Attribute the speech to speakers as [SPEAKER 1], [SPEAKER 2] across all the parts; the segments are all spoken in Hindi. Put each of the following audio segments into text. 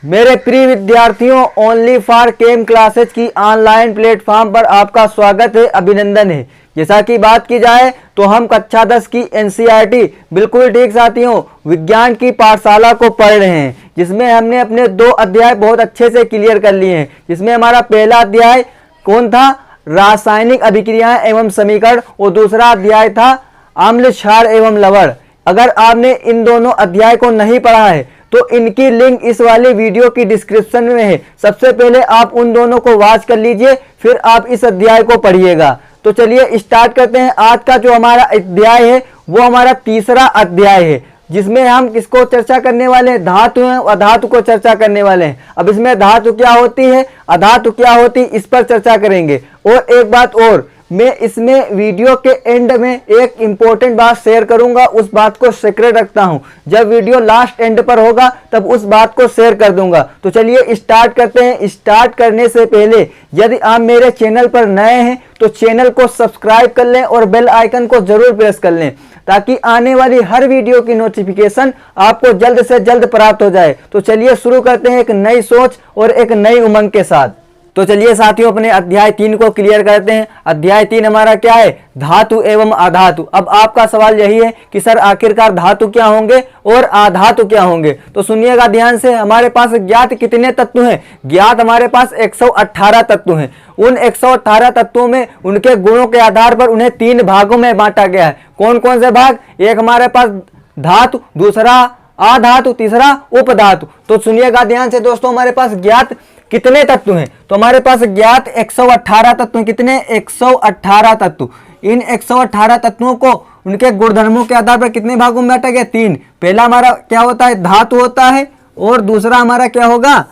[SPEAKER 1] मेरे प्रिय विद्यार्थियों, ओनली फॉर केम क्लासेज की ऑनलाइन प्लेटफॉर्म पर आपका स्वागत है, अभिनंदन है। जैसा कि बात की जाए तो हम कक्षा 10 की एनसीईआरटी बिल्कुल ठीक साथियों विज्ञान की पाठशाला को पढ़ रहे हैं, जिसमें हमने अपने 2 अध्याय बहुत अच्छे से क्लियर कर लिए हैं। जिसमें हमारा पहला अध्याय कौन था? रासायनिक अभिक्रियाएं एवं समीकरण, और दूसरा अध्याय था अम्ल, क्षार एवं लवण। अगर आपने इन दोनों अध्याय को नहीं पढ़ा है तो इनकी लिंक इस वाले वीडियो की डिस्क्रिप्शन में है। सबसे पहले आप उन दोनों को वॉच कर लीजिए, फिर आप इस अध्याय को पढ़िएगा। तो चलिए स्टार्ट करते हैं। आज का जो हमारा अध्याय है वो हमारा तीसरा अध्याय है, जिसमें हम किसको चर्चा करने वाले हैं? धातु है, अधातु को चर्चा करने वाले हैं। अब इसमें धातु क्या होती है, अधातु क्या होती है, इस पर चर्चा करेंगे। और एक बात और, मैं इसमें वीडियो के एंड में एक इंपॉर्टेंट बात शेयर करूंगा, उस बात को सीक्रेट रखता हूं। जब वीडियो लास्ट एंड पर होगा तब उस बात को शेयर कर दूंगा। तो चलिए स्टार्ट करते हैं। स्टार्ट करने से पहले यदि आप मेरे चैनल पर नए हैं तो चैनल को सब्सक्राइब कर लें और बेल आइकन को जरूर प्रेस कर लें, ताकि आने वाली हर वीडियो की नोटिफिकेशन आपको जल्द से जल्द प्राप्त हो जाए। तो चलिए शुरू करते हैं एक नई सोच और एक नई उमंग के साथ। तो चलिए साथियों अपने अध्याय 3 को क्लियर करते हैं। अध्याय 3 हमारा क्या है? धातु एवं अधातु। अब आपका सवाल यही है कि सर आखिरकार धातु क्या होंगे और अधातु क्या होंगे? तो सुनिएगा ध्यान से। हमारे पास ज्ञात कितने तत्व हैं? ज्ञात हमारे पास 118 तत्व हैं। उन 118 तत्वों में उनके गुणों के आधार पर उन्हें 3 भागों में बांटा गया है। कौन कौन से भाग? एक हमारे पास धातु, दूसरा अधातु, तीसरा उपधातु। तो सुनिएगा ध्यान से दोस्तों, हमारे पास ज्ञात कितने तत्व हैं? तो हमारे पास ज्ञात 118 तत्व हैं। कितने? 118 तत्व। इन 118 तत्वों को उनके गुणधर्मों के आधार पर कितने भागों में बांटा गया? 3। पहला हमारा क्या होता है? धातु होता है, और दूसरा हमारा क्या होगा?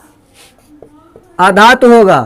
[SPEAKER 1] अधातु होगा।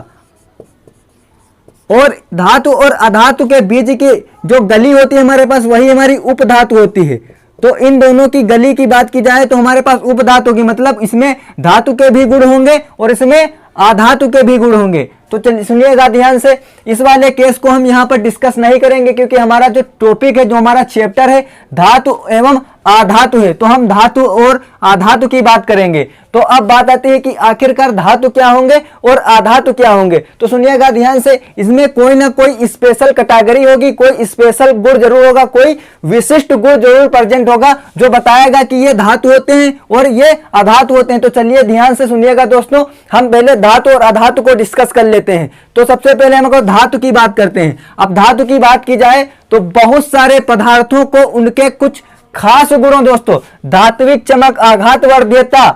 [SPEAKER 1] और धातु और अधातु के बीच की जो गली होती है हमारे पास, वही हमारी उपधातु होती है। तो इन दोनों की गली की बात की जाए तो हमारे पास उपधातु की, मतलब इसमें धातु के भी गुण होंगे और इसमें अधातु के भी गुण होंगे। तो सुनिएगा ध्यान से। इस वाले केस को हम यहाँ पर डिस्कस नहीं करेंगे, क्योंकि हमारा जो टॉपिक है, जो हमारा चैप्टर है धातु एवं अधातु है, तो हम धातु और अधातु की बात करेंगे। तो अब बात आती है कि आखिरकार धातु क्या होंगे और अधातु क्या होंगे। तो सुनिएगा ध्यान से। इसमें कोई ना कोई स्पेशल कैटेगरी होगी, कोई स्पेशल गुण जरूर होगा, कोई विशिष्ट गुण जरूर प्रेजेंट होगा जो बताएगा कि ये धातु होते हैं और ये अधातु होते हैं। तो चलिए ध्यान से सुनिएगा दोस्तों, हम पहले धातु और अधातु को डिस्कस कर लेते हैं। तो सबसे पहले हम धातु की बात करते हैं। अब धातु की बात की जाए तो बहुत सारे पदार्थों को उनके कुछ खास गुणों दोस्तों, धात्विक चमक, आघात वर्ध्यता,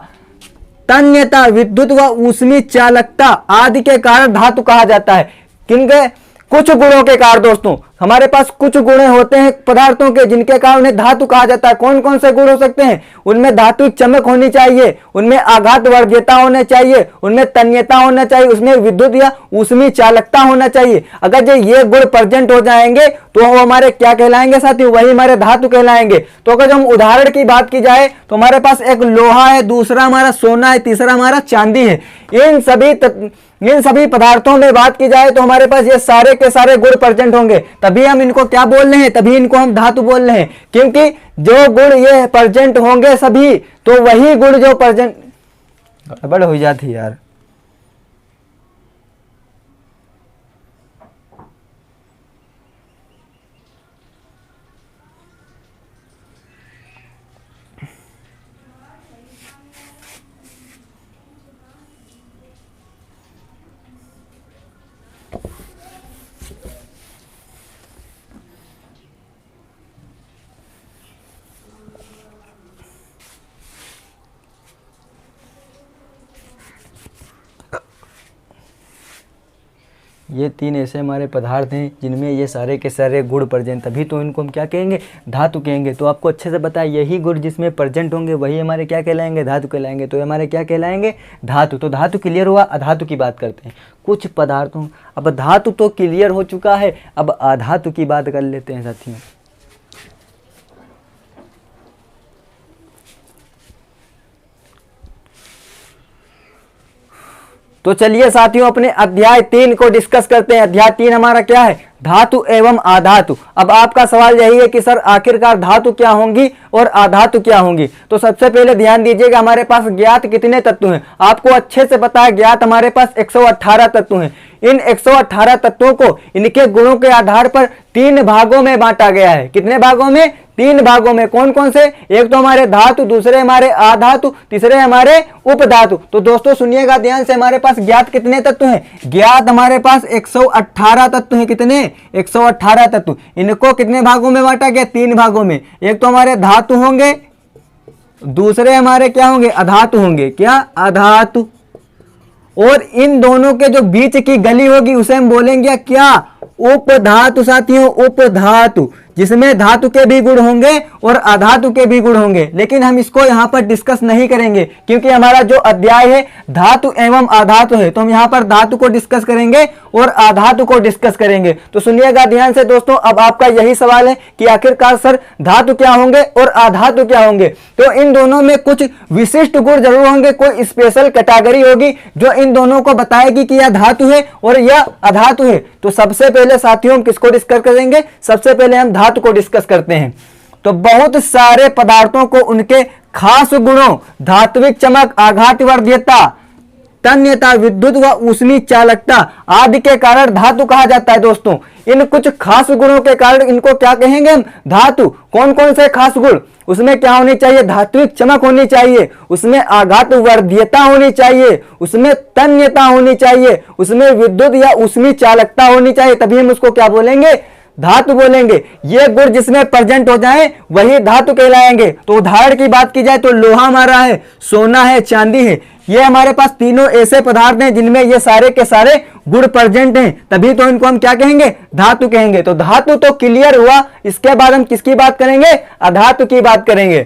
[SPEAKER 1] तन्यता, विद्युत व ऊष्मी चालकता आदि के कारण धातु कहा जाता है। किनके? कुछ गुणों के कारण दोस्तों। हमारे पास कुछ गुण होते हैं पदार्थों के जिनके कारण उन्हें धातु कहा जाता है। कौन कौन से गुण हो सकते हैं? उनमें धात्विक चमक होनी चाहिए, उनमें आघात वर्ध्यता होना चाहिए, उनमें तन्यता होना चाहिए, उसमें विद्युत या ऊष्मी चालकता होना चाहिए। अगर जो ये गुण प्रेजेंट हो जाएंगे तो वो हमारे क्या कहलाएंगे साथियों? वही हमारे धातु कहलाएंगे। तो अगर हम उदाहरण की बात की जाए तो हमारे पास एक लोहा है, दूसरा हमारा सोना है, तीसरा हमारा चांदी है। इन सभी पदार्थों में बात की जाए तो हमारे पास ये सारे के सारे गुण प्रेजेंट होंगे, तभी हम इनको क्या बोल रहे हैं? तभी इनको हम धातु बोल रहे हैं। क्योंकि जो गुण ये प्रेजेंट होंगे सभी, तो वही गुण जो प्रेजेंट गड़बड़ हो जाती यार। ये 3 ऐसे हमारे पदार्थ हैं जिनमें ये सारे के सारे गुण प्रेजेंट, तभी तो इनको हम क्या कहेंगे? धातु कहेंगे। तो आपको अच्छे से पता है, यही गुण जिसमें प्रेजेंट होंगे वही हमारे क्या कहलाएंगे? धातु कहलाएंगे। तो हमारे क्या कहलाएंगे? धातु। तो धातु क्लियर हुआ। अधातु की बात करते हैं। कुछ पदार्थों, अब धातु तो क्लियर हो चुका है, अब अधातु की बात कर लेते हैं साथियों। तो चलिए साथियों अपने अध्याय 3 को डिस्कस करते हैं। अध्याय 3 हमारा क्या है? धातु एवं अधातु। अब आपका सवाल यही है कि सर आखिरकार धातु क्या होंगी और अधातु क्या होंगी। तो सबसे पहले ध्यान दीजिएगा, हमारे पास ज्ञात कितने तत्व हैं। आपको अच्छे से पता है ज्ञात हमारे पास 118 तत्व हैं। इन 118 तत्वों को इनके गुणों के आधार पर 3 भागों में बांटा गया है। कितने भागों में? 3 भागों में। कौन कौन से? एक तो हमारे धातु, दूसरे हमारे अधातु, तीसरे हमारे उपधातु। तो दोस्तों सुनिएगा ध्यान से, हमारे पास ज्ञात कितने तत्व हैं? ज्ञात हमारे पास 118 तत्व हैं। कितने? 118 तत्व। इनको कितने भागों में बांटा गया? 3 भागों में। एक तो हमारे धातु होंगे, दूसरे हमारे क्या होंगे? अधातु होंगे। क्या? अधातु। और इन दोनों के जो बीच की गली होगी उसे हम बोलेंगे क्या? उपधातु साथियों, उपधातु, जिसमें धातु के भी गुण होंगे और अधातु के भी गुण होंगे। लेकिन हम इसको यहाँ पर डिस्कस नहीं करेंगे क्योंकि हमारा जो अध्याय है धातु एवं अधातु है, तो हम यहाँ पर धातु को डिस्कस करेंगे और अधातु को डिस्कस करेंगे। तो सुनिएगा ध्यान से दोस्तों, अब आपका यही सवाल है कि आखिरकार सर धातु क्या होंगे और अधातु क्या होंगे। तो इन दोनों में कुछ विशिष्ट गुण जरूर होंगे, कोई स्पेशल कैटेगरी होगी जो इन दोनों को बताएगी कि यह धातु है और यह अधातु है। तो सबसे पहले साथियों हम किसको डिस्कस करेंगे? सबसे पहले हम धातु को डिस्कस करते हैं। तो बहुत सारे पदार्थों को उनके खास गुणों धात्विक चमक, आघात वर्ध्यता, तन्यता, विद्युत व ऊष्मी चालकता आदि के कारण धातु कहा जाता है। दोस्तों इन कुछ खास गुणों के कारण इनको क्या कहेंगे हम? धातु। कौन कौन से खास गुण? उसमें क्या होनी चाहिए? धात्विक चमक होनी चाहिए, उसमें आघात वर्ध्यता होनी चाहिए, उसमें तन्यता होनी चाहिए, उसमें विद्युत या ऊष्मी चालकता होनी चाहिए, तभी हम उसको क्या बोलेंगे? धातु बोलेंगे। ये गुण जिसमें प्रेजेंट हो जाए वही धातु कहलाएंगे। तो उदाहरण की बात की जाए तो लोहा हमारा है, सोना है, चांदी है। ये हमारे पास तीनों ऐसे पदार्थ हैं जिनमें ये सारे के सारे गुण प्रेजेंट हैं, तभी तो इनको हम क्या कहेंगे? धातु कहेंगे। तो धातु तो क्लियर हुआ। इसके बाद हम किसकी बात करेंगे? अधातु की बात करेंगे।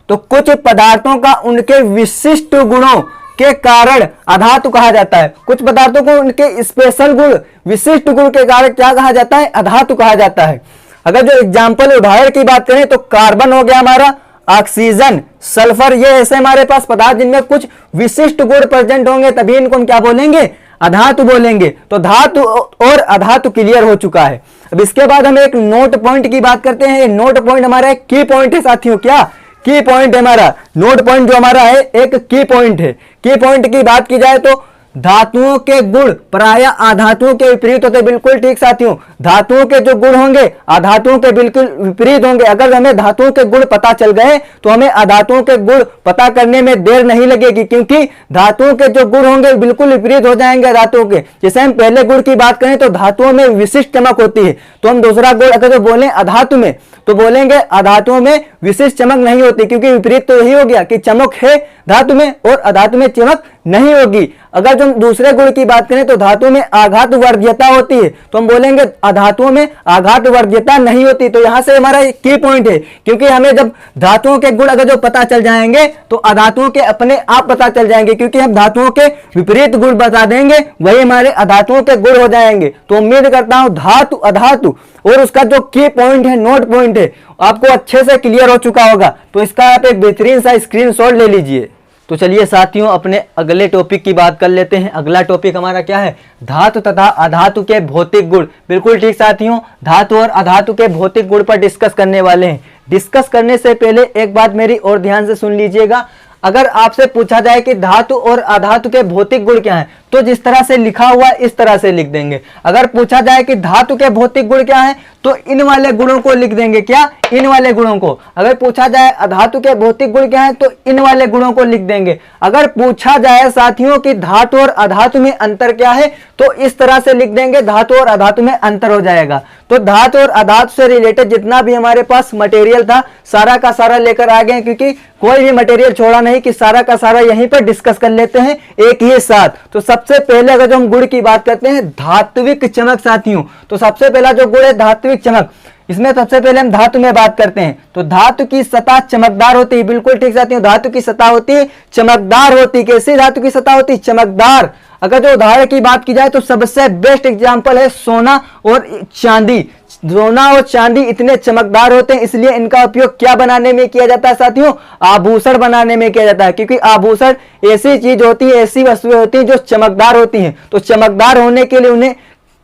[SPEAKER 1] तो कुछ पदार्थों का उनके विशिष्ट गुणों के कारण अधातु कहा जाता है। कुछ पदार्थों को उनके स्पेशल गुण, विशिष्ट गुण के कारण क्या कहा जाता है? अधातु कहा जाता है। अगर जो एग्जाम्पल उदाहरण की बात करें तो कार्बन हो गया हमारा, ऑक्सीजन, सल्फर, ये ऐसे हमारे पास पदार्थ जिनमें कुछ विशिष्ट गुण प्रेजेंट होंगे, तभी इनको हम क्या बोलेंगे? अधातु बोलेंगे। तो धातु और अधातु क्लियर हो चुका है। अब इसके बाद हम एक नोट पॉइंट की बात करते हैं। नोट पॉइंट हमारा एक की पॉइंट है साथियों। क्या? की पॉइंट है हमारा। नोट पॉइंट जो हमारा है एक की पॉइंट है। की पॉइंट की बात की जाए तो धातुओं के गुण प्रायः अधातुओं के विपरीत होते। बिल्कुल ठीक साथियों, धातुओं के जो गुण होंगे अधातुओं के बिल्कुल विपरीत होंगे। अगर हमें धातुओं के गुण पता चल गए तो हमें अधातुओं के गुण पता करने में देर नहीं लगेगी, क्योंकि धातुओं के जो गुण होंगे बिल्कुल विपरीत हो जाएंगे धातुओं के। जैसे हम पहले गुण की बात करें तो धातुओं में विशिष्ट चमक होती है, तो हम दूसरा गुण अगर जो बोले अधातु में तो बोलेंगे अधातुओं में विशिष्ट चमक नहीं होती, क्योंकि विपरीत तो यही हो गया कि चमक है धातु में और अधातु में चमक नहीं होगी। अगर जो हम दूसरे गुण की बात करें तो धातु में आघात वर्ध्यता होती है, तो हम बोलेंगे अधातुओं में आघात वर्ध्यता नहीं होती। तो यहां से हमारा की पॉइंट है, क्योंकि हमें जब धातुओं के गुण अगर जो पता चल जाएंगे तो अधातुओं के अपने आप पता चल जाएंगे, क्योंकि हम धातुओं के विपरीत गुण बता देंगे वही हमारे अधातुओं के गुण हो जाएंगे। तो उम्मीद करता हूं धातु, अधातु और उसका जो की पॉइंट है, नोट पॉइंट है, आपको अच्छे से क्लियर हो चुका होगा। तो इसका आप एक बेहतरीन सा स्क्रीनशॉट ले लीजिए। तो चलिए साथियों अपने अगले टॉपिक की बात कर लेते हैं। अगला टॉपिक हमारा क्या है? धातु तथा अधातु के भौतिक गुण। बिल्कुल ठीक साथियों, धातु और अधातु के भौतिक गुण पर डिस्कस करने वाले हैं। डिस्कस करने से पहले एक बात मेरी और ध्यान से सुन लीजिएगा। अगर आपसे पूछा जाए कि धातु और अधातु के भौतिक गुण क्या हैं, तो जिस तरह से लिखा हुआ इस तरह से लिख देंगे। अगर पूछा जाए कि धातु के भौतिक गुण क्या हैं, तो इन वाले गुणों को लिख देंगे। क्या? इन वाले गुणों को। अगर पूछा जाए अधातु के भौतिक गुण क्या हैं, तो इन वाले गुणों को लिख देंगे। अगर पूछा जाए साथियों कि धातु और अधातु में अंतर क्या है, तो इस तरह से लिख देंगे, धातु और अधातु में अंतर हो जाएगा। तो धातु और अधातु से रिलेटेड जितना भी हमारे पास मटेरियल था सारा का सारा लेकर आ गए, क्योंकि कोई भी मटेरियल छोड़ा नहीं कि सारा का सारा यहीं पर डिस्कस कर लेते हैं एक ही साथ। तो सबसे पहले अगर जो हम गुण की बात करते हैं धात्विक चमक साथियों, तो सबसे पहला जो गुण है धात्विक चमक। इसमें सबसे पहले हम धातु में बात करते हैं। तो धातु की सतह चमकदार होती है। बिल्कुल ठीक साथियों, धातु की सतह होती है चमकदार होती है। कैसी धातु की सतह होती है? चमकदार। अगर जो उदाहरण की बात की जाए तो सबसे बेस्ट एग्जांपल है सोना और चांदी। सोना और चांदी इतने चमकदार होते हैं, इसलिए इनका उपयोग क्या बनाने में किया जाता है साथियों? आभूषण बनाने में किया जाता है, क्योंकि आभूषण ऐसी चीज होती है, ऐसी वस्तुएं होती हैं जो चमकदार होती हैं। तो चमकदार होने के लिए उन्हें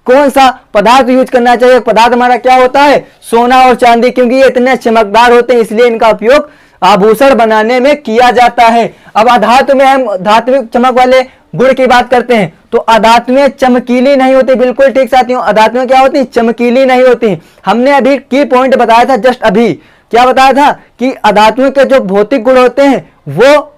[SPEAKER 1] कौन सा पदार्थ यूज करना चाहिए। पदार्थ हमारा क्या होता है, सोना और चांदी, क्योंकि ये इतने चमकदार होते हैं इसलिए इनका उपयोग आभूषण बनाने में किया जाता है। अब अधातु में हम धात्विक चमक वाले गुण की बात करते हैं तो अधातुएं चमकीली नहीं होती, बिल्कुल ठीक साथियों, अधातुएं क्या होती, चमकीली नहीं होती। हमने अभी की पॉइंट बताया था, जस्ट अभी क्या बताया था कि अधातुओं के जो भौतिक गुण होते हैं वो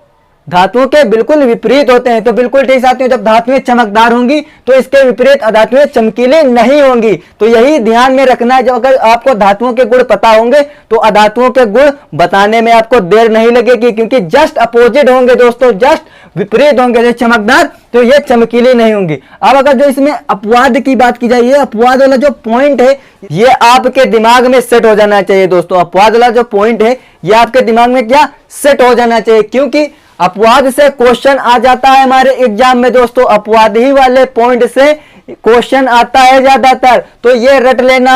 [SPEAKER 1] धातुओं के बिल्कुल विपरीत होते हैं। तो बिल्कुल ठीक साथियों, जब धातुएं चमकदार होंगी तो इसके विपरीत अधातुएं चमकीली नहीं होंगी। तो यही ध्यान में रखना है, जब अगर आपको धातुओं के गुण पता होंगे तो अधातुओं के गुण बताने में आपको देर नहीं लगेगी, क्योंकि जस्ट अपोजिट होंगे दोस्तों, जस्ट विपरीत होंगे। जो चमकदार तो ये चमकीली नहीं होंगी। अब अगर जो इसमें अपवाद की बात की जाए, ये अपवाद वाला जो पॉइंट है ये आपके दिमाग में सेट हो जाना चाहिए दोस्तों। अपवाद वाला जो पॉइंट है ये आपके दिमाग में क्या सेट हो जाना चाहिए, क्योंकि अपवाद से क्वेश्चन आ जाता है हमारे एग्जाम में दोस्तों। अपवाद ही वाले पॉइंट से क्वेश्चन आता है ज्यादातर, तो ये रट लेना।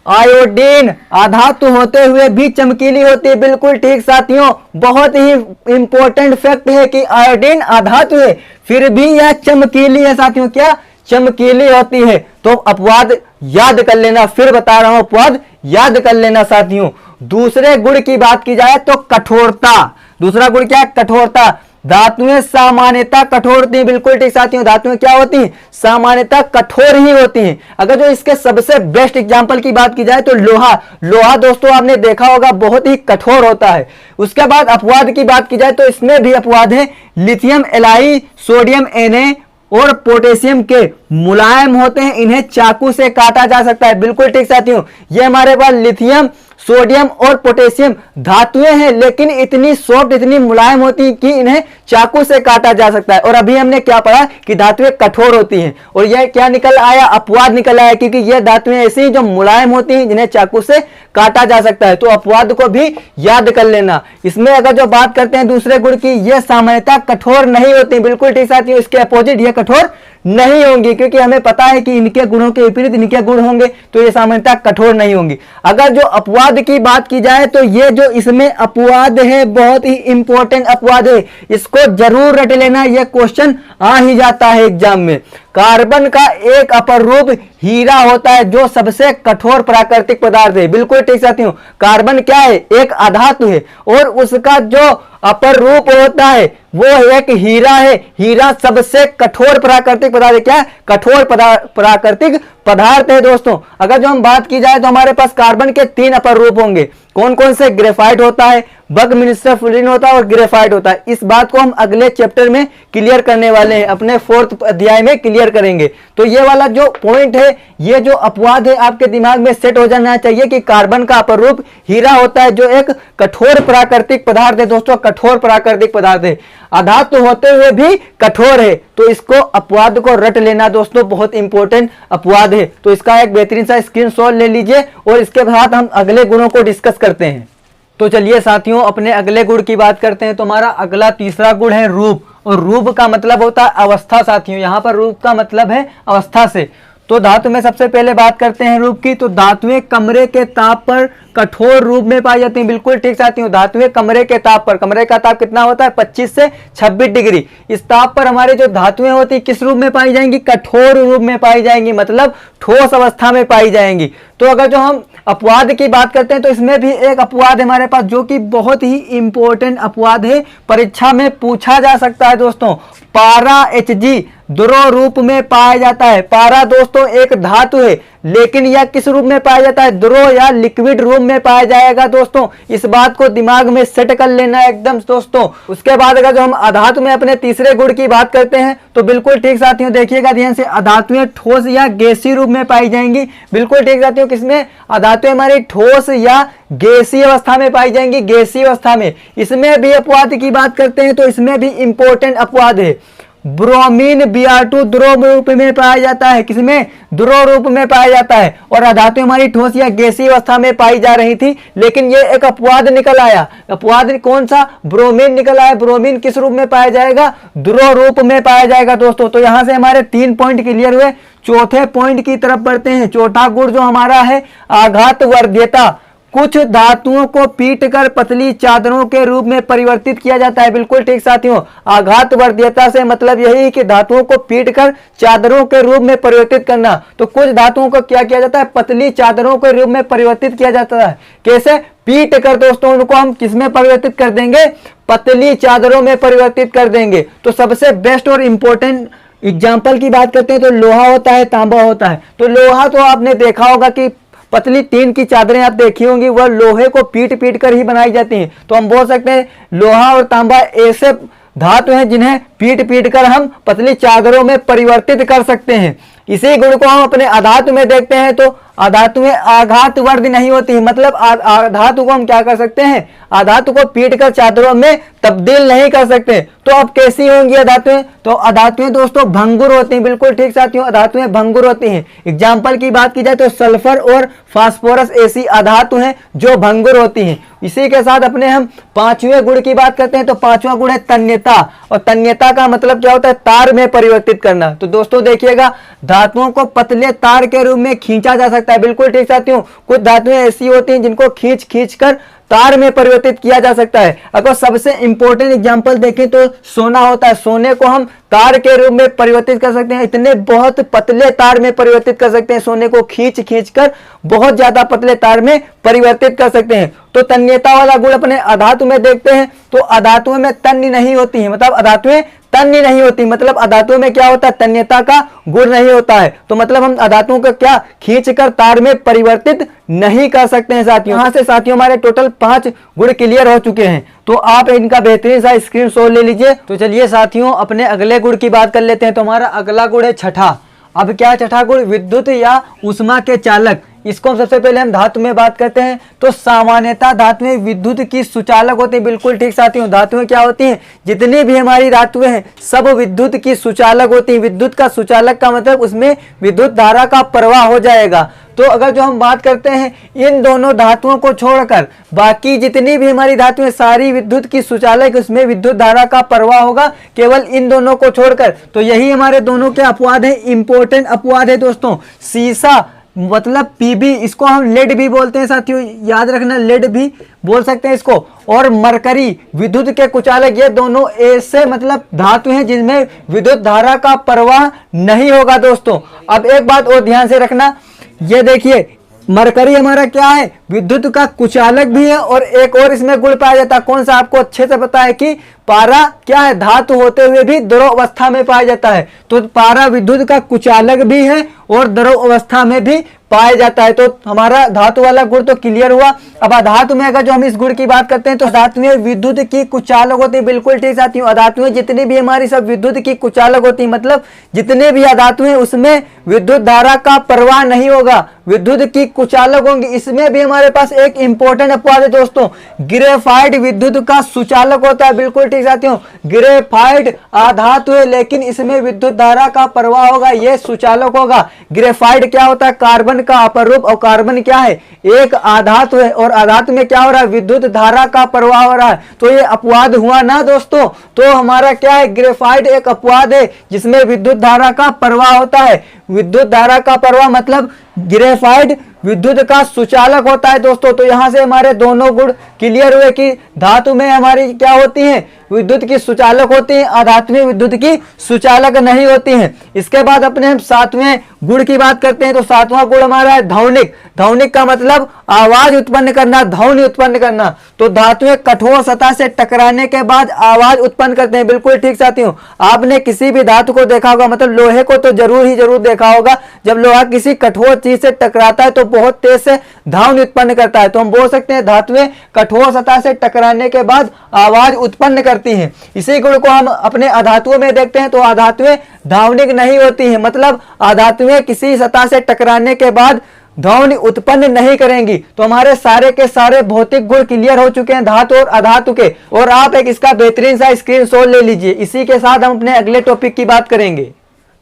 [SPEAKER 1] आयोडीन अधातु होते हुए भी चमकीली होती है, बिल्कुल ठीक साथियों, बहुत ही इंपॉर्टेंट फैक्ट है कि आयोडीन अधातु है फिर भी यह चमकीली है साथियों, क्या चमकीली होती है। तो अपवाद याद कर लेना, फिर बता रहा हूं अपवाद याद कर लेना साथियों। दूसरे गुण की बात की जाए तो कठोरता, दूसरा गुण क्या है, कठोरता। धातुएं सामान्यतः कठोर होती हैं, बिल्कुल ठीक साथियों, धातुएं क्या होती हैं, सामान्यतः कठोर ही होती हैं। अगर जो इसके सबसे बेस्ट एग्जांपल की बात की जाए तो लोहा, लोहा दोस्तों आपने देखा होगा बहुत ही कठोर होता है। उसके बाद अपवाद की बात की जाए तो इसमें भी अपवाद है, लिथियम एलाई, सोडियम Na और पोटेशियम के मुलायम होते हैं, इन्हें चाकू से काटा जा सकता है, बिल्कुल ठीक साथियों। ये हमारे पास लिथियम, सोडियम और पोटेशियम धातुएं हैं, लेकिन इतनी सॉफ्ट, इतनी मुलायम होती हैं कि इन्हें चाकू से काटा जा सकता है। और अभी हमने क्या पढ़ा कि धातुएं कठोर होती हैं, और यह क्या निकल आया, अपवाद निकल आया, क्योंकि यह धातुएं ऐसी जो मुलायम होती हैं जिन्हें चाकू से काटा जा सकता है। तो अपवाद को भी याद कर लेना। इसमें अगर जो बात करते हैं दूसरे गुण की, यह सामान्यतः कठोर नहीं होती, बिल्कुल ठीक साथियों, इसके अपोजिट ये कठोर नहीं होंगी, क्योंकि हमें पता है कि इनके गुणों के विपरीत इनके गुण होंगे, तो ये सामान्यतः कठोर नहीं होंगी। अगर जो अपवाद की बात की जाए तो ये जो इसमें अपवाद है बहुत ही इंपॉर्टेंट अपवाद है, इसको जरूर रट लेना, यह क्वेश्चन आ ही जाता है एग्जाम में। कार्बन का एक अपर रूप हीरा होता है जो सबसे कठोर प्राकृतिक पदार्थ है, बिल्कुल ठीक साथियों। कार्बन क्या है, एक अधातु है और उसका जो अपर रूप होता है वो एक हीरा है। हीरा सबसे कठोर प्राकृतिक पदार्थ है, क्या कठोर प्राकृतिक पदार्थ है दोस्तों। अगर जो हम बात की जाए तो हमारे पास कार्बन के 3 अपर रूप होंगे, कौन कौन से, ग्रेफाइट होता है, बकमिश्र फ्लोरीन होता है और ग्रेफाइट होता है। इस बात को हम अगले चैप्टर में क्लियर करने वाले हैं, अपने 4th अध्याय में क्लियर करेंगे। तो ये वाला जो पॉइंट है, ये जो अपवाद है आपके दिमाग में सेट हो जाना चाहिए कि कार्बन का अपर रूप हीरा होता है जो एक कठोर प्राकृतिक पदार्थ है दोस्तों, कठोर प्राकृतिक पदार्थ है, अधातु होते हुए भी कठोर है। तो इसको अपवाद को रट लेना दोस्तों, बहुत इंपॉर्टेंट अपवाद है। तो इसका एक बेहतरीन सा स्क्रीनशॉट ले लीजिए और इसके साथ हम अगले गुणों को डिस्कस करते हैं। तो चलिए साथियों अपने अगले गुण की बात करते हैं। तो हमारा अगला तीसरा गुण है रूप, और रूप का मतलब होता है अवस्था साथियों। यहाँ पर रूप का मतलब है अवस्था से। तो धातु में सबसे पहले बात करते हैं रूप की। तो धातुएं कमरे के ताप पर कठोर रूप में पाई जाती हैं, बिल्कुल ठीक साथियों। धातुएं कमरे के ताप पर, कमरे का ताप कितना होता है, 25 से 26 डिग्री। इस ताप पर हमारे जो धातुएं होती है किस रूप में पाई जाएंगी, कठोर रूप में पाई जाएंगी, मतलब ठोस अवस्था में पाई जाएंगी। तो अगर जो हम अपवाद की बात करते हैं तो इसमें भी एक अपवाद हमारे पास जो कि बहुत ही इंपॉर्टेंट अपवाद है, परीक्षा में पूछा जा सकता है दोस्तों। पारा Hg द्रव रूप में पाया जाता है। पारा दोस्तों एक धातु है, लेकिन यह किस रूप में पाया जाता है, द्रव या लिक्विड रूप में पाया जाएगा दोस्तों। इस बात को दिमाग में सेट कर लेना एकदम दोस्तों। उसके बाद अगर जो हम अधातु में अपने तीसरे गुण की बात करते हैं तो बिल्कुल ठीक साथियों, देखिएगा ध्यान से, अधातुएं ठोस या गैसीय रूप में पाई जाएंगी, बिल्कुल ठीक साथियों। किसमें, अधातुएं हमारी ठोस या गैसीय अवस्था में पाई जाएंगी, गैसीय अवस्था में। इसमें भी अपवाद की बात करते हैं तो इसमें भी इंपॉर्टेंट अपवाद है। ब्रोमीन Br2 द्रव रूप में पाया जाता है, किसमें, द्रव रूप में पाया जाता है। और अधातु हमारी ठोस या गैसीय अवस्था में पाई जा रही थी, लेकिन ये एक अपवाद निकल आया। अपवाद कौन सा, ब्रोमीन निकल आया। ब्रोमीन किस रूप में पाया जाएगा, द्रव रूप में पाया जाएगा दोस्तों। तो यहां से हमारे 3 पॉइंट क्लियर हुए। चौथे पॉइंट की तरफ बढ़ते हैं। चौथा गुण जो हमारा है आघात वर्ध्यता। कुछ धातुओं को पीटकर पतली चादरों के रूप में परिवर्तित किया जाता है। बिल्कुल ठीक साथियों, आघात वर्धीयता से मतलब यही है कि धातुओं को पीटकर चादरों के रूप में परिवर्तित करना। तो कुछ धातुओं को क्या किया जाता है, पतली चादरों के रूप में परिवर्तित किया जाता है। कैसे? पीट कर दोस्तों उनको हम किसमें परिवर्तित कर देंगे, पतली चादरों में परिवर्तित कर देंगे। तो सबसे बेस्ट और इंपॉर्टेंट एग्जाम्पल की बात करते हैं तो लोहा होता है, तांबा होता है। तो लोहा तो आपने देखा होगा कि पतली टीन की चादरें आप देखी होंगी, वह लोहे को पीट पीट कर ही बनाई जाती हैं। तो हम बोल सकते हैं लोहा और तांबा ऐसे धातु हैं जिन्हें पीट पीट कर हम पतली चादरों में परिवर्तित कर सकते हैं। इसी गुण को हम अपने अधातु में देखते हैं तो अधातुएं आघात वर्धी नहीं होती है। मतलब धातु को हम क्या कर सकते हैं, अधातु को पीट कर चादरों में तब्दील नहीं कर सकते। तो अब कैसी होंगी अधातुएं, तो अधातुएं दोस्तों भंगुर होती हैं। बिल्कुल ठीक साथियों, अधातुएं भंगुर होती हैं। एग्जाम्पल की बात की जाए तो सल्फर और फास्फोरस ऐसी अधातु हैं जो भंगुर होती हैं। इसी के साथ अपने हम पांचवें गुण की बात करते हैं तो पांचवा गुण है तन्यता। और तन्यता का मतलब क्या होता है, तार में परिवर्तित करना। तो दोस्तों देखिएगा, धातुओं को पतले तार के रूप में खींचा जा सकता है। बिल्कुल ठीक साथियों, कुछ धातुएं ऐसी होती हैं जिनको खींच खींच कर तार में परिवर्तित किया जा सकता है। अगर सबसे इंपॉर्टेंट एग्जांपल देखें तो सोना होता है। सोने को हम तार के रूप में परिवर्तित कर सकते हैं। इतने बहुत पतले तार में परिवर्तित कर सकते हैं। सोने को खींच खींच कर बहुत ज्यादा पतले तार में परिवर्तित कर सकते हैं। तो तन्यता वाला गुण अपने अधातु में देखते हैं तो अधातुओं में तन्य नहीं होती है। मतलब अधातुएं तन्य नहीं होती, मतलब अधातुओं में क्या होता है, तन्यता का गुण नहीं होता है। तो मतलब हम अधातुओं को क्या खींचकर तार में परिवर्तित नहीं कर सकते हैं साथियों। यहाँ से साथियों हमारे टोटल 5 गुण क्लियर हो चुके हैं। तो आप इनका बेहतरीन सा स्क्रीनशॉट ले लीजिए। तो चलिए साथियों अपने अगले गुण की बात कर लेते हैं। तो हमारा अगला गुण है छठा। अब क्या है छठा गुण, विद्युत या उष्मा के चालक। इसको सबसे पहले हम धातु में बात करते हैं तो सामान्यतः धातुएं विद्युत की सुचालक होती हैं। बिल्कुल ठीक साथियों, धातुएं क्या होती हैं, जितनी भी हमारी धातुएं हैं सब विद्युत की सुचालक होती हैं। विद्युत का सुचालक का मतलब उसमें विद्युत धारा का प्रवाह हो जाएगा। तो अगर जो हम बात करते हैं इन दोनों धातुओं को छोड़कर बाकी जितनी भी हमारी धातुएं सारी विद्युत की सुचालक, उसमें विद्युत धारा का प्रवाह होगा केवल इन दोनों को छोड़कर। तो यही हमारे दोनों के अपवाद है, इंपॉर्टेंट अपवाद है दोस्तों। सीसा मतलब पीबी, इसको हम लेड भी बोलते हैं साथियों, याद रखना लेड भी बोल सकते हैं इसको। और मरकरी विद्युत के कुचालक, ये दोनों ऐसे मतलब धातु हैं जिनमें विद्युत धारा का प्रवाह नहीं होगा दोस्तों। अब एक बात और ध्यान से रखना, ये देखिए मरकरी हमारा क्या है, विद्युत का कुचालक भी है। और एक और इसमें गुण पाया जाता है, कौन सा आपको अच्छे से पता है कि पारा क्या है, धातु होते हुए भी द्रव अवस्था में पाया जाता है। तो पारा विद्युत का कुचालक भी है और द्रव अवस्था में भी पाया जाता है। तो हमारा धातु वाला गुण तो क्लियर हुआ। अब अधातु में अगर जो हम इस गुण की बात करते हैं तो धातुएं विद्युत की कुचालक होती है। बिल्कुल ठीक साथियों, अधातुएं जितनी भी हमारी सब विद्युत की कुचालक होती है। मतलब जितने भी अधातुएं उसमें विद्युत धारा का प्रवाह नहीं होगा, विद्युत की कुचालक होंगी। इसमें भी हमारे पास एक इंपॉर्टेंट अपवाद है दोस्तों, ग्रेफाइट विद्युत का सुचालक होता है। बिल्कुल ठीक साथियों, ग्रेफाइट अधातु है लेकिन इसमें विद्युत धारा का प्रवाह होगा, यह सुचालक होगा। ग्रेफाइट क्या होता है, कार्बन का अपर रूप। और कार्बन क्या है, एक आधातु है। और आधातु में क्या हो रहा है, विद्युत धारा का प्रवाह हो रहा है। तो ये अपवाद हुआ ना दोस्तों। तो हमारा क्या है, ग्रेफाइट एक अपवाद है जिसमें विद्युत धारा का प्रवाह होता है। विद्युत धारा का प्रवाह मतलब ग्रेफाइट विद्युत का सुचालक होता है दोस्तों। तो यहां से हमारे दोनों गुण क्लियर हुए कि धातु में हमारी क्या होती है, विद्युत की सुचालक होती है, अधातु में विद्युत की सुचालक नहीं होती हैं। इसके बाद अपने हम 7वें गुण की बात करते हैं। तो 7वां गुण हमारा है ध्वनिक। ध्वनिक का मतलब आवाज उत्पन्न करना, ध्वनि उत्पन्न करना। तो धातुएं कठोर सतह से टकराने के बाद आवाज उत्पन्न करते हैं। बिल्कुल ठीक साथियों, आपने किसी भी धातु को देखा होगा, मतलब लोहे को तो जरूर देखा होगा, जब लोहा किसी कठोर चीज से टकराता है तो बहुत तेज से ध्वनि उत्पन्न करता है। तो हम बोल सकते हैं धातुएं कठोर सतह से टकराने के बाद आवाज उत्पन्न करती हैं। इसी गुण को हम अपने अधातुओं में देखते हैं तो अधातुएं ध्वनिक नहीं होती हैं। मतलब अधातुएं किसी सतह से टकराने के बाद ध्वनि उत्पन्न नहीं करेंगी। तो हमारे सारे के सारे भौतिक गुण क्लियर हो चुके हैं धातु और अधातु के। और आप एक इसका बेहतरीन सा स्क्रीनशॉट ले लीजिए। इसी के साथ हम अपने अगले टॉपिक की बात करेंगे।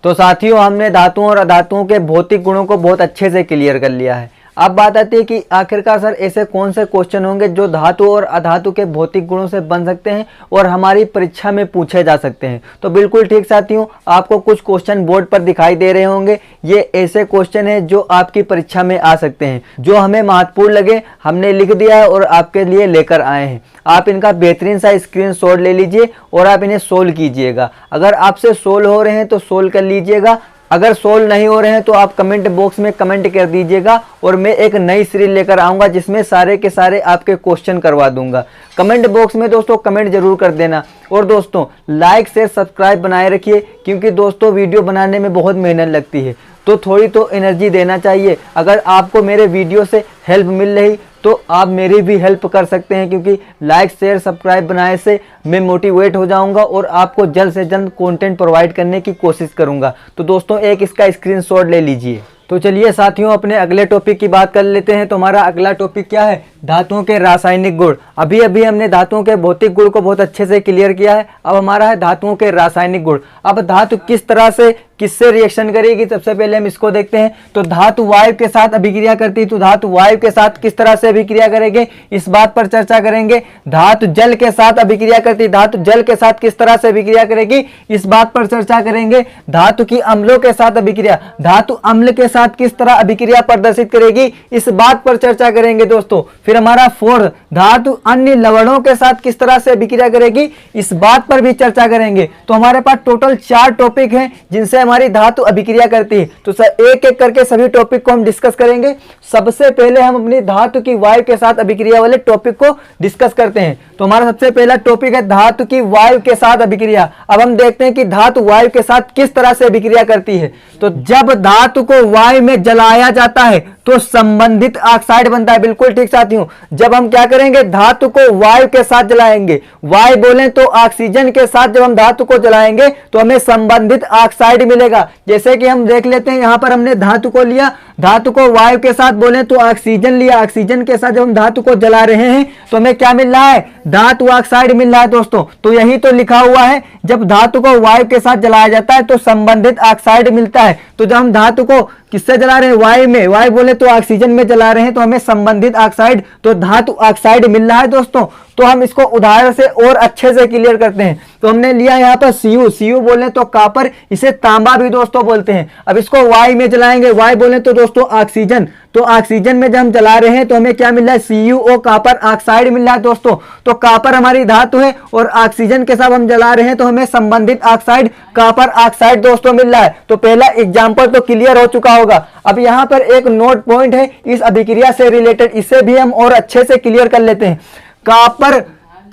[SPEAKER 1] तो साथियों हमने धातुओं और अधातुओं के भौतिक गुणों को बहुत अच्छे से क्लियर कर लिया है। अब बात आती है कि आखिरकार सर ऐसे कौन से क्वेश्चन होंगे जो धातु और अधातु के भौतिक गुणों से बन सकते हैं और हमारी परीक्षा में पूछे जा सकते हैं। तो बिल्कुल ठीक साथियों, आपको कुछ क्वेश्चन बोर्ड पर दिखाई दे रहे होंगे। ये ऐसे क्वेश्चन है जो आपकी परीक्षा में आ सकते हैं, जो हमें महत्वपूर्ण लगे हमने लिख दिया है और आपके लिए लेकर आए हैं। आप इनका बेहतरीन सा स्क्रीनशॉट ले लीजिए और आप इन्हें सोल्व कीजिएगा। अगर आपसे सोल्व हो रहे हैं तो सोल्व कर लीजिएगा, अगर सोल्व नहीं हो रहे हैं तो आप कमेंट बॉक्स में कमेंट कर दीजिएगा और मैं एक नई सीरीज लेकर आऊंगा जिसमें सारे के सारे आपके क्वेश्चन करवा दूंगा। कमेंट बॉक्स में दोस्तों कमेंट जरूर कर देना और दोस्तों लाइक शेयर सब्सक्राइब बनाए रखिए, क्योंकि दोस्तों वीडियो बनाने में बहुत मेहनत लगती है, तो थोड़ी तो एनर्जी देना चाहिए। अगर आपको मेरे वीडियो से हेल्प मिल रही तो आप मेरी भी हेल्प कर सकते हैं, क्योंकि लाइक शेयर सब्सक्राइब बनाने से मैं मोटिवेट हो जाऊंगा और आपको जल्द से जल्द कंटेंट प्रोवाइड करने की कोशिश करूंगा। तो दोस्तों एक इसका स्क्रीनशॉट ले लीजिए। तो चलिए साथियों अपने अगले टॉपिक की बात कर लेते हैं। तो हमारा अगला टॉपिक क्या है? धातुओं के रासायनिक गुण। अभी अभी हमने धातुओं के भौतिक गुण को बहुत अच्छे से क्लियर किया है। अब हमारा है धातुओं के रासायनिक गुण। अब धातु किस तरह से किससे रिएक्शन करेगी, सबसे पहले हम इसको देखते हैं। तो धातु वायु के साथ अभिक्रिया करती है, तो धातु वायु के साथ किस तरह से अभिक्रिया करेंगे इस बात पर चर्चा करेंगे। धातु जल के साथ अभिक्रिया करती है, धातु जल के साथ किस तरह से अभिक्रिया करेगी इस बात पर चर्चा करेंगे। धातु की अम्लों के साथ अभिक्रिया, धातु अम्ल के साथ किस तरह अभिक्रिया प्रदर्शित करेगी इस बात पर चर्चा करेंगे दोस्तों। फिर हमारा फोर्थ, धातु अन्य लवणों के साथ किस तरह से अभिक्रिया करेगी इस बात पर भी चर्चा करेंगे। तो हमारे पास टोटल 4 टॉपिक हैं जिनसे हमारी धातु अभिक्रिया करती है। तो सर एक एक करके सभी टॉपिक को हम डिस्कस करेंगे। सबसे पहले हम अपनी धातु की वायु के साथ अभिक्रिया वाले टॉपिक को डिस्कस करते हैं। तो हमारा सबसे पहला टॉपिक है धातु की वायु के साथ अभिक्रिया। अब हम देखते हैं कि धातु वायु के साथ किस तरह से अभिक्रिया करती है। तो जब धातु को वायु में जलाया जाता है तो संबंधित ऑक्साइड बनता है। बिल्कुल ठीक साथियों, जब हम क्या करेंगे धातु को वायु के साथ जलाएंगे, वायु बोले तो ऑक्सीजन के साथ जब हम धातु को जलाएंगे तो हमें संबंधित ऑक्साइड मिलेगा। जैसे कि हम देख लेते हैं, यहां पर हमने धातु को लिया, धातु को वायु के साथ बोले तो ऑक्सीजन लिया, ऑक्सीजन के साथ जब हम धातु को जला रहे हैं तो हमें क्या मिल रहा है? धातु ऑक्साइड मिल रहा है दोस्तों। तो यही तो लिखा हुआ है, जब धातु को वायु के साथ जलाया जाता है तो संबंधित ऑक्साइड मिलता है। तो जब हम धातु को किससे जला रहे हैं? वायु में, वायु बोले तो ऑक्सीजन में जला रहे हैं तो हमें संबंधित ऑक्साइड, तो धातु ऑक्साइड मिल रहा है दोस्तों। तो हम इसको उदाहरण से और अच्छे से क्लियर करते हैं। तो हमने लिया यहाँ पर Cu, Cu बोले तो कॉपर, इसे तांबा भी दोस्तों बोलते हैं। अब इसको वायु में जलाएंगे, वायु बोले तो दोस्तों ऑक्सीजन, तो ऑक्सीजन में जब हम जला रहे हैं तो हमें क्या मिल रहा है? CuO कॉपर ऑक्साइड मिल रहा है दोस्तों। तो कॉपर हमारी धातु है और ऑक्सीजन के साथ हम जला रहे हैं तो हमें संबंधित ऑक्साइड कॉपर ऑक्साइड दोस्तों मिल रहा है। तो पहला एग्जाम्पल तो क्लियर हो चुका होगा। अब यहाँ पर एक नोट पॉइंट है इस अभिक्रिया से रिलेटेड, इसे भी हम और अच्छे से क्लियर कर लेते हैं। कॉपर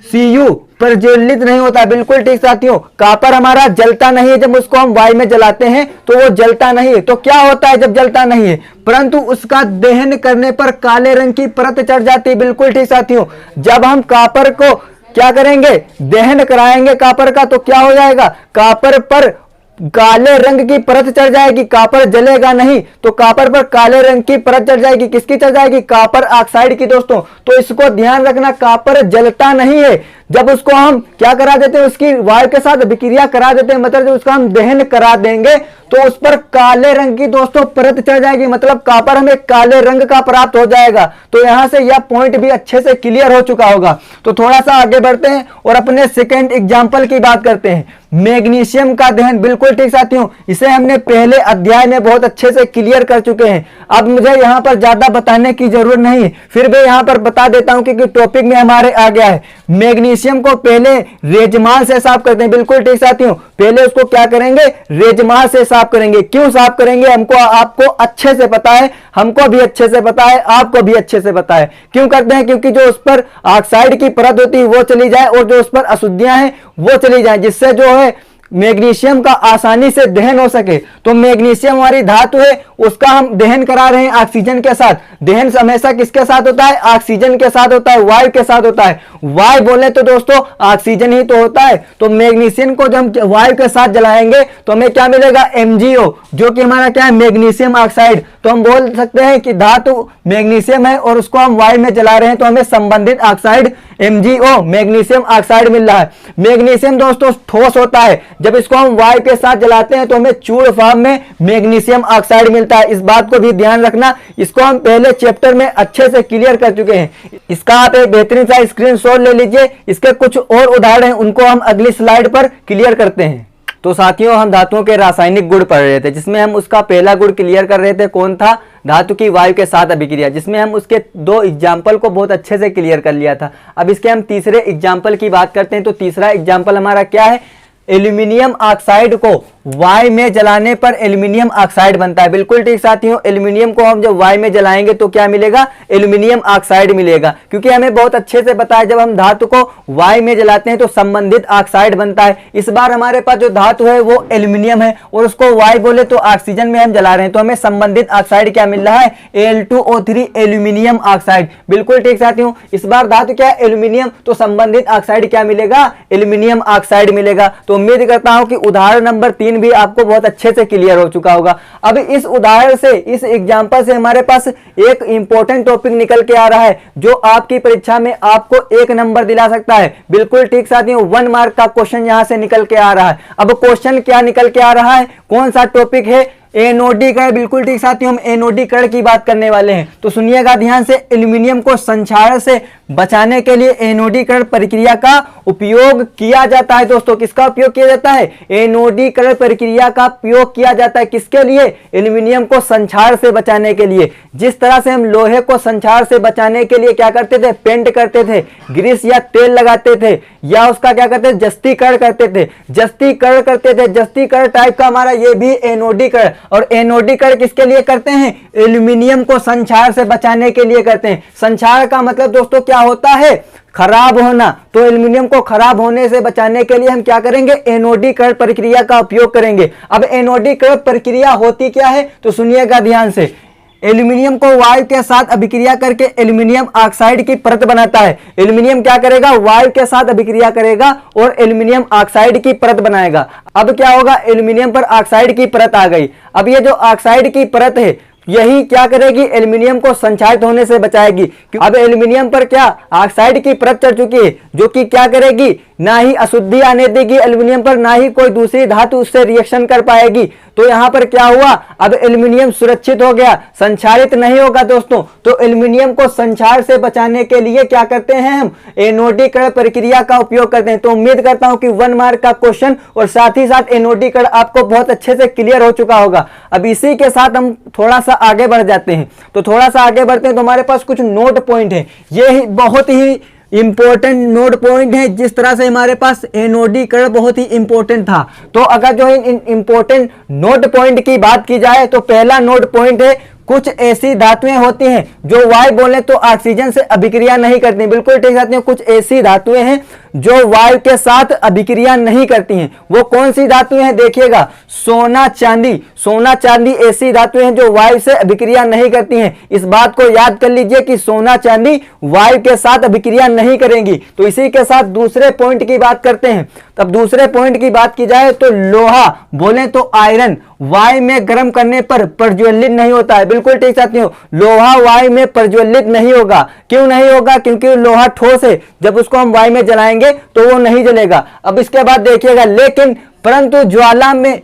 [SPEAKER 1] Cu प्रज्वलित नहीं होता। बिल्कुल ठीक साथियों, कॉपर हमारा जलता नहीं है। जब उसको हम वायु में जलाते हैं तो वो जलता नहीं है। तो क्या होता है जब जलता नहीं है? परंतु उसका दहन करने पर काले रंग की परत चढ़ जाती है। बिल्कुल ठीक साथियों, जब हम कॉपर को क्या करेंगे? दहन कराएंगे कॉपर का, तो क्या हो जाएगा? कॉपर पर काले रंग की परत चढ़ जाएगी, कॉपर जलेगा नहीं। तो कॉपर पर काले रंग की परत चढ़ जाएगी, किसकी चढ़ जाएगी? कॉपर ऑक्साइड की दोस्तों। तो इसको ध्यान रखना, कॉपर जलता नहीं है। जब उसको हम क्या करा देते हैं? उसकी वायु के साथ अभिक्रिया करा देते हैं, मतलब जब उसका हम दहन करा देंगे तो उस पर काले रंग की दोस्तों परत चढ़ जाएगी, मतलब कॉपर हमें काले रंग का प्राप्त हो जाएगा। तो यहां से यह पॉइंट भी अच्छे से क्लियर हो चुका होगा। तो थोड़ा सा आगे बढ़ते हैं और अपने सेकेंड एग्जाम्पल की बात करते हैं, मैग्नीशियम का दहन। बिल्कुल ठीक साथियों, इसे हमने पहले अध्याय में बहुत अच्छे से क्लियर कर चुके हैं। अब मुझे यहाँ पर ज्यादा बताने की जरूरत नहीं है, फिर भी यहाँ पर बता देता हूं क्योंकि टॉपिक में हमारे आ गया है। मैग्नीशियम को पहले रेजमाल से साफ करते हैं। बिल्कुल ठीक साथियों, पहले उसको क्या करेंगे? रेजमाल से साफ करेंगे। क्यों साफ करेंगे? हमको आपको अच्छे से पता है, हमको भी अच्छे से पता है, आपको भी अच्छे से पता है। क्यों करते हैं? क्योंकि जो उस पर ऑक्साइड की परत होती है वो चली जाए और जो उस पर अशुद्धियां हैं वो चली जाए, जिससे जो है मैग्नीशियम का आसानी से दहन हो सके। तो मैग्नीशियम हमारी धातु है, उसका हम दहन करा रहे हैं ऑक्सीजन के साथ। दहन हमेशा किसके साथ होता है? ऑक्सीजन के साथ होता है, वायु के साथ होता है। वायु बोले तो दोस्तों ऑक्सीजन ही तो होता है। तो मैग्नीशियम को जब हम वायु के साथ जलाएंगे तो हमें क्या मिलेगा? MgO, जो कि हमारा क्या है? Magnesium oxide. तो हम बोल सकते हैं कि धातु मैग्नीशियम है और उसको हम वायु में जला रहे हैं तो हमें संबंधित ऑक्साइड MgO मैग्नीशियम ऑक्साइड मिल रहा है। मैग्नीशियम दोस्तों ठोस होता है, जब इसको हम वायु के साथ जलाते हैं तो हमें चूर्ण फॉर्म में मैग्नीशियम ऑक्साइड मिलता है। इस बात को भी ध्यान रखना, इसको हम पहले चैप्टर में अच्छे से क्लियर कर चुके हैं। इसका आप एक बेहतरीन सा स्क्रीनशॉट ले लीजिए। इसके कुछ और उदाहरण हैं, उनको हम अगली स्लाइड पर क्लियर करते हैं। तो साथियों, हम धातुओं के रासायनिक गुण पढ़ रहे थे, जिसमें हम उसका पहला गुण क्लियर कर रहे थे। कौन था? धातु की वायु के साथ अभिक्रिया, जिसमें हम उसके 2 एग्जाम्पल को बहुत अच्छे से क्लियर कर लिया था। अब इसके हम तीसरे एग्जाम्पल की बात करते हैं। तो तीसरा एग्जाम्पल हमारा क्या है? एल्यूमिनियम ऑक्साइड को वायु में जलाने पर एल्यूमिनियम ऑक्साइड बनता है। बिल्कुल ठीक साथियों, एल्यूमिनियम को हम जब वायु में जलाएंगे तो क्या मिलेगा? एल्यूमिनियम ऑक्साइड मिलेगा। क्योंकि हमें बहुत अच्छे से पता है, जब हम धातु को वायु में जलाते हैं तो संबंधित ऑक्साइड बनता है। इस बार हमारे पास जो धातु है वो एल्यूमिनियम है और उसको वायु बोले तो ऑक्सीजन में हम जला रहे हैं, तो हमें संबंधित ऑक्साइड क्या मिल रहा है? Al2O3 aluminium oxide. बिल्कुल ठीक साथियों, इस बार धातु क्या है? एल्यूमिनियम, तो संबंधित ऑक्साइड क्या मिलेगा? एल्यूमिनियम ऑक्साइड मिलेगा। तो उम्मीद करता हूं कि उदाहरण नंबर 3 भी आपको बहुत अच्छे से क्लियर हो चुका होगा। अब इस उदाहरण से, इस एग्जांपल से हमारे पास एक इंपॉर्टेंट टॉपिक निकल के आ रहा है, जो आपकी परीक्षा में आपको 1 नंबर दिला सकता है। बिल्कुल ठीक साथियों, 1 मार्क का क्वेश्चन यहां से निकल के आ रहा है। अब क्वेश्चन क्या निकल के आ रहा है? कौन सा टॉपिक है? एनोडीकरण। बिल्कुल ठीक साथियों, हम एनोडीकरण की बात करने वाले हैं। तो सुनिएगा ध्यान से, एल्यूमिनियम को संक्षारण से बचाने के लिए एनोडीकरण प्रक्रिया का उपयोग किया जाता है। दोस्तों, किसका उपयोग किया जाता है? एनोडीकरण प्रक्रिया का उपयोग किया जाता है। किसके लिए? एल्यूमिनियम को संक्षारण से बचाने के लिए। जिस तरह से हम लोहे को संक्षारण से बचाने के लिए क्या करते थे? पेंट करते थे, ग्रीस या तेल लगाते थे, या उसका क्या करते थे? जस्तीकरण करते थे। जस्तीकरण करते थे, जस्तीकरण टाइप का हमारा ये भी एनोडीकरण। और एनोडीकरण किसके लिए करते हैं? एल्यूमिनियम को संक्षारण से बचाने के लिए करते हैं। संक्षारण का मतलब दोस्तों क्या होता है? खराब होना। तो एल्यूमिनियम को खराब होने से बचाने के लिए हम क्या करेंगे? एनोडीकरण प्रक्रिया का उपयोग करेंगे। अब एनोडीकरण प्रक्रिया होती क्या है? तो सुनिएगा ध्यान से, एल्यूमिनियम को वायु के साथ अभिक्रिया करके एल्यूमिनियम ऑक्साइड की परत बनाता है। एल्यूमिनियम क्या करेगा? वायु के साथ अभिक्रिया करेगा और एल्यूमिनियम ऑक्साइड की परत बनाएगा। अब क्या होगा? एल्यूमिनियम पर ऑक्साइड की परत आ गई। अब ये जो ऑक्साइड की परत है, यही क्या करेगी? एल्यूमिनियम को संक्षारित होने से बचाएगी। अब एल्यूमिनियम पर क्या? ऑक्साइड की परत चढ़ चुकी है, जो कि क्या करेगी? ना ही अशुद्धि आने देगी एल्यूमिनियम पर, ना ही कोई दूसरी धातु उससे रिएक्शन कर पाएगी। तो यहां पर क्या हुआ? अब एल्यूमिनियम सुरक्षित हो गया, संक्षारित नहीं होगा दोस्तों। तो एल्यूमिनियम को संक्षार से बचाने के लिए क्या करते हैं? हम एनोडीकरण प्रक्रिया का उपयोग करते हैं। तो उम्मीद करता हूं कि 1 मार्क का क्वेश्चन और साथ ही साथ एनोडीकरण आपको बहुत अच्छे से क्लियर हो चुका होगा। अब इसी के साथ हम थोड़ा सा आगे बढ़ जाते हैं। तो थोड़ा सा आगे बढ़ते हैं तो हमारे पास कुछ नोट पॉइंट है। ये बहुत ही इंपॉर्टेंट नोट पॉइंट है। जिस तरह से हमारे पास एनोडीकरण बहुत ही इंपॉर्टेंट था, तो अगर जो है इंपॉर्टेंट नोट पॉइंट की बात की जाए तो पहला नोट पॉइंट है, कुछ ऐसी धातुएं होती हैं जो वायु बोले तो ऑक्सीजन से अभिक्रिया नहीं करती। बिल्कुल ठीक साथियों, कुछ ऐसी धातुएं हैं जो वायु के साथ अभिक्रिया नहीं करती हैं। वो कौन सी धातुएं हैं? देखिएगा, सोना चांदी। सोना चांदी ऐसी धातुएं हैं जो वायु से अभिक्रिया नहीं करती हैं। इस बात को याद कर लीजिए कि सोना चांदी वायु के साथ अभिक्रिया नहीं करेंगी। तो इसी के साथ दूसरे पॉइंट की बात करते हैं। तब दूसरे पॉइंट की बात की जाए तो लोहा बोले तो आयरन वायु में गर्म करने पर प्रज्वलित नहीं होता है। बिल्कुल ठीक साथियों, लोहा वायु में प्रज्वलित नहीं होगा। क्यों नहीं होगा? क्योंकि लोहा ठोस है, जब उसको हम वायु में जलाएंगे तो वो नहीं जलेगा। अब इसके बाद देखिएगा, लेकिन परंतु ज्वाला में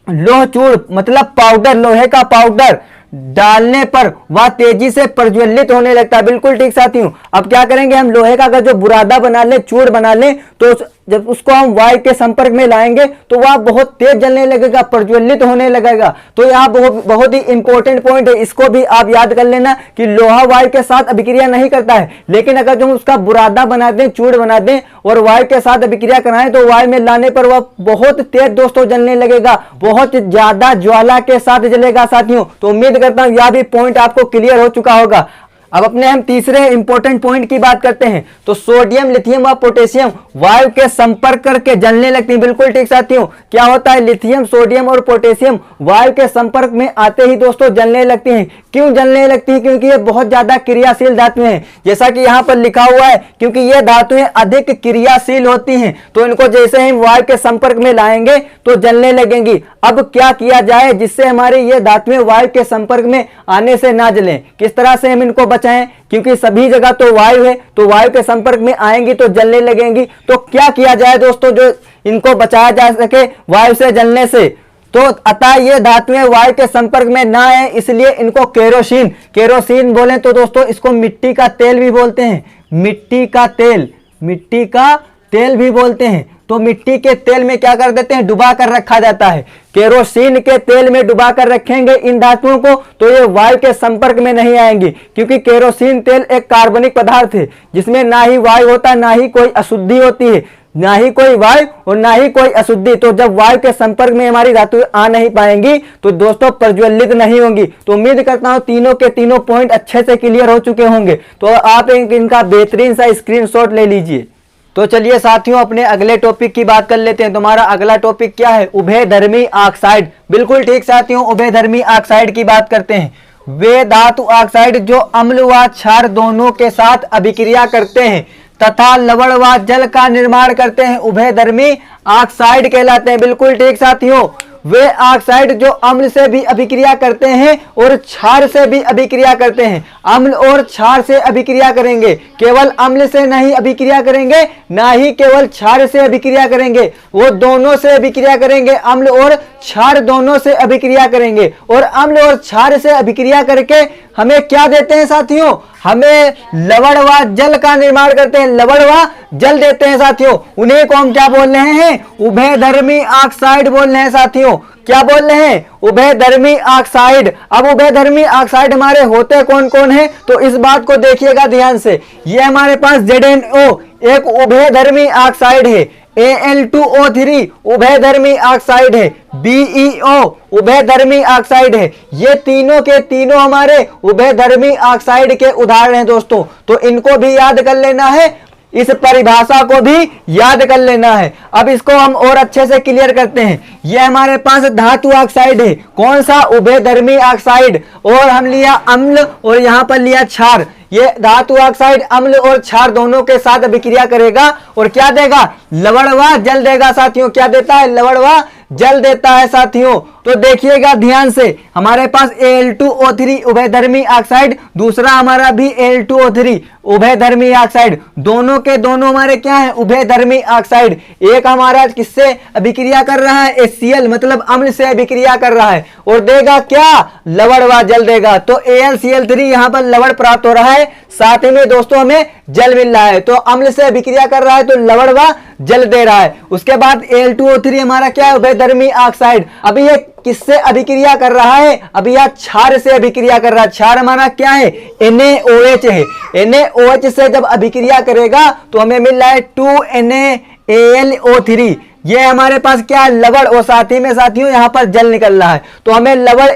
[SPEAKER 1] लोह चूर्ण मतलब पाउडर, लोहे का पाउडर डालने पर वह तेजी से प्रज्वलित होने लगता है। बिल्कुल ठीक साथियों, अब क्या करेंगे? हम लोहे का अगर जो बुरादा बना ले, चूर्ण बना ले, तो जब उसको हम वायु के संपर्क में लाएंगे तो वह बहुत तेज जलने लगेगा, प्रज्वलित होने लगेगा। तो यहाँ बहुत ही इंपॉर्टेंट पॉइंट है, इसको भी आप याद कर लेना कि लोहा वायु के साथ अभिक्रिया नहीं करता है, लेकिन अगर जो उसका बुरादा बना दें, चूर्ण बना दें और वायु के साथ अभिक्रिया कराएं तो वायु में लाने पर वह बहुत तेज दोस्तों जलने लगेगा, बहुत ज्यादा ज्वाला के साथ जलेगा साथियों। तो उम्मीद करता हूं यह भी पॉइंट आपको क्लियर हो चुका होगा। अब अपने हम तीसरे इंपॉर्टेंट पॉइंट की बात करते हैं। तो सोडियम, लिथियम और पोटेशियम वायु के संपर्क करके जलने लगती हैं। बिल्कुल ठीक साथियों, क्या होता है? लिथियम, सोडियम और पोटेशियम वायु के संपर्क में आते ही दोस्तों जलने लगती हैं। क्यों जलने लगती हैं? क्योंकि ये बहुत ज्यादा क्रियाशील धातुएं हैं, जैसा कि यहाँ पर लिखा हुआ है, क्योंकि ये धातुएं अधिक क्रियाशील होती हैं। तो इनको जैसे ही वायु के संपर्क में लाएंगे तो जलने लगेंगी। अब क्या किया जाए जिससे हमारी ये धातुएं वायु के संपर्क में आने से ना जलें? किस तरह से हम इनको बचाएं, क्योंकि सभी जगह तो वायु है, तो वायु के संपर्क में आएंगी तो जलने लगेंगी। तो क्या किया जाए दोस्तों जो इनको बचाया जा सके वायु से जलने से? तो अतः ये धातुएं वायु के संपर्क में ना आए, इसलिए इनको केरोसिन बोलें तो दोस्तों इसको मिट्टी का तेल भी बोलते हैं। मिट्टी का तेल भी बोलते हैं। तो मिट्टी के तेल में क्या कर देते हैं, डुबा कर रखा जाता है। केरोसिन के तेल में डुबा कर रखेंगे इन धातुओं को तो ये वायु के संपर्क में नहीं आएंगी, क्योंकि केरोसिन तेल एक कार्बनिक पदार्थ है जिसमें ना ही वायु होता, ना ही कोई अशुद्धि होती है, ना ही कोई वायु और ना ही कोई अशुद्धि। तो जब वायु के संपर्क में हमारी धातुएं आ नहीं पाएंगी तो दोस्तों प्रज्वलित नहीं होंगी। तो उम्मीद करता हूं तीनों के तीनों पॉइंट अच्छे से क्लियर हो चुके होंगे। तो आप इनका बेहतरीन सा स्क्रीनशॉट ले लीजिए। तो चलिए साथियों अपने अगले टॉपिक की बात कर लेते हैं। तुम्हारा अगला टॉपिक क्या है, उभयधर्मी ऑक्साइड। बिल्कुल ठीक साथियों, उभयधर्मी ऑक्साइड की बात करते हैं। वे धातु ऑक्साइड जो अम्ल व क्षार दोनों के साथ अभिक्रिया करते हैं तथा लवण व जल का निर्माण करते हैं, उभयधर्मी ऑक्साइड कहलाते हैं। बिल्कुल ठीक साथियों, वे ऑक्साइड जो अम्ल से भी अभिक्रिया करते हैं और क्षार से भी अभिक्रिया करते हैं। अम्ल और क्षार से अभिक्रिया करेंगे, केवल अम्ल से नहीं अभिक्रिया करेंगे, ना ही केवल क्षार से अभिक्रिया करेंगे, वो दोनों से अभिक्रिया करेंगे। अम्ल और क्षार दोनों से अभिक्रिया करेंगे और अम्ल और क्षार से अभिक्रिया करके हमें क्या देते हैं साथियों, हमें लवण व जल का निर्माण करते हैं, लवण व जल देते हैं साथियों। उन्हीं को हम क्या बोल रहे हैं, उभयधर्मी ऑक्साइड बोल रहे हैं साथियों। क्या बोल रहे हैं, उभयधर्मी ऑक्साइड। अब उभयधर्मी ऑक्साइड हमारे होते कौन कौन है, तो इस बात को देखिएगा ध्यान से। ये हमारे पास ZnO एक उभयधर्मी ऑक्साइड है, Al2O3 उभयधर्मी ऑक्साइड है, BeO उभयधर्मी ऑक्साइड है। ये तीनों के तीनों हमारे उभयधर्मी ऑक्साइड के उदाहरण हैं दोस्तों। तो इनको भी याद कर लेना है, इस परिभाषा को भी याद कर लेना है। अब इसको हम और अच्छे से क्लियर करते हैं। ये हमारे पास धातु ऑक्साइड है, कौन सा, उभयधर्मी ऑक्साइड, और हम लिया अम्ल और यहाँ पर लिया क्षार। ये धातु ऑक्साइड अम्ल और क्षार दोनों के साथ अभिक्रिया करेगा और क्या देगा, लवण व जल देगा साथियों। क्या देता है, लवण व जल देता है साथियों। तो देखिएगा ध्यान से, हमारे पास Al2O3 उभयधर्मी ऑक्साइड, दूसरा हमारा भी Al2O3 उभयधर्मी ऑक्साइड, दोनों के दोनों हमारे क्या है, उभयधर्मी ऑक्साइड। एक हमारा किससे अभिक्रिया कर रहा है, HCl मतलब अम्ल से अभिक्रिया कर रहा है और देगा क्या, लवण व जल देगा। तो AlCl3 यहाँ पर लवण प्राप्त हो रहा है, साथ ही में दोस्तों हमें जल मिल रहा है। तो अम्ल से अभिक्रिया कर रहा है तो लवण व जल दे रहा है। उसके बाद Al2O3 हमारा क्या है, उभयधर्मी ऑक्साइड। अभी ये किससे अभिक्रिया कर रहा है, अभी यह क्षार से अभिक्रिया कर रहा है। क्षार हमारा क्या है, NaOH है। NaOH से जब अभिक्रिया करेगा तो हमें मिल रहा है 2NaAlO3। ये हमारे पास क्या है, लवण, और साथ ही में साथियों यहाँ पर जल निकल रहा है। तो हमें लवण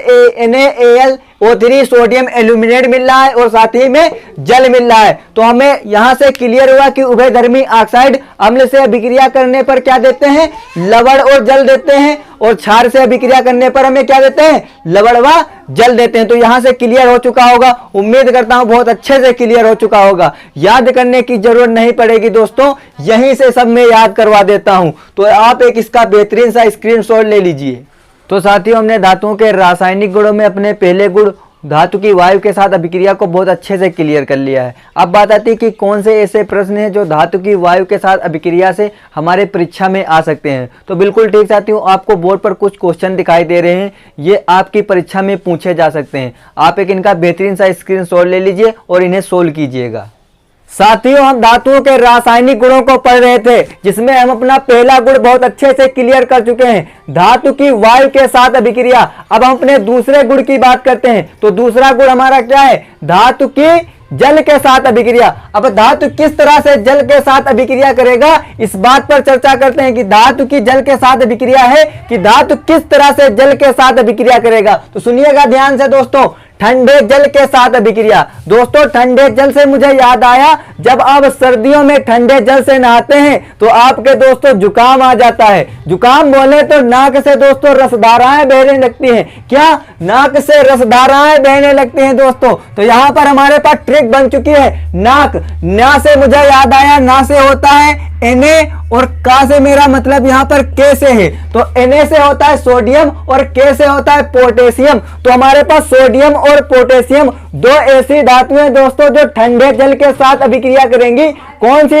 [SPEAKER 1] NaAlO3 सोडियम एल्यूमिनेट मिल रहा है और साथ ही में जल मिल रहा है। तो हमें यहाँ से क्लियर हुआ कि उभयधर्मी ऑक्साइड अम्ल से अभिक्रिया करने पर क्या देते हैं, लवण और जल देते हैं, और क्षार से अभिक्रिया करने पर हमें क्या देते हैं, लवण व जल देते हैं। तो यहां से क्लियर हो चुका होगा, उम्मीद करता हूं बहुत अच्छे से क्लियर हो चुका होगा। याद करने की जरूरत नहीं पड़ेगी दोस्तों, यहीं से सब मैं याद करवा देता हूं। तो आप एक इसका बेहतरीन सा स्क्रीनशॉट ले लीजिए। तो साथियों हमने धातुओं के रासायनिक गुणों में अपने पहले गुण धातु की वायु के साथ अभिक्रिया को बहुत अच्छे से क्लियर कर लिया है। अब बात आती है कि कौन से ऐसे प्रश्न हैं जो धातु की वायु के साथ अभिक्रिया से हमारे परीक्षा में आ सकते हैं। तो बिल्कुल ठीक साथियों, आपको बोर्ड पर कुछ क्वेश्चन दिखाई दे रहे हैं, ये आपकी परीक्षा में पूछे जा सकते हैं। आप एक इनका बेहतरीन सा स्क्रीनशॉट ले लीजिए और इन्हें सोल्व कीजिएगा। साथियों हम धातुओं के रासायनिक गुणों को पढ़ रहे थे, जिसमें हम अपना पहला गुण बहुत अच्छे से क्लियर कर चुके हैं, धातु की वायु के साथ अभिक्रिया। अब हम अपने दूसरे गुण की बात करते हैं। तो दूसरा गुण हमारा क्या है, धातु की जल के साथ अभिक्रिया। अब धातु किस तरह से जल के साथ अभिक्रिया करेगा, इस बात पर चर्चा करते हैं कि धातु की जल के साथ अभिक्रिया है कि धातु किस तरह से जल के साथ अभिक्रिया करेगा। तो सुनिएगा ध्यान से दोस्तों, ठंडे जल के साथ अभिक्रिया। दोस्तों ठंडे जल से मुझे याद आया, जब आप सर्दियों में ठंडे जल से नहाते हैं तो आपके दोस्तों जुकाम आ जाता है। जुकाम बोले तो नाक से दोस्तों रसधाराएं बहने लगती हैं। क्या, नाक से रसधाराएं बहने लगती हैं दोस्तों। तो यहाँ पर हमारे पास ट्रिक बन चुकी है, नाक। ना से मुझे याद आया, ना से होता है Na और का से मेरा मतलब यहाँ पर K से है, तो Na से होता है सोडियम और K से होता है पोटेशियम। तो हमारे पास सोडियम और पोटेशियम दो ऐसी धातुएं दोस्तों जो ठंडे जल के साथ अभिक्रिया करेंगी। कौन सी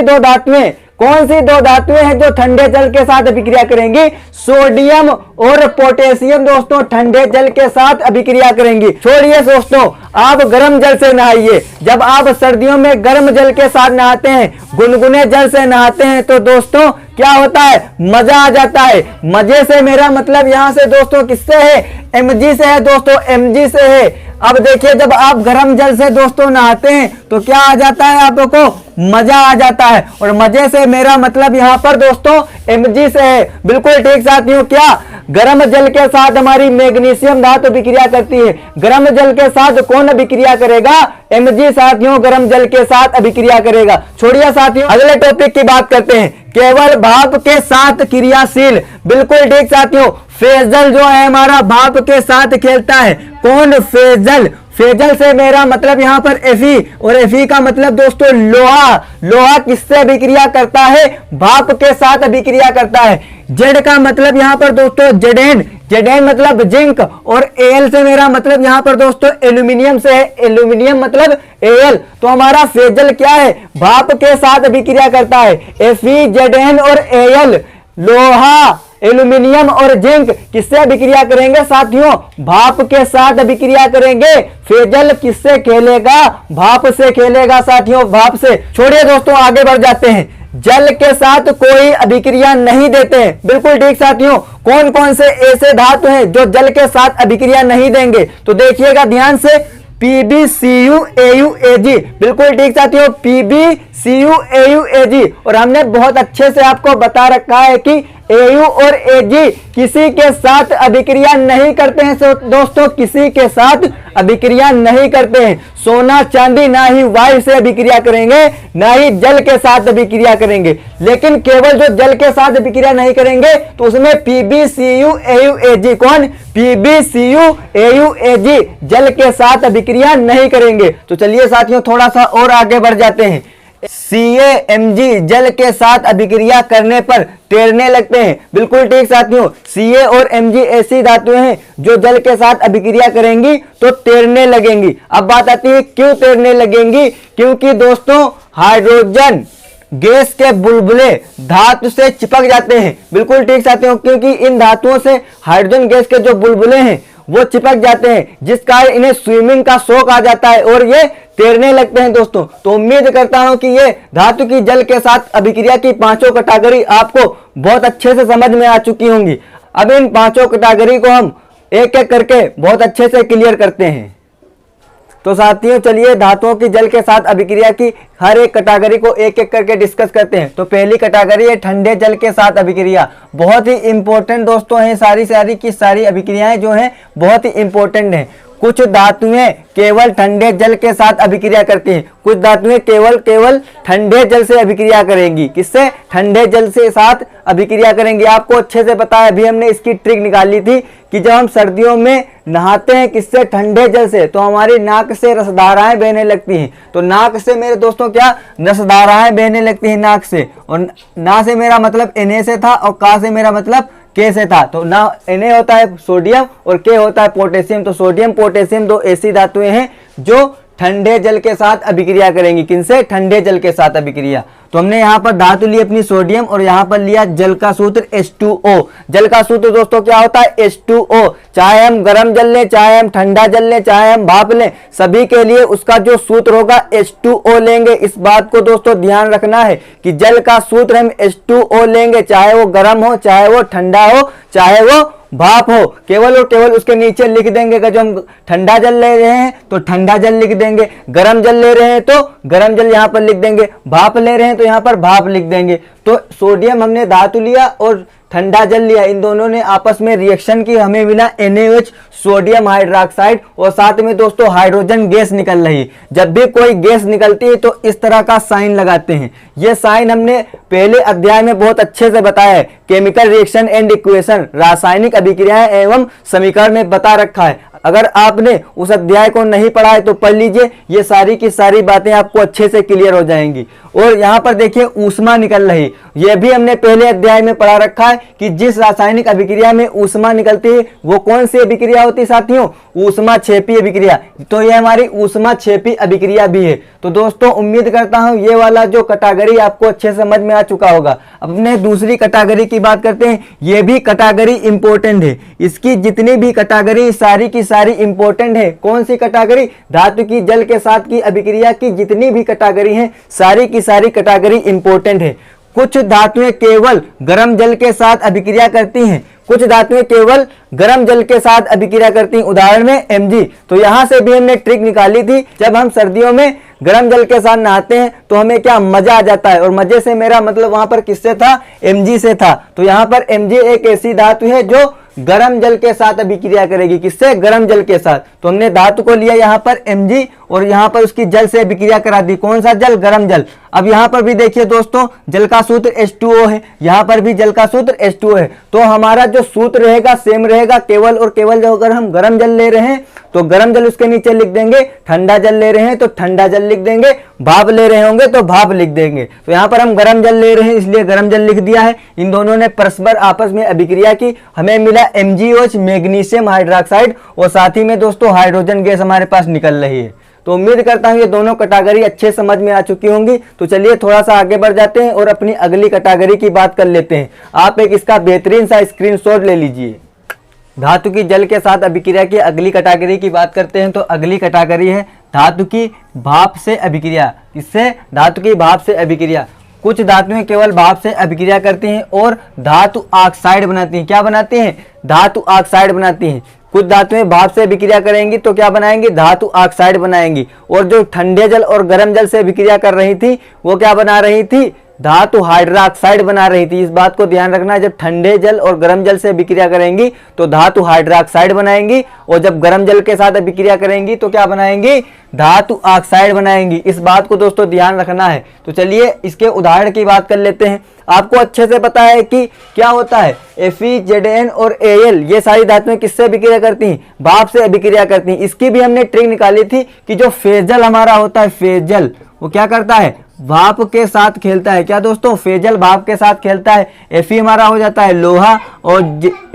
[SPEAKER 1] दो धातुएं हैं जो ठंडे जल के साथ अभिक्रिया करेंगी? सोडियम और पोटेशियम दोस्तों ठंडे जल के साथ अभिक्रिया करेंगी। छोड़िए दोस्तों, आप गर्म जल से नहाइए। जब आप सर्दियों में गर्म जल के साथ नहाते हैं, गुनगुने जल से नहाते हैं, तो दोस्तों क्या होता है? मजा आ जाता है। मजे से मेरा मतलब यहाँ से दोस्तों किससे है? Mg से है दोस्तों, Mg से है। अब देखिए, जब आप गर्म जल से दोस्तों नहाते हैं तो क्या आ जाता है? आपको मजा आ जाता है। और मजे से मेरा मतलब यहाँ पर दोस्तों Mg से है। बिल्कुल ठीक साथियों, क्या गर्म जल के साथ हमारी मैग्नीशियम धातु अभिक्रिया करती है। गर्म जल के साथ कौन अभिक्रिया करेगा? Mg साथियों गर्म जल के साथ अभिक्रिया करेगा। छोड़िए साथियों, अगले टॉपिक की बात करते हैं। केवल भाप के साथ क्रियाशील। बिल्कुल ठीक साथियों, फेजल जो है हमारा भाप के साथ खेलता है। कौन? फेजल। फेजल से मेरा मतलब यहाँ पर Fe, और Fe का मतलब दोस्तों लोहा। लोहा किससे अभिक्रिया करता है? भाप के साथ अभिक्रिया करता है। जेड का मतलब यहाँ पर दोस्तों जेडेन। जेडेन मतलब जिंक, और Al से मेरा मतलब यहाँ पर दोस्तों एल्यूमिनियम से है। एल्यूमिनियम मतलब Al। तो हमारा फेजल क्या है? भाप के साथ अभिक्रिया करता है। Fe, जेडेन और Al, लोहा, एल्यूमिनियम और जिंक किससे अभिक्रिया करेंगे साथियों? भाप के साथ अभिक्रिया करेंगे। फेजल किससे खेलेगा? भाप से खेलेगा साथियों, भाप से। छोड़िए दोस्तों, आगे बढ़ जाते हैं। जल के साथ कोई अभिक्रिया नहीं देते हैं। बिल्कुल ठीक साथियों, कौन कौन से ऐसे धातु हैं जो जल के साथ अभिक्रिया नहीं देंगे? तो देखिएगा ध्यान से, PbCu AuAg। बिल्कुल ठीक साथियों, PbCu AuAg। और हमने बहुत अच्छे से आपको बता रखा है कि Au और Ag किसी के साथ अभिक्रिया नहीं करते हैं दोस्तों, किसी के साथ अभिक्रिया नहीं करते हैं। सोना चांदी ना ही वायु से अभिक्रिया करेंगे, ना ही जल के साथ अभिक्रिया करेंगे। लेकिन केवल जो जल के साथ अभिक्रिया नहीं करेंगे तो उसमें PbCu AuAg। कौन? PbCu AuAg जल के साथ अभिक्रिया नहीं करेंगे। तो चलिए साथियों, थोड़ा सा और आगे बढ़ जाते हैं। CaMg जल के साथ अभिक्रिया करने पर तैरने लगते हैं। बिल्कुल ठीक साथियों, Ca और Mg ऐसी धातुएं हैं जो जल के साथ अभिक्रिया करेंगी तो तैरने लगेंगी। अब बात आती है क्यों तैरने लगेंगी? क्योंकि दोस्तों हाइड्रोजन गैस के बुलबुले धातु से चिपक जाते हैं। बिल्कुल ठीक साथियों, क्योंकि इन धातुओं से हाइड्रोजन गैस के जो बुलबुले हैं वो चिपक जाते हैं, जिस कारण इन्हें स्विमिंग का शौक आ जाता है और ये तैरने लगते हैं दोस्तों। तो उम्मीद करता हूं कि ये धातु की जल के साथ अभिक्रिया की पांचों कैटेगरी आपको बहुत अच्छे से समझ में आ चुकी होंगी। अब इन पांचों कैटेगरी को हम एक एक करके बहुत अच्छे से क्लियर करते हैं। तो साथियों चलिए धातुओं की जल के साथ अभिक्रिया की हर एक कैटेगरी को एक एक करके डिस्कस करते हैं। तो पहली कैटेगरी है ठंडे जल के साथ अभिक्रिया। बहुत ही इंपॉर्टेंट दोस्तों है, सारी की सारी अभिक्रियाएं जो हैं बहुत ही इंपॉर्टेंट हैं। कुछ धातुएं केवल ठंडे जल के साथ अभिक्रिया करती हैं, कुछ धातुएं केवल ठंडे जल से अभिक्रिया करेंगी। किससे? ठंडे जल से साथ अभिक्रिया करेंगी। आपको अच्छे से पता है, अभी हमने इसकी ट्रिक निकाली थी कि जब हम सर्दियों में नहाते हैं किससे? ठंडे जल से, तो हमारी नाक से रसधाराएं बहने लगती हैं। तो नाक से मेरे दोस्तों क्या? रसधाराएं बहने लगती हैं नाक से। और ना से मेरा मतलब Na से था और का से मेरा मतलब K से था। तो ना Na होता है सोडियम और K होता है पोटेशियम। तो सोडियम पोटेशियम दो ऐसी धातुएं हैं जो ठंडे जल के साथ अभिक्रिया करेंगी। किनसे? ठंडे जल के साथ अभिक्रिया। तो हमने यहाँ पर धातु ली अपनी सोडियम और यहाँ पर लिया जल का सूत्र H2O। जल का सूत्र दोस्तों क्या होता है? H2O। चाहे हम गर्म जल लें, चाहे हम ठंडा जल लें, चाहे हम भाप लें, सभी के लिए उसका जो सूत्र होगा H2O लेंगे। इस बात को दोस्तों ध्यान रखना है कि जल का सूत्र हम H2O लेंगे, चाहे वो गर्म हो, चाहे वो ठंडा हो, चाहे वो भाप हो। केवल और केवल उसके नीचे लिख देंगे कि जो हम ठंडा जल ले रहे हैं तो ठंडा जल लिख देंगे, गर्म जल ले रहे हैं तो गर्म जल यहाँ पर लिख देंगे, भाप ले रहे हैं तो यहाँ पर भाप लिख देंगे। तो सोडियम हमने धातु लिया और ठंडा जल लिया, इन दोनों ने आपस में रिएक्शन की, हमें मिला NaOH सोडियम हाइड्रोक्साइड और साथ में दोस्तों हाइड्रोजन गैस निकल रही। जब भी कोई गैस निकलती है तो इस तरह का साइन लगाते हैं। यह साइन हमने पहले अध्याय में बहुत अच्छे से बताया है। केमिकल रिएक्शन एंड इक्वेशन, रासायनिक अभिक्रियाएं एवं समीकरण में बता रखा है। अगर आपने उस अध्याय को नहीं पढ़ा है तो पढ़ लीजिए, ये सारी की सारी बातें आपको अच्छे से क्लियर हो जाएंगी। और यहाँ पर देखिए ऊष्मा निकल रही। यह भी हमने पहले अध्याय में पढ़ा रखा है कि जिस रासायनिक अभिक्रिया में ऊष्मा निकलती है वो कौन सी अभिक्रिया होती है साथियों, ऊष्माक्षेपी अभिक्रिया। तो यह हमारी ऊष्माक्षेपी अभिक्रिया भी है। तो दोस्तों उम्मीद करता हूं ये वाला जो कैटेगरी आपको अच्छे समझ में आ चुका होगा। अब अपने दूसरी कैटेगरी की बात करते हैं। यह भी कैटेगरी इंपॉर्टेंट है, इसकी जितनी भी कैटेगरी सारी की सारी इंपॉर्टेंट है। कौन सी कैटेगरी, धातु की जल के साथ की अभिक्रिया की जितनी भी कैटेगरी है सारी की सारी कैटेगरी इंपॉर्टेंट है। कुछ धातुएं केवल गर्म जल के साथ अभिक्रिया करती हैं, कुछ धातुएं केवल गर्म जल के साथ अभिक्रिया करती हैं, उदाहरण में Mg। तो यहां से भी हमने ट्रिक निकाली थी, जब हम सर्दियों में गर्म जल के साथ नहाते हैं तो हमें क्या मजा आ जाता है, और मजे से मेरा मतलब वहां पर किससे था, Mg से था। तो यहां पर Mg एक ऐसी धातु है जो गर्म जल के साथ अभिक्रिया करेगी, किससे, गर्म जल के साथ। तो हमने धातु को लिया यहाँ पर Mg और यहाँ पर उसकी जल से अभिक्रिया करा दी, कौन सा जल, गर्म जल। अब यहाँ पर भी देखिए दोस्तों जल का सूत्र H2O है, यहाँ पर भी जल का सूत्र H2O है। तो हमारा जो सूत्र रहेगा सेम रहेगा, केवल और केवल जो अगर हम गर्म जल ले रहे हैं तो गर्म जल उसके नीचे लिख देंगे, ठंडा जल ले रहे हैं तो ठंडा जल लिख देंगे, भाप ले रहे होंगे तो भाप लिख देंगे। तो यहाँ पर हम गर्म जल ले रहे हैं इसलिए गर्म जल लिख दिया है। इन दोनों ने परस्पर आपस में अभिक्रिया की, हमें मिला MgOH मैग्नीशियम हाइड्रोक्साइड, और साथ ही में दोस्तों हाइड्रोजन गैस हमारे पास निकल रही है। तो उम्मीद करता हूं ये दोनों कैटेगरी अच्छे समझ में आ चुकी होंगी। तो चलिए थोड़ा सा आगे बढ़ जाते हैं और अपनी अगली कैटेगरी की बात कर लेते हैं। आप एक इसका बेहतरीन सा स्क्रीनशॉट ले लीजिए। धातु की जल के साथ अभिक्रिया की अगली कैटेगरी की बात करते हैं। तो अगली कैटेगरी है धातु की भाप से अभिक्रिया। इससे धातु की भाप से अभिक्रिया, कुछ धातुएं केवल भाप से अभिक्रिया करती हैं और धातु ऑक्साइड बनाती हैं। क्या बनाती हैं, धातु ऑक्साइड बनाती हैं। कुछ धातुएं भाप से अभिक्रिया करेंगी तो क्या बनाएंगी, धातु ऑक्साइड बनाएंगी। और जो ठंडे जल और गर्म जल से अभिक्रिया कर रही थी वो क्या बना रही थी, धातु हाइड्रोक्साइड बना रही थी। इस बात को ध्यान रखना, जब ठंडे जल और गर्म जल से अभिक्रिया करेंगी तो धातु हाइड्रोक्साइड बनाएंगी, और जब गर्म जल के साथ अभिक्रिया करेंगी तो क्या बनाएंगी, धातु ऑक्साइड बनाएंगी। इस बात को दोस्तों ध्यान रखना है। तो चलिए इसके उदाहरण की बात कर लेते हैं। आपको अच्छे से पता है कि क्या होता है, Fe, Zn और Al ये सारी धातुएं किससे अभिक्रिया करती हैं, भाप से अभिक्रिया करती हैं। इसकी भी हमने ट्रिक निकाली थी कि जो फेजल हमारा होता है, फेजल वो क्या करता है, भाप के साथ खेलता है। क्या दोस्तों, फेजल भाप के साथ खेलता है। Fe हमारा हो जाता है लोहा, और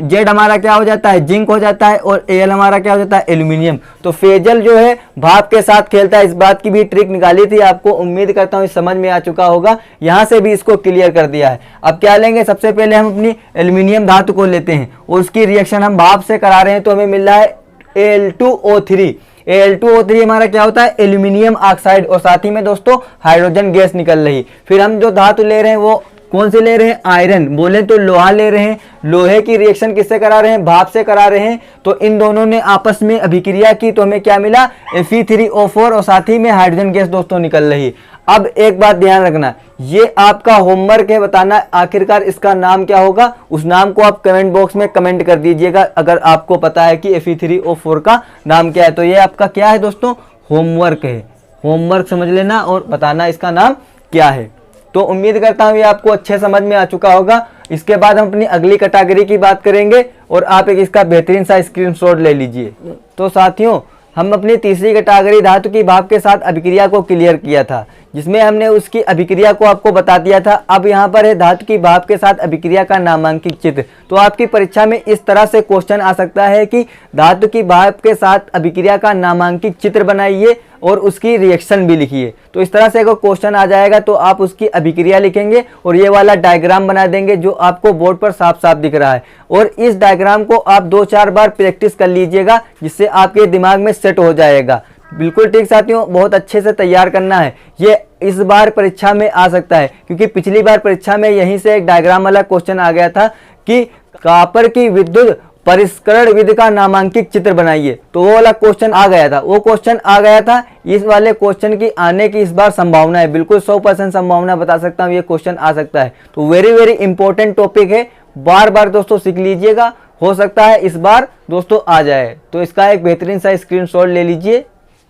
[SPEAKER 1] Z हमारा क्या हो जाता है, जिंक हो जाता है, और Al हमारा क्या हो जाता है, एल्यूमिनियम। तो फेजल जो है भाप के साथ खेलता है। इस बात की भी ट्रिक निकाली थी आपको, उम्मीद करता हूँ समझ में आ चुका होगा। यहाँ से भी इसको क्लियर कर दिया है। अब क्या लेंगे, सबसे पहले हम अपनी एल्यूमिनियम धातु को लेते हैं और उसकी रिएक्शन हम भाप से करा रहे हैं तो हमें मिल रहा है Al2O3। Al2O3 हमारा क्या होता है, एल्यूमिनियम ऑक्साइड, और साथ ही में दोस्तों हाइड्रोजन गैस निकल रही। फिर हम जो धातु ले रहे हैं वो कौन से ले रहे हैं, आयरन, बोले तो लोहा ले रहे हैं। लोहे की रिएक्शन किससे करा रहे हैं, भाप से करा रहे हैं। तो इन दोनों ने आपस में अभिक्रिया की तो हमें क्या मिला, Fe3O4, और साथ ही में हाइड्रोजन गैस दोस्तों निकल रही। अब एक बात ध्यान रखना, ये आपका होमवर्क है, बताना आखिरकार इसका नाम क्या होगा। उस नाम को आप कमेंट बॉक्स में कमेंट कर दीजिएगा अगर आपको पता है कि Fe3O4 का नाम क्या है। तो ये आपका क्या है दोस्तों, होमवर्क है। होमवर्क समझ लेना और बताना इसका नाम क्या है। तो उम्मीद करता हूँ ये आपको अच्छे समझ में आ चुका होगा। इसके बाद हम अपनी अगली कैटेगरी की बात करेंगे और आप एक इसका बेहतरीन सा स्क्रीनशॉट ले लीजिए। तो साथियों हम अपनी तीसरी कैटेगरी धातु की भाप के साथ अभिक्रिया को क्लियर किया था, जिसमें हमने उसकी अभिक्रिया को आपको बता दिया था। अब यहाँ पर है धातु की भाप के साथ अभिक्रिया का नामांकित चित्र। तो आपकी परीक्षा में इस तरह से क्वेश्चन आ सकता है कि धातु की भाप के साथ अभिक्रिया का नामांकित चित्र बनाइए और उसकी रिएक्शन भी लिखिए। तो इस तरह से अगर क्वेश्चन आ जाएगा तो आप उसकी अभिक्रिया लिखेंगे और ये वाला डायग्राम बना देंगे जो आपको बोर्ड पर साफ साफ दिख रहा है। और इस डायग्राम को आप 2-4 बार प्रैक्टिस कर लीजिएगा, जिससे आपके दिमाग में सेट हो जाएगा। बिल्कुल ठीक साथियों, बहुत अच्छे से तैयार करना है। ये इस बार परीक्षा में आ सकता है क्योंकि पिछली बार परीक्षा में यहीं से एक डायग्राम वाला क्वेश्चन आ गया था कि कॉपर की विद्युत परिष्करण विधि का नामांकित चित्र बनाइए। तो वो वाला क्वेश्चन आ गया था, वो क्वेश्चन आ गया था। इस वाले क्वेश्चन की आने की इस बार संभावना है, बिल्कुल 100% संभावना बता सकता हूँ ये क्वेश्चन आ सकता है। तो वेरी इंपॉर्टेंट टॉपिक है, बार बार दोस्तों सीख लीजिएगा, हो सकता है इस बार दोस्तों आ जाए। तो इसका एक बेहतरीन सा स्क्रीनशॉट ले लीजिए।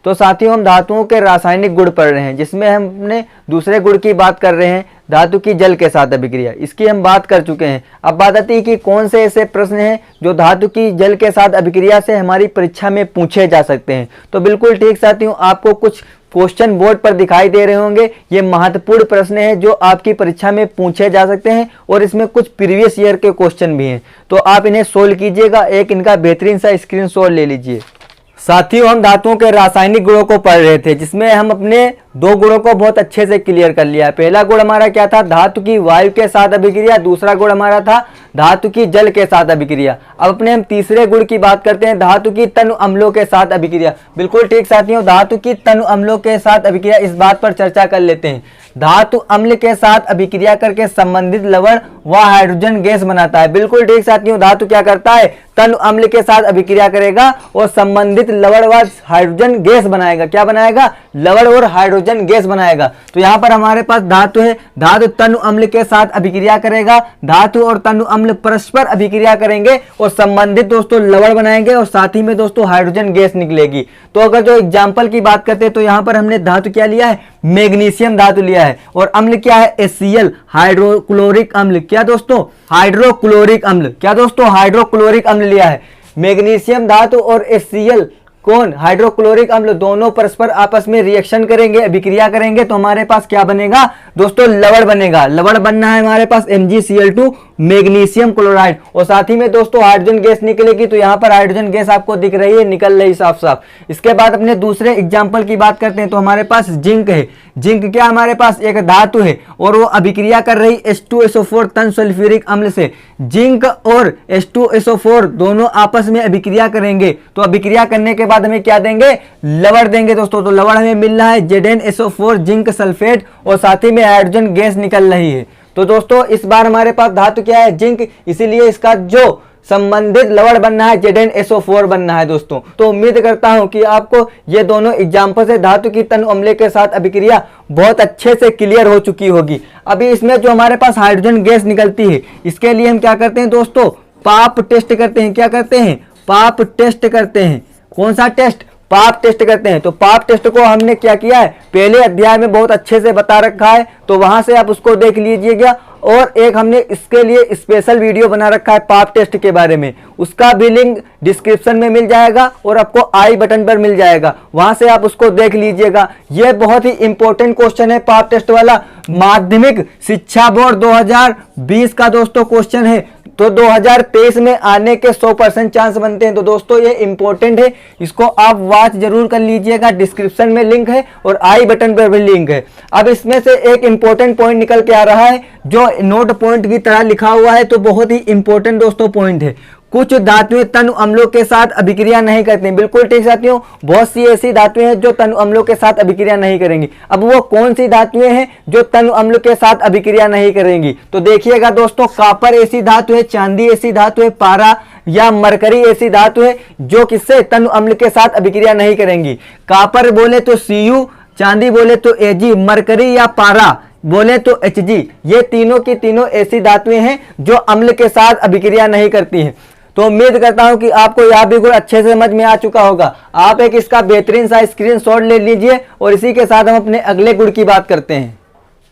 [SPEAKER 1] तो साथियों हम धातुओं के रासायनिक गुण पढ़ रहे हैं, जिसमें हम अपने दूसरे गुण की बात कर रहे हैं, धातु की जल के साथ अभिक्रिया। इसकी हम बात कर चुके हैं। अब बात आती है कि कौन से ऐसे प्रश्न हैं जो धातु की जल के साथ अभिक्रिया से हमारी परीक्षा में पूछे जा सकते हैं। तो बिल्कुल ठीक साथियों, आपको कुछ क्वेश्चन बोर्ड पर दिखाई दे रहे होंगे। ये महत्वपूर्ण प्रश्न है जो आपकी परीक्षा में पूछे जा सकते हैं और इसमें कुछ प्रीवियस ईयर के क्वेश्चन भी हैं, तो आप इन्हें सोल्व कीजिएगा। एक इनका बेहतरीन सा स्क्रीनशॉट ले लीजिए। साथियों हम धातुओं के रासायनिक गुणों को पढ़ रहे थे, जिसमें हम अपने दो गुणों को बहुत अच्छे से क्लियर कर लिया है। पहला गुण हमारा क्या था, धातु की वायु के साथ अभिक्रिया। दूसरा गुण हमारा था धातु की जल के साथ अभिक्रिया। अब अपने हम तीसरे गुण की बात करते हैं, धातु की तनु अम्लों के साथ अभिक्रिया। बिल्कुल ठीक साथियों, धातु की तनु अम्लों के साथ अभिक्रिया, इस बात पर चर्चा कर लेते हैं। धातु अम्ल के साथ अभिक्रिया करके संबंधित लवण व हाइड्रोजन गैस बनाता है। बिल्कुल ठीक साथियों, धातु क्या करता है, तनु अम्ल के साथ अभिक्रिया करेगा और संबंधित लवण व हाइड्रोजन गैस बनाएगा। क्या बनाएगा, लवण और हाइड्रोजन गैस बनाएगा। तो यहाँ पर हमारे पास धातु है, धातु तनु अम्ल के साथ अभिक्रिया करेगा, धातु और तनु अम्ल परस्पर अभिक्रिया करेंगे और संबंधित दोस्तों लवण बनाएंगे और साथ ही में दोस्तों हाइड्रोजन गैस निकलेगी। तो अगर जो एग्जाम्पल की बात करते हैं तो यहाँ पर हमने धातु क्या लिया है, मैग्नीशियम धातु लिया है, और अम्ल क्या है, HCl हाइड्रोक्लोरिक अम्ल। क्या दोस्तों, हाइड्रोक्लोरिक अम्ल। क्या दोस्तों, हाइड्रोक्लोरिक अम्ल लिया है। मैग्नीशियम धातु और HCl कौन, हाइड्रोक्लोरिक अम्ल, दोनों परस्पर आपस में रिएक्शन करेंगे, अभिक्रिया करेंगे, तो हमारे पास क्या बनेगा दोस्तों, लवण बनेगा। लवण बनना है हमारे पास MgCl2 मैग्नीशियम क्लोराइड, और साथ ही में दोस्तों हाइड्रोजन गैस निकलेगी। तो यहाँ पर हाइड्रोजन गैस आपको दिख रही है, निकल रही साफ साफ। इसके बाद अपने दूसरे एग्जाम्पल की बात करते हैं, तो हमारे पास जिंक है। जिंक क्या हमारे पास एक धातु है और वो अभिक्रिया कर रही H2SO4 तन सल्फ्यूरिक अम्ल से। जिंक और H2SO4 दोनों आपस में अभिक्रिया करेंगे, तो अभिक्रिया करने के बाद हमें क्या देंगे, लवण देंगे दोस्तों। तो लवण हमें मिल रहा है ZnSO4 जिंक सल्फेट, और साथ ही में हाइड्रोजन गैस निकल रही है। तो दोस्तों इस बार हमारे पास धातु क्या है, जिंक, इसीलिए इसका जो संबंधित लवण बनना है ZnSO4 बनना है दोस्तों। तो उम्मीद करता हूं कि आपको ये दोनों एग्जाम्पल से धातु की तनु अम्ल के साथ अभिक्रिया बहुत अच्छे से क्लियर हो चुकी होगी। अभी इसमें जो हमारे पास हाइड्रोजन गैस निकलती है, इसके लिए हम क्या करते हैं दोस्तों, पाप टेस्ट करते हैं। क्या करते हैं, पाप टेस्ट करते हैं। कौन सा टेस्ट, पाप टेस्ट करते हैं। तो पाप टेस्ट को हमने क्या किया है, पहले अध्याय में बहुत अच्छे से बता रखा है, तो वहां से आप उसको देख लीजिएगा। और एक हमने इसके लिए स्पेशल वीडियो बना रखा है पाप टेस्ट के बारे में, उसका भी लिंक डिस्क्रिप्शन में मिल जाएगा और आपको आई बटन पर मिल जाएगा, वहां से आप उसको देख लीजिएगा। यह बहुत ही इंपॉर्टेंट क्वेश्चन है पाप टेस्ट वाला, माध्यमिक शिक्षा बोर्ड 2020 का दोस्तों क्वेश्चन है। तो 2023 में आने के 100% चांस बनते हैं। तो दोस्तों ये इंपॉर्टेंट है, इसको आप वॉच जरूर कर लीजिएगा। डिस्क्रिप्शन में लिंक है और आई बटन पर भी लिंक है। अब इसमें से एक इंपॉर्टेंट पॉइंट निकल के आ रहा है जो नोट पॉइंट की तरह लिखा हुआ है, तो बहुत ही इंपॉर्टेंट दोस्तों पॉइंट है। कुछ धातुएं तनु अम्लों के साथ अभिक्रिया नहीं करती। बिल्कुल ठीक साथियों, बहुत सी ऐसी धातुएं हैं जो तनु अम्लों के साथ अभिक्रिया नहीं करेंगी। अब वो कौन सी धातुएं हैं जो तनु अम्लों के साथ अभिक्रिया नहीं करेंगी, तो देखिएगा दोस्तों, कापर ऐसी धातु है, चांदी ऐसी धातु है, पारा या मरकरी ऐसी धातु है जो किससे, तनु अम्ल के साथ अभिक्रिया नहीं करेंगी। कापर बोले तो Cu, चांदी बोले तो Ag, मरकरी या पारा बोले तो Hg, ये तीनों की तीनों ऐसी धातुएं हैं जो अम्ल के साथ अभिक्रिया नहीं करती हैं। तो उम्मीद करता हूं कि आपको यह भी गुण अच्छे से समझ में आ चुका होगा। आप एक इसका बेहतरीन सा स्क्रीनशॉट ले लीजिए और इसी के साथ हम अपने अगले गुण की बात करते हैं।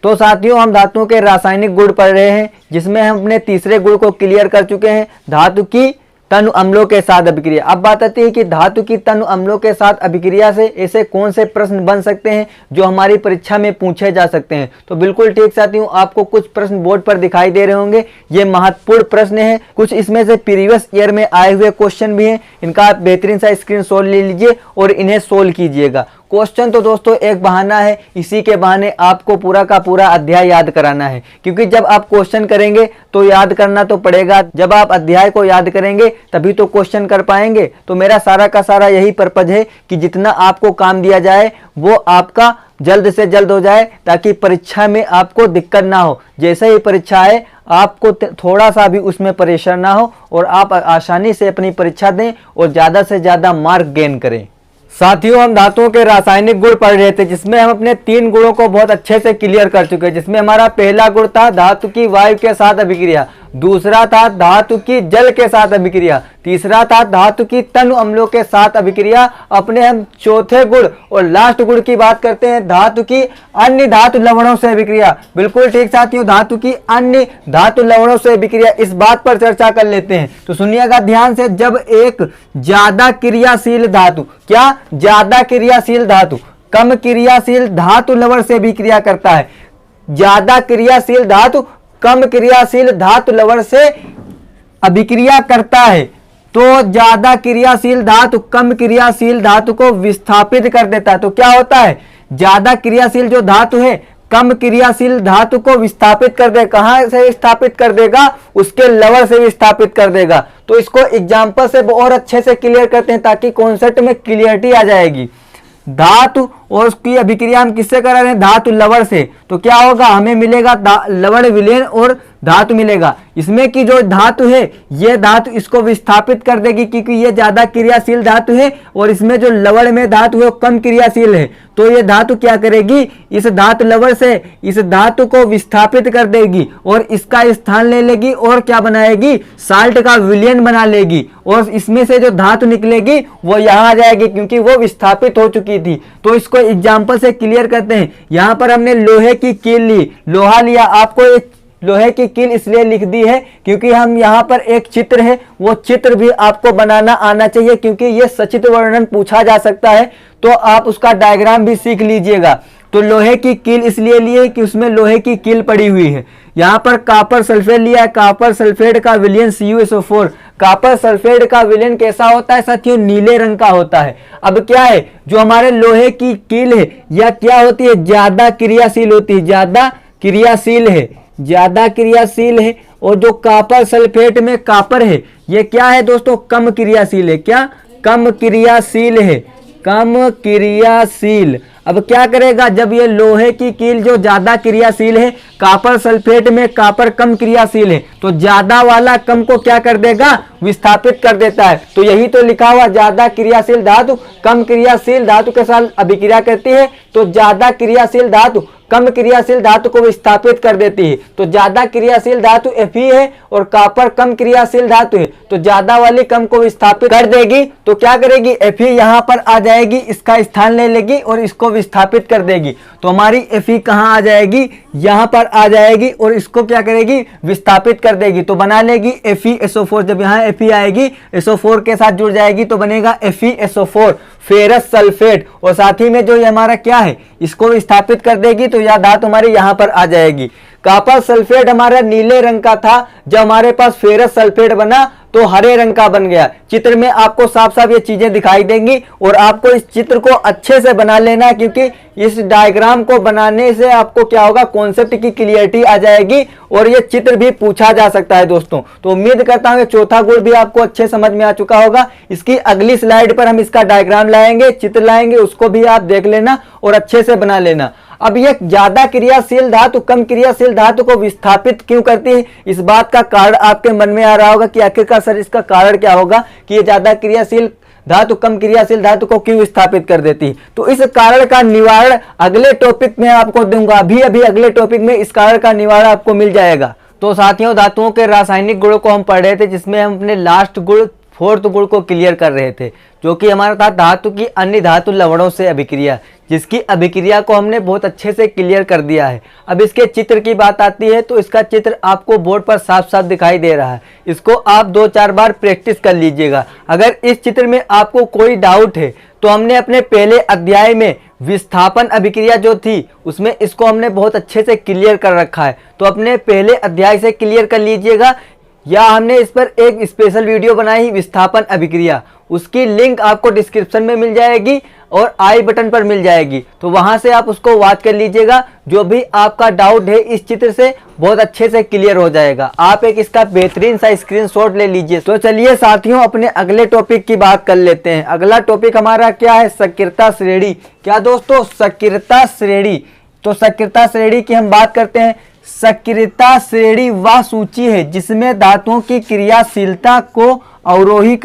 [SPEAKER 1] तो साथियों हम धातुओं के रासायनिक गुण पढ़ रहे हैं, जिसमें हम अपने तीसरे गुण को क्लियर कर चुके हैं, धातु की तनु अम्लों के साथ अभिक्रिया। अब बात आती है कि धातु की तनु अम्लों के साथ अभिक्रिया से ऐसे कौन से प्रश्न बन सकते हैं जो हमारी परीक्षा में पूछे जा सकते हैं। तो बिल्कुल ठीक साथियों, आपको कुछ प्रश्न बोर्ड पर दिखाई दे रहे होंगे, ये महत्वपूर्ण प्रश्न है। कुछ इसमें से प्रीवियस ईयर में आए हुए क्वेश्चन भी हैं, इनका आप बेहतरीन सा स्क्रीनशॉट ले लीजिए और इन्हें सोल्व कीजिएगा। क्वेश्चन तो दोस्तों एक बहाना है, इसी के बहाने आपको पूरा का पूरा अध्याय याद कराना है, क्योंकि जब आप क्वेश्चन करेंगे तो याद करना तो पड़ेगा। जब आप अध्याय को याद करेंगे तभी तो क्वेश्चन कर पाएंगे। तो मेरा सारा का सारा यही पर्पज है कि जितना आपको काम दिया जाए वो आपका जल्द से जल्द हो जाए, ताकि परीक्षा में आपको दिक्कत ना हो। जैसे ही परीक्षा आए आपको थोड़ा सा भी उसमें परेशान ना हो और आप आसानी से अपनी परीक्षा दें और ज़्यादा से ज़्यादा मार्क गेन करें। साथियों हम धातुओं के रासायनिक गुण पढ़ रहे थे, जिसमें हम अपने 3 गुणों को बहुत अच्छे से क्लियर कर चुके हैं। जिसमें हमारा पहला गुण था धातु की वायु के साथ अभिक्रिया। दूसरा था धातु की जल के साथ अभिक्रिया, तीसरा था धातु की तनु अम्लों के साथ अभिक्रिया। अपने हम चौथे गुण और लास्ट गुण की बात करते हैं, धातु की अन्य धातु लवणों से अभिक्रिया। बिल्कुल ठीक साथियों, धातु की अन्य धातु लवणों से अभिक्रिया, इस बात पर चर्चा कर लेते हैं। तो सुनिएगा ध्यान से, जब एक ज्यादा क्रियाशील धातु, क्या ज्यादा क्रियाशील धातु कम क्रियाशील धातु लवण से अभिक्रिया करता है, ज्यादा क्रियाशील धातु कम क्रियाशील धातु लवण से अभिक्रिया करता है, तो ज्यादा क्रियाशील धातु कम क्रियाशील धातु को विस्थापित कर देता है। तो क्या होता है, ज्यादा क्रियाशील जो धातु है कम क्रियाशील धातु को विस्थापित कर देगा। कहां से विस्थापित कर देगा, उसके लवण से विस्थापित कर देगा। तो इसको एग्जाम्पल से और अच्छे से क्लियर करते हैं ताकि कॉन्सेप्ट में क्लियरिटी आ जाएगी। धातु और उसकी अभिक्रिया हम किससे करा रहे हैं, धातु लवण से। तो क्या होगा, हमें मिलेगा लवण विलयन और धातु मिलेगा। इसमें की जो धातु है ये धातु इसको विस्थापित कर देगी क्योंकि ये ज्यादा क्रियाशील धातु है, और इसमें जो लवण में धातु है वो कम क्रियाशील है। तो ये धातु क्या करेगी, इस धातु लवण से इस धातु को विस्थापित कर देगी और इसका स्थान ले लेगी और क्या बनाएगी, साल्ट का विलयन बना लेगी, और इसमें से जो धातु निकलेगी वो यहाँ आ जाएगी क्योंकि वो विस्थापित हो चुकी थी। तो इसको एग्जाम्पल से क्लियर करते हैं। यहाँ पर हमने लोहे की कील ली, लोहा लिया, आपको एक लोहे की कील इसलिए लिख दी है क्योंकि हम यहाँ पर एक चित्र है, वो चित्र भी आपको बनाना आना चाहिए क्योंकि ये सचित्र वर्णन पूछा जा सकता है, तो आप उसका डायग्राम भी सीख लीजिएगा। तो लोहे की कील इसलिए लिए कि उसमें लोहे की कील पड़ी हुई है। यहाँ पर कॉपर सल्फेट लिया है, कॉपर सल्फेट का विलयन CuSO4। कॉपर सल्फेट का विलयन कैसा होता है साथियों, नीले रंग का होता है। अब क्या है, जो हमारे लोहे की कील है यह क्या होती है, ज्यादा क्रियाशील होती है, ज्यादा क्रियाशील है, ज्यादा क्रियाशील है। और जो कॉपर सल्फेट में कॉपर है ये क्या है दोस्तों, कम क्रियाशील है। क्या, कम क्रियाशील है, कम क्रियाशील। अब क्या करेगा, जब ये लोहे की कील जो ज्यादा क्रियाशील है, कॉपर सल्फेट में कॉपर कम क्रियाशील है, तो ज्यादा वाला कम को क्या कर देगा, विस्थापित कर देता है। तो यही तो लिखा हुआ, ज्यादा क्रियाशील धातु कम क्रियाशील धातु के साथ अभिक्रिया करती है, तो ज्यादा क्रियाशील धातु कम क्रियाशील धातु को विस्थापित कर देती है। तो ज्यादा क्रियाशील धातु Fe है और कॉपर कम क्रियाशील धातु है, तो ज्यादा वाली कम को विस्थापित कर देगी। तो क्या करेगी, Fe यहाँ पर आ जाएगी, इसका स्थान ले लेगी और इसको विस्थापित कर देगी। तो हमारी Fe कहाँ आ जाएगी, यहाँ पर आ जाएगी और इसको क्या करेगी, विस्थापित कर देगी। तो बना लेगी FeSO4। जब यहाँ Fe आएगी SO4 के साथ जुड़ जाएगी तो बनेगा FeSO4 फेरस सल्फेट, और साथ ही में जो ये हमारा क्या है इसको विस्थापित कर देगी। तो यह धातु हमारी यहाँ पर आ जाएगी। कॉपर सल्फेट हमारा नीले रंग का था, जब हमारे पास फेरस सल्फेट बना तो हरे रंग का बन गया। चित्र में आपको साफ साफ ये चीजें दिखाई देंगी और आपको इस चित्र को अच्छे से बना लेना है क्योंकि इस डायग्राम को बनाने से आपको क्या होगा, कॉन्सेप्ट की क्लियरिटी आ जाएगी और ये चित्र भी पूछा जा सकता है दोस्तों। तो उम्मीद करता हूँ चौथा गुण भी आपको अच्छे समझ में आ चुका होगा। इसकी अगली स्लाइड पर हम इसका डायग्राम लाएंगे, चित्र लाएंगे, उसको भी आप देख लेना और अच्छे से बना लेना। अब ये ज्यादा क्रियाशील धातु कम क्रियाशील धातु को विस्थापित क्यों करती है, इस बात का कारण आपके मन में आ रहा होगा कि आखिरकार सर इसका कारण क्या होगा कि ये ज्यादा क्रियाशील धातु कम क्रियाशील धातु को क्यों विस्थापित कर देती है। तो इस कारण का निवारण अगले टॉपिक में आपको दूंगा, अभी अगले टॉपिक में इस कारण का निवारण आपको मिल जाएगा। तो साथियों, धातुओं के रासायनिक गुणों को हम पढ़ रहे थे, जिसमें हम अपने लास्ट गुण फोर्थ गुण को क्लियर कर रहे थे, जो कि हमारा था धातु की अन्य धातु लवणों से अभिक्रिया, जिसकी अभिक्रिया को हमने बहुत अच्छे से क्लियर कर दिया है। अब इसके चित्र की बात आती है तो इसका चित्र आपको बोर्ड पर साफ साफ दिखाई दे रहा है। इसको आप 2-4 बार प्रैक्टिस कर लीजिएगा। अगर इस चित्र में आपको कोई डाउट है तो हमने अपने पहले अध्याय में विस्थापन अभिक्रिया जो थी उसमें इसको हमने बहुत अच्छे से क्लियर कर रखा है, तो अपने पहले अध्याय से क्लियर कर लीजिएगा, या हमने इस पर एक स्पेशल वीडियो बनाई विस्थापन अभिक्रिया, उसकी लिंक आपको डिस्क्रिप्शन में मिल जाएगी और आई बटन पर मिल जाएगी, तो वहां से आप उसको वॉच कर लीजिएगा। जो भी आपका डाउट है इस चित्र से बहुत अच्छे से क्लियर हो जाएगा। आप एक इसका बेहतरीन सा स्क्रीनशॉट ले लीजिए। तो चलिए साथियों, अपने अगले टॉपिक की बात कर लेते हैं। अगला टॉपिक हमारा क्या है, सक्रियता श्रेणी। क्या दोस्तों, सक्रियता श्रेणी। तो सक्रियता श्रेणी की हम बात करते हैं। सक्रियता श्रेणी वह सूची है जिसमें धातुओं की क्रियाशीलता को अवरोही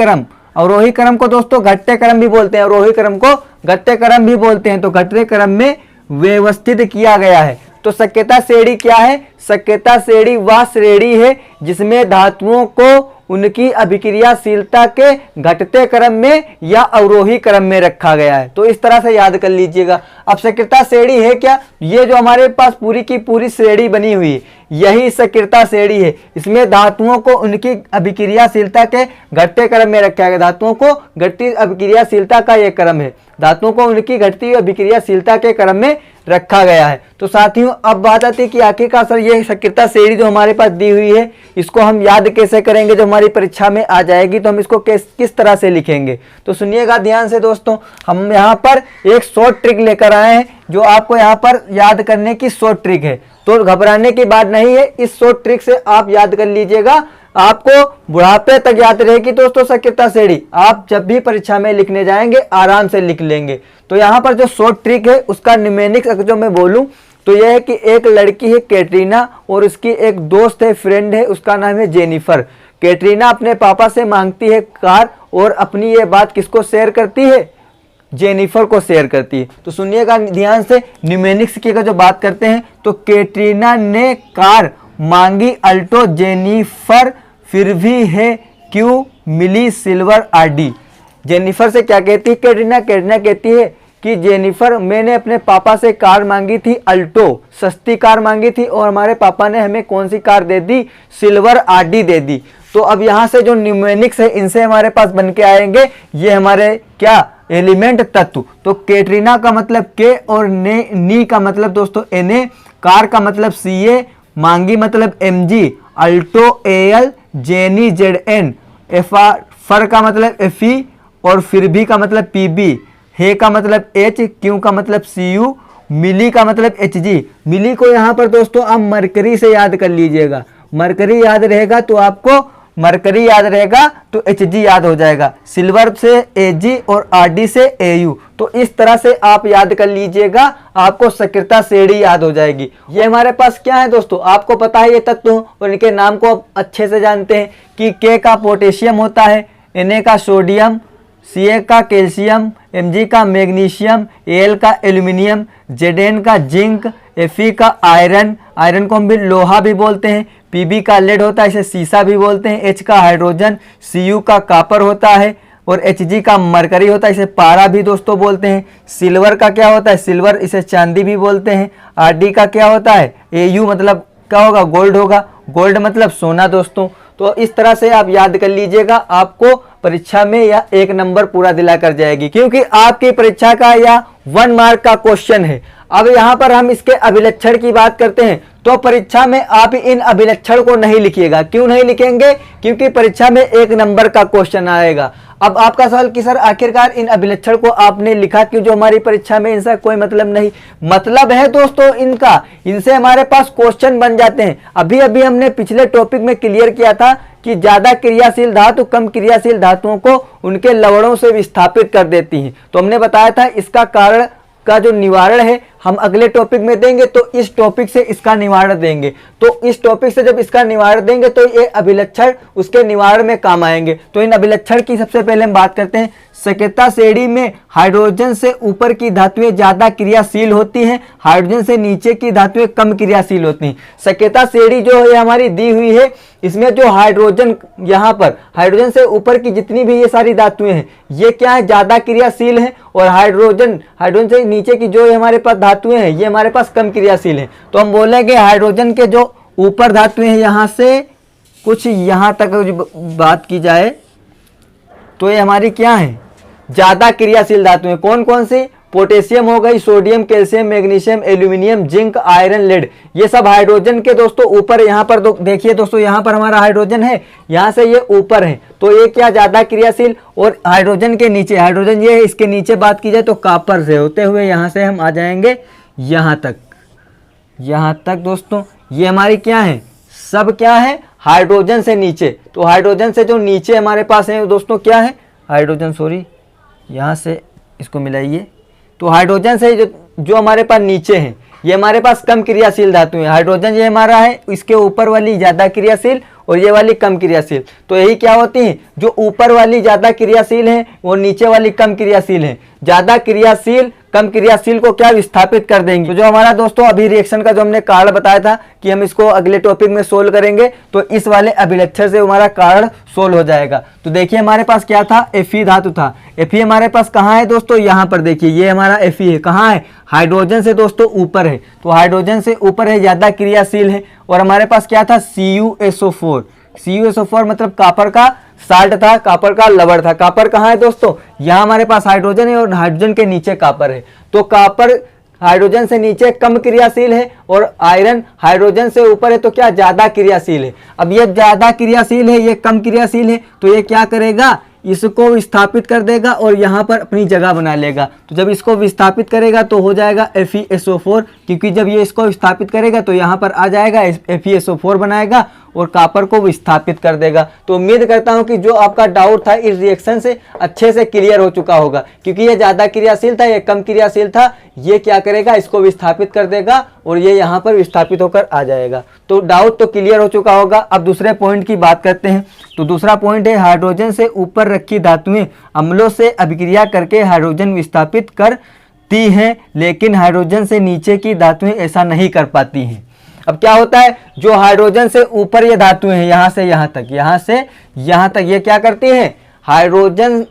[SPEAKER 1] क्रम को दोस्तों घटते क्रम भी बोलते हैं, अवरोही क्रम को घटते क्रम भी बोलते हैं। तो घटते क्रम में व्यवस्थित किया गया है। तो शक्यता श्रेणी क्या है? शक्यता श्रेणी वह श्रेणी है जिसमें धातुओं को उनकी अभिक्रियाशीलता के घटते क्रम में या अवरोही क्रम में रखा गया है। तो इस तरह से याद कर लीजिएगा। अब सक्रियता श्रेणी है क्या? ये जो हमारे पास पूरी की पूरी श्रेणी बनी हुई है, यही सक्रियता श्रेणी है। इसमें धातुओं को उनकी अभिक्रियाशीलता के घटते क्रम में रखा गया। धातुओं को घटती अभिक्रियाशीलता का यह क्रम है, धातुओं को उनकी घटती अभिक्रियाशीलता के क्रम में रखा गया है। तो साथियों, अब बात आती है कि आखिरकार सर ये सक्रियता श्रेणी जो हमारे पास दी हुई है, इसको हम याद कैसे करेंगे? जो हमारी परीक्षा में आ जाएगी तो हम इसको किस तरह से लिखेंगे? तो सुनिएगा ध्यान से दोस्तों, हम यहाँ पर एक शॉर्ट ट्रिक लेकर आए हैं जो आपको यहाँ पर याद करने की शॉर्ट ट्रिक है। तो घबराने की बात नहीं है, इस शॉर्ट ट्रिक से आप याद कर लीजिएगा, आपको बुढ़ापे तक याद रहेगी दोस्तों सक्रियता श्रेणी। आप जब भी परीक्षा में लिखने जाएंगे आराम से लिख लेंगे। तो यहाँ पर जो शॉर्ट ट्रिक है उसका निमेनिक्स अगर जो मैं बोलूं तो यह है कि एक लड़की है कैटरीना और उसकी एक दोस्त है, फ्रेंड है, उसका नाम है जेनिफर। कैटरीना अपने पापा से मांगती है कार और अपनी ये बात किसको शेयर करती है? जेनिफर को शेयर करती है। तो सुनिएगा ध्यान से, न्यूमेनिक्स की जो बात करते हैं तो कैटरीना ने कार मांगी अल्टो, जेनिफर फिर भी है क्यों मिली सिल्वर आरडी। जेनिफर से क्या कहती है कैटरीना? कैटरीना कहती है कि जेनिफर, मैंने अपने पापा से कार मांगी थी अल्टो, सस्ती कार मांगी थी और हमारे पापा ने हमें कौन सी कार दे दी? सिल्वर आरडी दे दी। तो अब यहाँ से जो न्यूमेनिक्स है इनसे हमारे पास बन के आएंगे ये हमारे क्या? एलिमेंट तत्व। तो कैटरीना का मतलब के और नी का मतलब दोस्तों Na, कार का मतलब Ca, मांगी मतलब Mg, Alto Al, jenny Zn, फर का मतलब Fe और फिर भी का मतलब Pb, हे का मतलब H, क्यों का मतलब Cu, मिली का मतलब Hg। मिली को यहाँ पर दोस्तों आप मरकरी से याद कर लीजिएगा। मरकरी याद रहेगा तो आपको मरकरी याद रहेगा तो Hg याद हो जाएगा। सिल्वर से Ag और Rd से Au। तो इस तरह से आप याद कर लीजिएगा, आपको सक्रियता श्रेणी याद हो जाएगी। ये हमारे पास क्या है दोस्तों? आपको पता है ये तत्व और इनके नाम को आप अच्छे से जानते हैं कि K का पोटेशियम होता है, Na का सोडियम, Ca का कैल्शियम, Mg का मैग्नीशियम, Al का एल्यूमिनियम, Zn का जिंक, Fe का आयरन, आयरन को हम भी लोहा भी बोलते हैं, Pb का लेड होता है, इसे सीसा भी बोलते हैं, H का हाइड्रोजन, Cu का कापर होता है और Hg का मरकरी होता है, इसे पारा भी दोस्तों बोलते हैं। सिल्वर का क्या होता है? सिल्वर, इसे चांदी भी बोलते हैं। Rd का क्या होता है? Au मतलब क्या होगा? गोल्ड होगा। गोल्ड मतलब सोना दोस्तों। तो इस तरह से आप याद कर लीजिएगा, आपको परीक्षा में या 1 नंबर पूरा दिला कर जाएगी, क्योंकि आपकी परीक्षा का या 1 मार्क का क्वेश्चन है। अब यहाँ पर हम इसके अभिलक्षण की बात करते हैं तो परीक्षा में आप इन अभिलक्षण को नहीं लिखिएगा। क्यों नहीं लिखेंगे? क्योंकि परीक्षा में 1 नंबर का क्वेश्चन आएगा। अब आपका सवाल कि सर आखिरकार इन अभिलक्षण को आपने लिखा क्यों, जो हमारी परीक्षा में इनसे कोई मतलब नहीं? मतलब है दोस्तों इनका, इनसे हमारे पास क्वेश्चन बन जाते हैं। अभी अभी हमने पिछले टॉपिक में क्लियर किया था कि ज्यादा क्रियाशील धातु कम क्रियाशील धातुओं को उनके लवणों से विस्थापित कर देती हैं। तो हमने बताया था इसका कारण का जो निवारण है हम अगले टॉपिक में देंगे, तो इस टॉपिक से इसका निवारण देंगे। तो इस टॉपिक से जब इसका निवारण देंगे तो ये अभिलक्षण उसके निवारण में काम आएंगे। तो इन अभिलक्षण की सबसे पहले हम बात करते हैं। सक्रियता श्रेणी में हाइड्रोजन से ऊपर की धातुएं ज्यादा क्रियाशील होती हैं, हाइड्रोजन से नीचे की धातुएं कम क्रियाशील होती हैं। सक्रियता श्रेणी जो है हमारी दी हुई है, इसमें जो हाइड्रोजन, यहाँ पर हाइड्रोजन से ऊपर की जितनी भी ये सारी धातुएं हैं ये क्या है? ज्यादा क्रियाशील हैं, और हाइड्रोजन से नीचे की जो हमारे पास धातुएं हैं ये हमारे पास कम क्रियाशील हैं। तो हम बोलेंगे हाइड्रोजन के जो ऊपर धातुएं हैं यहाँ से कुछ यहाँ तक बात की जाए तो ये हमारी क्या है? ज्यादा क्रियाशील धातुएं। कौन कौन सी? पोटेशियम हो गई, sodium, calcium, magnesium, aluminium, zinc, iron, lead, ये सब हाइड्रोजन के दोस्तों ऊपर। यहाँ पर देखिए दोस्तों, यहाँ पर हमारा हाइड्रोजन है, यहाँ से ये ऊपर है, तो ये क्या ज्यादा क्रियाशील। और हाइड्रोजन के नीचे, हाइड्रोजन ये है, इसके नीचे बात की जाए तो कॉपर से होते हुए यहाँ से हम आ जाएंगे यहाँ तक दोस्तों। ये हमारी क्या है? सब क्या है? हाइड्रोजन से नीचे। तो हाइड्रोजन से जो नीचे हमारे पास है दोस्तों क्या है? हाइड्रोजन, सॉरी यहाँ से इसको मिलाइए। तो हाइड्रोजन से जो हमारे पास नीचे हैं ये हमारे पास कम क्रियाशील धातु है। हाइड्रोजन ये हमारा है, इसके ऊपर वाली ज्यादा क्रियाशील और ये वाली कम क्रियाशील। तो यही क्या होती है? जो ऊपर वाली ज्यादा क्रियाशील है और नीचे वाली कम क्रियाशील है। ज्यादा क्रियाशील कम क्रियाशील को क्या विस्थापित कर देंगी। तो जो हमारा दोस्तों अभी रिएक्शन का जो हमने कारण बताया था कि हम इसको अगले टॉपिक में सोल्व करेंगे, तो इस वाले अभिलक्षण से हमारा कारण सोल्व हो जाएगा। तो देखिए हमारे पास क्या था, Fe धातु था। Fe हमारे पास कहाँ है दोस्तों, यहाँ पर देखिए ये हमारा Fe है, कहाँ है, हाइड्रोजन से दोस्तों ऊपर है। तो हाइड्रोजन से ऊपर है, ज्यादा क्रियाशील है। और हमारे पास क्या था, CuSO4। CuSO4 मतलब कॉपर का साल्ट था, कॉपर का लवण था। कॉपर कहाँ है दोस्तों, यहाँ हमारे पास हाइड्रोजन है और हाइड्रोजन के नीचे कॉपर है। तो कॉपर हाइड्रोजन से नीचे कम क्रियाशील है और आयरन हाइड्रोजन से ऊपर है, तो क्या ज्यादा क्रियाशील है। अब ये ज्यादा क्रियाशील है, ये कम क्रियाशील है, तो ये क्या करेगा, इसको विस्थापित कर देगा और यहाँ पर अपनी जगह बना लेगा। तो जब इसको विस्थापित करेगा तो हो जाएगा FeSO4, क्योंकि जब ये इसको विस्थापित करेगा तो यहाँ पर आ जाएगा FeSO4 बनाएगा और कॉपर को विस्थापित कर देगा। तो उम्मीद करता हूँ कि जो आपका डाउट था इस रिएक्शन से अच्छे से क्लियर हो चुका होगा, क्योंकि ये ज़्यादा क्रियाशील था, ये कम क्रियाशील था। ये क्या करेगा, इसको विस्थापित कर देगा और ये यहाँ पर विस्थापित होकर आ जाएगा। तो डाउट तो क्लियर हो चुका होगा। अब दूसरे पॉइंट की बात करते हैं। तो दूसरा पॉइंट है, हाइड्रोजन से ऊपर रखी धातुएं अम्लों से अभिक्रिया करके हाइड्रोजन विस्थापित करती हैं, लेकिन हाइड्रोजन से नीचे की धातुएं ऐसा नहीं कर पाती हैं। अब क्या होता है, जो हाइड्रोजन से ऊपर ये धातुएं हैं, यहाँ से यहाँ तक, यहाँ से यहाँ तक, ये क्या करती हैं, हाइड्रोजन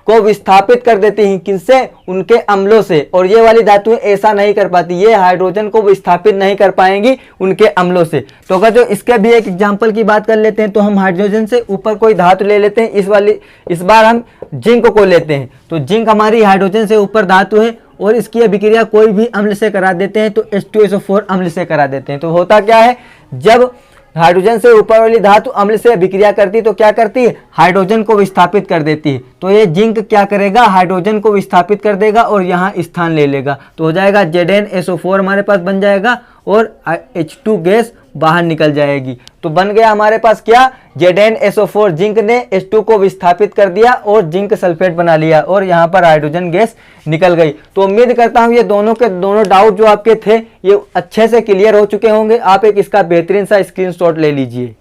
[SPEAKER 1] को विस्थापित कर देती हैं। किससे, उनके अम्लों से। और ये वाली धातुएं ऐसा नहीं कर पाती, ये हाइड्रोजन को विस्थापित नहीं कर पाएंगी उनके अम्लों से। तो अगर जो इसके भी एक एग्जांपल की बात कर लेते हैं, तो हम हाइड्रोजन से ऊपर कोई धातु ले लेते हैं। इस बार हम जिंक को लेते हैं। तो जिंक हमारी हाइड्रोजन से ऊपर धातु है और इसकी अभिक्रिया कोई भी अम्ल से करा देते हैं, तो H2SO4 अम्ल से करा देते हैं। तो होता क्या है, जब हाइड्रोजन से ऊपर वाली धातु अम्ल से अभिक्रिया करती है तो क्या करती है, हाइड्रोजन को विस्थापित कर देती है। तो ये जिंक क्या करेगा, हाइड्रोजन को विस्थापित कर देगा और यहाँ स्थान ले लेगा। तो हो जाएगा ZnSO4 हमारे पास बन जाएगा और H2 गैस बाहर निकल जाएगी। तो बन गया हमारे पास क्या, ZnSO4। जिंक ने H2 को विस्थापित कर दिया और जिंक सल्फेट बना लिया और यहाँ पर हाइड्रोजन गैस निकल गई। तो उम्मीद करता हूँ ये दोनों के दोनों डाउट जो आपके थे ये अच्छे से क्लियर हो चुके होंगे। आप एक इसका बेहतरीन सा स्क्रीनशॉट ले लीजिए।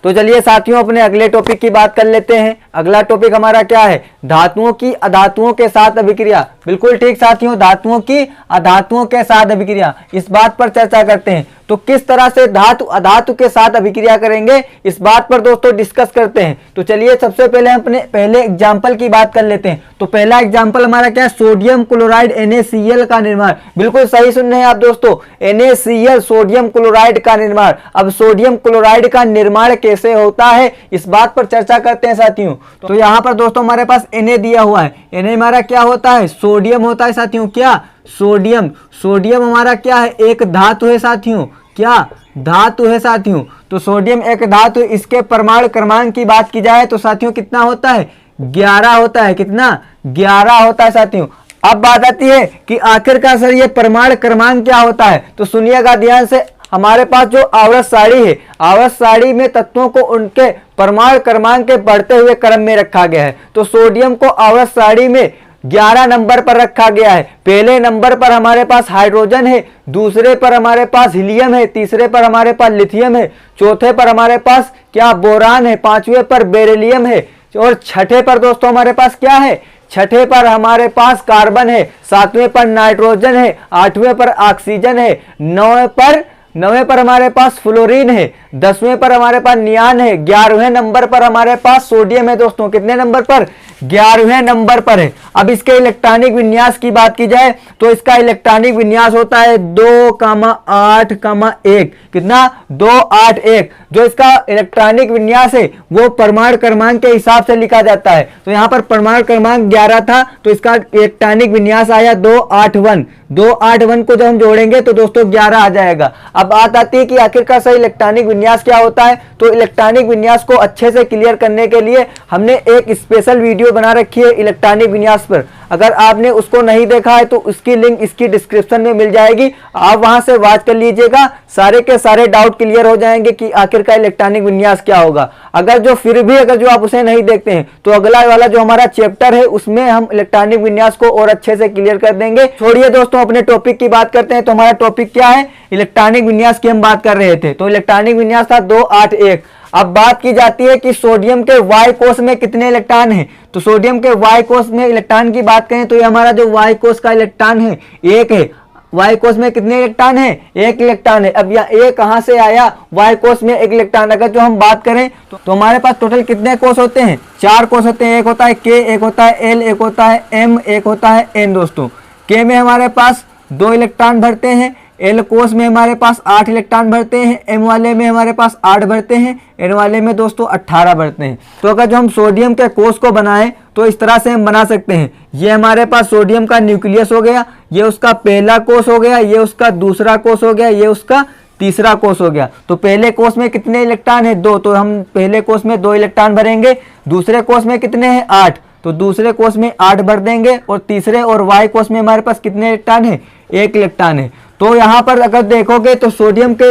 [SPEAKER 1] तो चलिए साथियों अपने अगले टॉपिक की बात कर लेते हैं। अगला टॉपिक हमारा क्या है, धातुओं की अधातुओं के साथ अभिक्रिया। बिल्कुल ठीक साथियों, धातुओं की अधातुओं के साथ अभिक्रिया, इस बात पर चर्चा करते हैं। तो किस तरह से धातु अधातु के साथ अभिक्रिया करेंगे, इस बात पर दोस्तों डिस्कस करते हैं। तो चलिए सबसे पहले हम अपने पहले एग्जाम्पल की बात कर लेते हैं। तो पहला एग्जाम्पल हमारा क्या है, सोडियम क्लोराइड NaCl का निर्माण। बिल्कुल सही सुन रहे हैं आप दोस्तों, NaCl सोडियम क्लोराइड का निर्माण। अब सोडियम क्लोराइड का निर्माण कैसे होता है इस बात पर चर्चा करते हैं साथियों। तो यहाँ पर दोस्तों हमारे पास Na दिया हुआ है। Na हमारा क्या होता है, सोडियम होता है साथियों। क्या, सोडियम। सोडियम हमारा क्या है, एक धातु है साथियों। क्या, धातु है साथियों। तो सोडियम एक धातु, इसके परमाणु क्रमांक की बात की जाए तो साथियों कितना होता है, 11 होता है। कितना, 11 होता है साथियों। अब बात आती है कि आखिरकार सर ये परमाणु क्रमांक क्या होता है। तो सुनिएगा ध्यान से, हमारे पास जो आवर्त सारणी है, आवर्त सारणी में तत्वों को उनके परमाणु क्रमांक के बढ़ते हुए क्रम में रखा गया है। तो सोडियम को आवर्त सारणी में 11 नंबर पर रखा गया है। पहले नंबर पर हमारे पास हाइड्रोजन है, दूसरे पर हमारे पास हीलियम है, तीसरे पर हमारे पास लिथियम है, चौथे पर हमारे पास क्या, बोरान है, पांचवें पर बेरिलियम है और छठे पर दोस्तों हमारे पास क्या है, छठे पर हमारे पास कार्बन है, सातवें पर नाइट्रोजन है, आठवें पर ऑक्सीजन है, नौवें पर हमारे पास फ्लोरीन है, 10वें पर हमारे पास नियान है, 11वें नंबर पर हमारे पास सोडियम है दोस्तों। कितने नंबर पर, 11वें नंबर पर है। अब इसके इलेक्ट्रॉनिक विन्यास की बात की जाए तो इसका इलेक्ट्रॉनिक विन्यास होता है 2,8,1। कितना, 2,8,1। जो इसका इलेक्ट्रॉनिक विन्यास है वो परमाणु क्रमांक के हिसाब से लिखा जाता है। तो यहाँ पर परमाणु क्रमांक 11 था तो इसका इलेक्ट्रॉनिक विन्यास आया 2,8,1। 2,8,1 को जब हम जोड़ेंगे तो दोस्तों 11 आ जाएगा। अब बात आती है कि आखिरकार सही इलेक्ट्रॉनिक विन्यास क्या होता है। तो इलेक्ट्रॉनिक विन्यास को अच्छे से क्लियर करने के लिए हमने एक स्पेशल वीडियो बना रखी है इलेक्ट्रॉनिक विन्यास पर। अगर आपने उसको नहीं देखा है तो उसकी लिंक इसकी डिस्क्रिप्शन में मिल जाएगी, आप वहां से वॉच कर लीजिएगा। सारे के सारे डाउट क्लियर हो जाएंगे कि आखिरकार इलेक्ट्रॉनिक विन्यास क्या होगा। अगर जो आप उसे नहीं देखते हैं तो अगला वाला जो हमारा चैप्टर है उसमें हम इलेक्ट्रॉनिक विन्यास को और अच्छे से क्लियर कर देंगे। छोड़िए दोस्तों अपने टॉपिक की बात करते हैं। तो हमारा टॉपिक क्या है, इलेक्ट्रॉनिक विन्यास की हम बात कर रहे थे। तो इलेक्ट्रॉनिक विन्यास था 2,8,1। अब बात की जाती है कि सोडियम के Y कोष में कितने इलेक्ट्रॉन हैं। तो सोडियम के Y कोष में इलेक्ट्रॉन की बात करें तो ये हमारा जो Y कोष का इलेक्ट्रॉन है एक है। Y कोष में कितने इलेक्ट्रॉन है? एक इलेक्ट्रॉन है। अब यहाँ ए कहाँ से आया? Y कोष में एक इलेक्ट्रॉन। अगर जो हम बात करें तो हमारे पास टोटल कितने कोष होते हैं? 4 कोष होते हैं। एक होता है K, एक होता है L, एक होता है M, एक होता है N। दोस्तों K में हमारे पास 2 इलेक्ट्रॉन भरते हैं, L कोष में हमारे पास 8 इलेक्ट्रॉन भरते हैं, M वाले में हमारे पास 8 भरते हैं, N वाले में दोस्तों 18 भरते हैं। तो अगर जो हम सोडियम के कोष को बनाएं तो इस तरह से हम बना सकते हैं। ये हमारे पास सोडियम का न्यूक्लियस हो गया, ये उसका पहला कोष हो गया, ये उसका दूसरा कोष हो गया, ये उसका तीसरा कोष हो गया। तो पहले कोष में कितने इलेक्ट्रॉन है? 2। तो हम पहले कोष में 2 इलेक्ट्रॉन भरेंगे। दूसरे कोष में कितने हैं? 8। तो दूसरे कोष में 8 भर देंगे। और तीसरे और Y कोष में हमारे पास कितने इलेक्ट्रॉन है? 1 इलेक्ट्रॉन है। तो यहाँ पर अगर देखोगे तो सोडियम के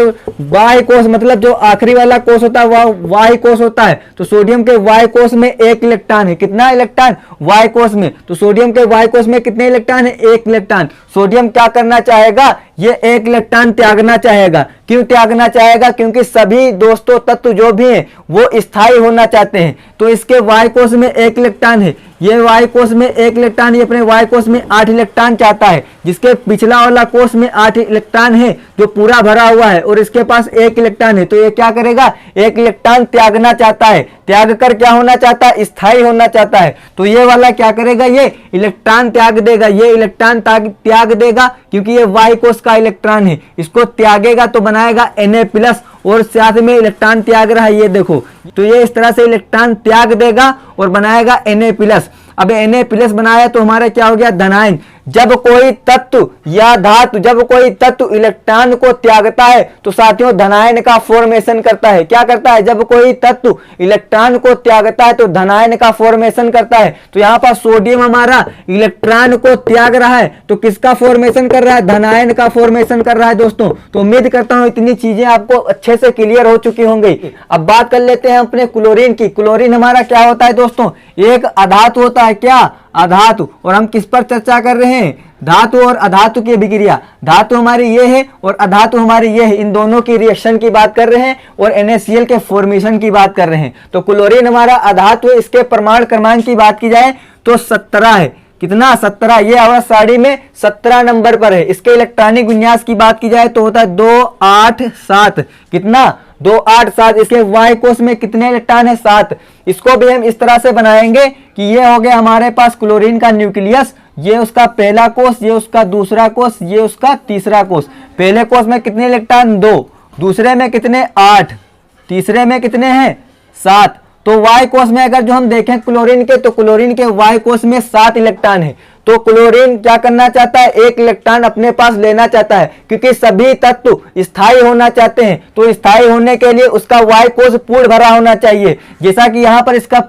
[SPEAKER 1] Y कोष मतलब जो आखिरी वाला कोष होता है वह Y कोष होता है। तो सोडियम के Y कोष में 1 इलेक्ट्रॉन है। कितना इलेक्ट्रॉन? Y कोष में। तो सोडियम के Y कोष में कितने इलेक्ट्रॉन है? 1 इलेक्ट्रॉन। सोडियम क्या करना चाहेगा? ये 1 इलेक्ट्रॉन त्यागना चाहेगा। क्यों त्यागना चाहेगा? क्योंकि सभी दोस्तों तत्व जो भी हैं वो स्थायी होना चाहते हैं। तो इसके Y कोष में 1 इलेक्ट्रॉन है, ये Y कोष में 1 इलेक्ट्रॉन, ये अपने Y कोष में 8 इलेक्ट्रॉन चाहता है। जिसके पिछला वाला कोष में 8 इलेक्ट्रॉन है जो पूरा भरा हुआ है और इसके पास 1 इलेक्ट्रॉन है। तो ये क्या करेगा? 1 इलेक्ट्रॉन त्यागना चाहता है। त्याग कर क्या होना चाहता है? स्थायी होना चाहता है। तो ये वाला क्या करेगा? ये इलेक्ट्रॉन त्याग देगा। ये इलेक्ट्रॉन त्याग देगा क्योंकि ये Y कोष का इलेक्ट्रॉन है। इसको त्यागेगा तो बनाएगा Na+ और साथ में इलेक्ट्रॉन त्याग रहा है, ये देखो। तो ये इस तरह से इलेक्ट्रॉन त्याग देगा और बनाएगा Na+। अब Na+ बनाया तो हमारा क्या हो गया? धनायन। जब कोई तत्व या धातु जब कोई तत्व इलेक्ट्रॉन को त्यागता है तो साथियों धनायन का फॉर्मेशन करता है। क्या करता है? जब कोई तत्व इलेक्ट्रॉन को त्यागता है तो धनायन का फॉर्मेशन करता है। तो यहाँ पर सोडियम हमारा इलेक्ट्रॉन को त्याग रहा है तो किसका फॉर्मेशन कर रहा है? धनायन का फॉर्मेशन कर रहा है दोस्तों। तो उम्मीद करता हूँ इतनी चीजें आपको अच्छे से क्लियर हो चुकी होंगी। अब बात कर लेते हैं अपने क्लोरीन की। क्लोरीन हमारा क्या होता है दोस्तों? एक अधातु होता है। क्या? अधातु। और हम किस पर चर्चा कर रहे हैं? धातु और अधातु की अभिक्रिया। धातु हमारी ये है और अधातु हमारी ये है। इन दोनों की रिएक्शन की बात कर रहे हैं और NaCl के फॉर्मेशन की बात कर रहे हैं। तो क्लोरीन हमारा अधातु है। इसके परमाणु क्रमांक की बात की जाए तो 17 है। कितना? 17। ये हमारा साड़ी में 17 नंबर पर है। इसके इलेक्ट्रॉनिक विन्यास की बात की जाए तो होता है 2 8 7। कितना? 2 8 7। इसके Y कोष में कितने इलेक्ट्रॉन है? 7। इसको भी हम इस तरह से बनाएंगे कि ये हो गया हमारे पास क्लोरीन का न्यूक्लियस, ये उसका पहला कोष, ये उसका दूसरा कोष, ये उसका तीसरा कोष। पहले कोष में कितने इलेक्ट्रॉन? 2। दूसरे में कितने? 8। तीसरे में कितने हैं? 7। तो Y कोष में अगर जो हम देखें क्लोरीन के तो क्लोरीन के Y कोष में 7 इलेक्ट्रॉन है। तो क्लोरीन क्या करना चाहता है? 1 इलेक्ट्रॉन अपने पास लेना चाहता है क्योंकि सभी तत्व स्थायी होना चाहते हैं। तो स्थायी होने के लिए उसका Y कोष पूर्ण भरा होना चाहिए। जैसा कि यहाँ पर इसका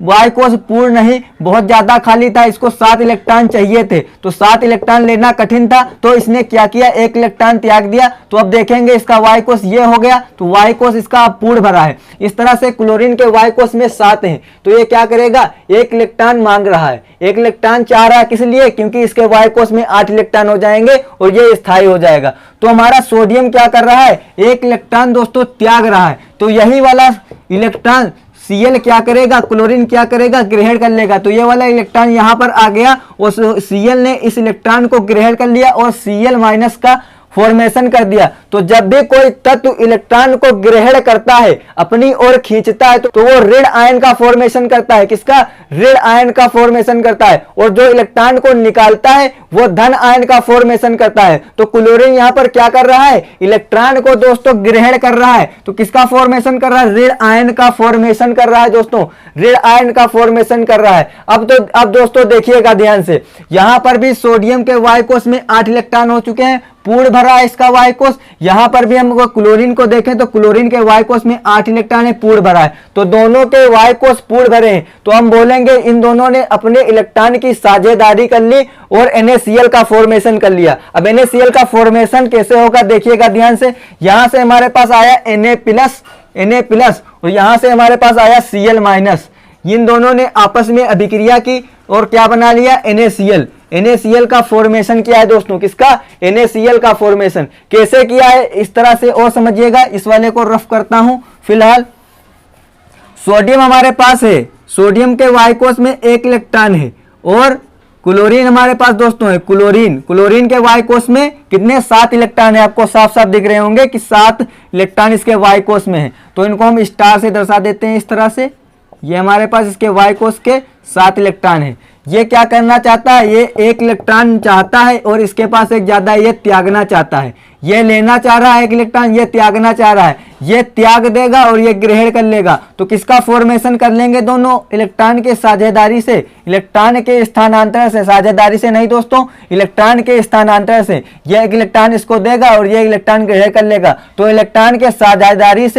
[SPEAKER 1] Y कोष पूर्ण नहीं, बहुत ज्यादा खाली था। इसको 7 इलेक्ट्रॉन चाहिए थे तो 7 इलेक्ट्रॉन लेना कठिन था तो इसने क्या किया? 1 इलेक्ट्रॉन त्याग दिया। तो अब देखेंगे इसका Y कोष ये हो गया तो Y कोष इसका पूर्ण भरा है। इस तरह से क्लोरीन के Y कोष में 7 हैं। तो ये क्या करेगा? 1 इलेक्ट्रॉन मांग रहा है। 1 इलेक्ट्रॉन चाह रहा है, किस लिए? क्योंकि इसके Y कोष में 8 इलेक्ट्रॉन हो जाएंगे और ये स्थायी हो जाएगा। तो हमारा सोडियम क्या कर रहा है? 1 इलेक्ट्रॉन दोस्तों त्याग रहा है। तो यही वाला इलेक्ट्रॉन Cl क्या करेगा? क्लोरीन क्या करेगा? ग्रहण कर लेगा। तो ये वाला इलेक्ट्रॉन यहाँ पर आ गया और Cl ने इस इलेक्ट्रॉन को ग्रहण कर लिया और Cl- का फॉर्मेशन कर दिया। तो जब भी कोई तत्व इलेक्ट्रॉन को ग्रहण करता है, अपनी ओर खींचता है तो वो ऋण आयन का फॉर्मेशन करता है। किसका? ऋण आयन का फॉर्मेशन करता है। और जो इलेक्ट्रॉन को निकालता है वो धन आयन का फॉर्मेशन करता है। तो क्लोरीन यहाँ पर क्या कर रहा है? इलेक्ट्रॉन को दोस्तों ग्रहण कर रहा है। तो किसका फॉर्मेशन कर रहा है? ऋण आयन का फॉर्मेशन कर रहा है दोस्तों। ऋण आयन का फॉर्मेशन कर रहा है। अब दोस्तों देखिएगा ध्यान से, यहाँ पर भी सोडियम के Y कोष में 8 इलेक्ट्रॉन हो चुके हैं, पूर्ण भरा है इसका Y कोष। यहाँ पर भी हम क्लोरीन को देखें तो क्लोरीन के Y कोष में 8 इलेक्ट्रॉन है, पूर्ण भरा है। तो दोनों के Y कोष पूर्ण भरे हैं। तो हम बोलेंगे इन दोनों ने अपने इलेक्ट्रॉन की साझेदारी कर ली और NaCl का फॉर्मेशन कर लिया। अब NaCl का फॉर्मेशन कैसे होगा देखिएगा ध्यान से। यहाँ से हमारे पास आया Na+ और यहाँ से हमारे पास आया Cl-। इन दोनों ने आपस में अभिक्रिया की और क्या बना लिया? NaCl। NaCl का फॉर्मेशन किया है दोस्तों। किसका? NaCl का फॉर्मेशन कैसे किया है इस तरह से और समझिएगा। इस वाले को रफ करता हूं फिलहाल। सोडियम हमारे पास है, सोडियम के वाई कोष में 1 इलेक्ट्रॉन है। और क्लोरीन हमारे पास दोस्तों है, क्लोरीन के वाई कोष में कितने 7 इलेक्ट्रॉन है। आपको साफ साफ दिख रहे होंगे कि 7 इलेक्ट्रॉन इसके वाई कोष में है। तो इनको हम स्टार से दर्शा देते हैं इस तरह से। ये हमारे पास इसके वाई कोष के 7 इलेक्ट्रॉन है। ये क्या करना चाहता है, ये 1 इलेक्ट्रॉन चाहता है और इसके पास एक ज्यादा है, ये त्यागना चाहता है। ये लेना चाह रहा है 1 इलेक्ट्रॉन, ये त्यागना चाह रहा है। ये त्याग देगा और ये ग्रहण कर लेगा। तो किसका फॉर्मेशन कर लेंगे दोनों, इलेक्ट्रॉन के साझेदारी से, इलेक्ट्रॉन के स्थानांतरण से, साझेदारी से नहीं दोस्तों, इलेक्ट्रॉन के स्थानांतरण से। ये 1 इलेक्ट्रॉन इसको देगा और ये इलेक्ट्रॉन ग्रहण कर लेगा। तो इलेक्ट्रॉन के साझेदारी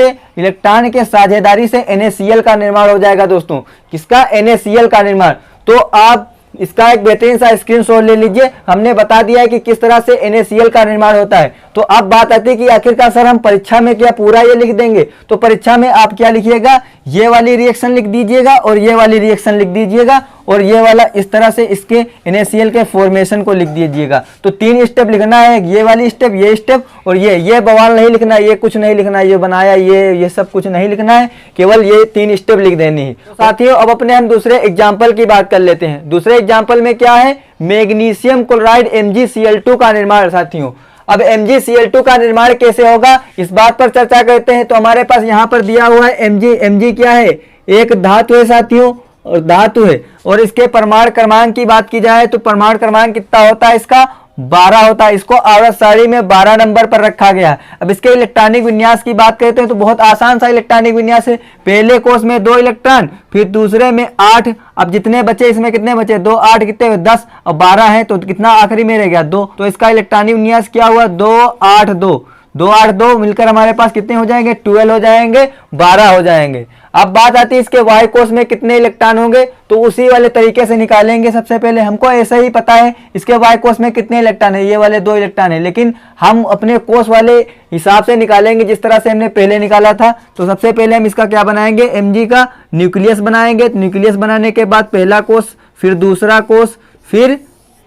[SPEAKER 1] से NaCl का निर्माण हो जाएगा दोस्तों। किसका, NaCl का निर्माण। तो आप इसका एक बेहतरीन सा स्क्रीनशॉट ले लीजिए। हमने बता दिया है कि किस तरह से NaCl का निर्माण होता है। तो अब बात आती है कि आखिरकार सर हम परीक्षा में क्या पूरा ये लिख देंगे। तो परीक्षा में आप क्या लिखिएगा, ये वाली रिएक्शन लिख दीजिएगा और ये वाली रिएक्शन लिख दीजिएगा और ये वाला इस तरह से इसके NaCl के फॉर्मेशन को लिख दीजिएगा। तो 3 स्टेप लिखना है, ये वाली स्टेप, ये स्टेप और ये बवाल नहीं लिखना है, ये कुछ नहीं लिखना है, ये बनाया ये सब कुछ नहीं लिखना है, केवल ये 3 स्टेप लिख देनी है। तो साथियों अब अपने हम दूसरे एग्जाम्पल की बात कर लेते हैं। दूसरे एग्जाम्पल में क्या है, मैग्नीशियम क्लोराइड MgCl2 का निर्माण। साथियों अब MgCl2 का निर्माण कैसे होगा, इस बात पर चर्चा करते हैं। तो हमारे पास यहाँ पर दिया हुआ है Mg क्या है, एक धातु है साथियों, और धातु है। और इसके परमाणु क्रमांक की बात की जाए तो परमाणु क्रमांक कितना होता है इसका, 12 होता है। इसको आवर्त सारणी में 12 नंबर पर रखा गया है। अब इसके इलेक्ट्रॉनिक विन्यास की बात करते हैं तो बहुत आसान सा इलेक्ट्रॉनिक विन्यास है। पहले कोष में 2 इलेक्ट्रॉन, फिर दूसरे में 8। अब जितने बचे, इसमें कितने बचे, 2 8 कितने हुए 10, और 12 है तो कितना आखिरी में रह गया 2। तो इसका इलेक्ट्रॉनिक विन्यास क्या हुआ, 2 8 2, 2 8 2 मिलकर हमारे पास कितने हो जाएंगे, 12 हो जाएंगे, 12 हो जाएंगे। अब बात आती है इसके वाई कोष में कितने इलेक्ट्रॉन होंगे। तो उसी वाले तरीके से निकालेंगे। सबसे पहले हमको ऐसा ही पता है इसके वाई कोष में कितने इलेक्ट्रॉन है, ये वाले 2 इलेक्ट्रॉन है, लेकिन हम अपने कोष वाले हिसाब से निकालेंगे जिस तरह से हमने पहले निकाला था। तो सबसे पहले हम इसका क्या बनाएंगे, Mg का न्यूक्लियस बनाएंगे। तो न्यूक्लियस बनाने के बाद पहला कोष, फिर दूसरा कोष, फिर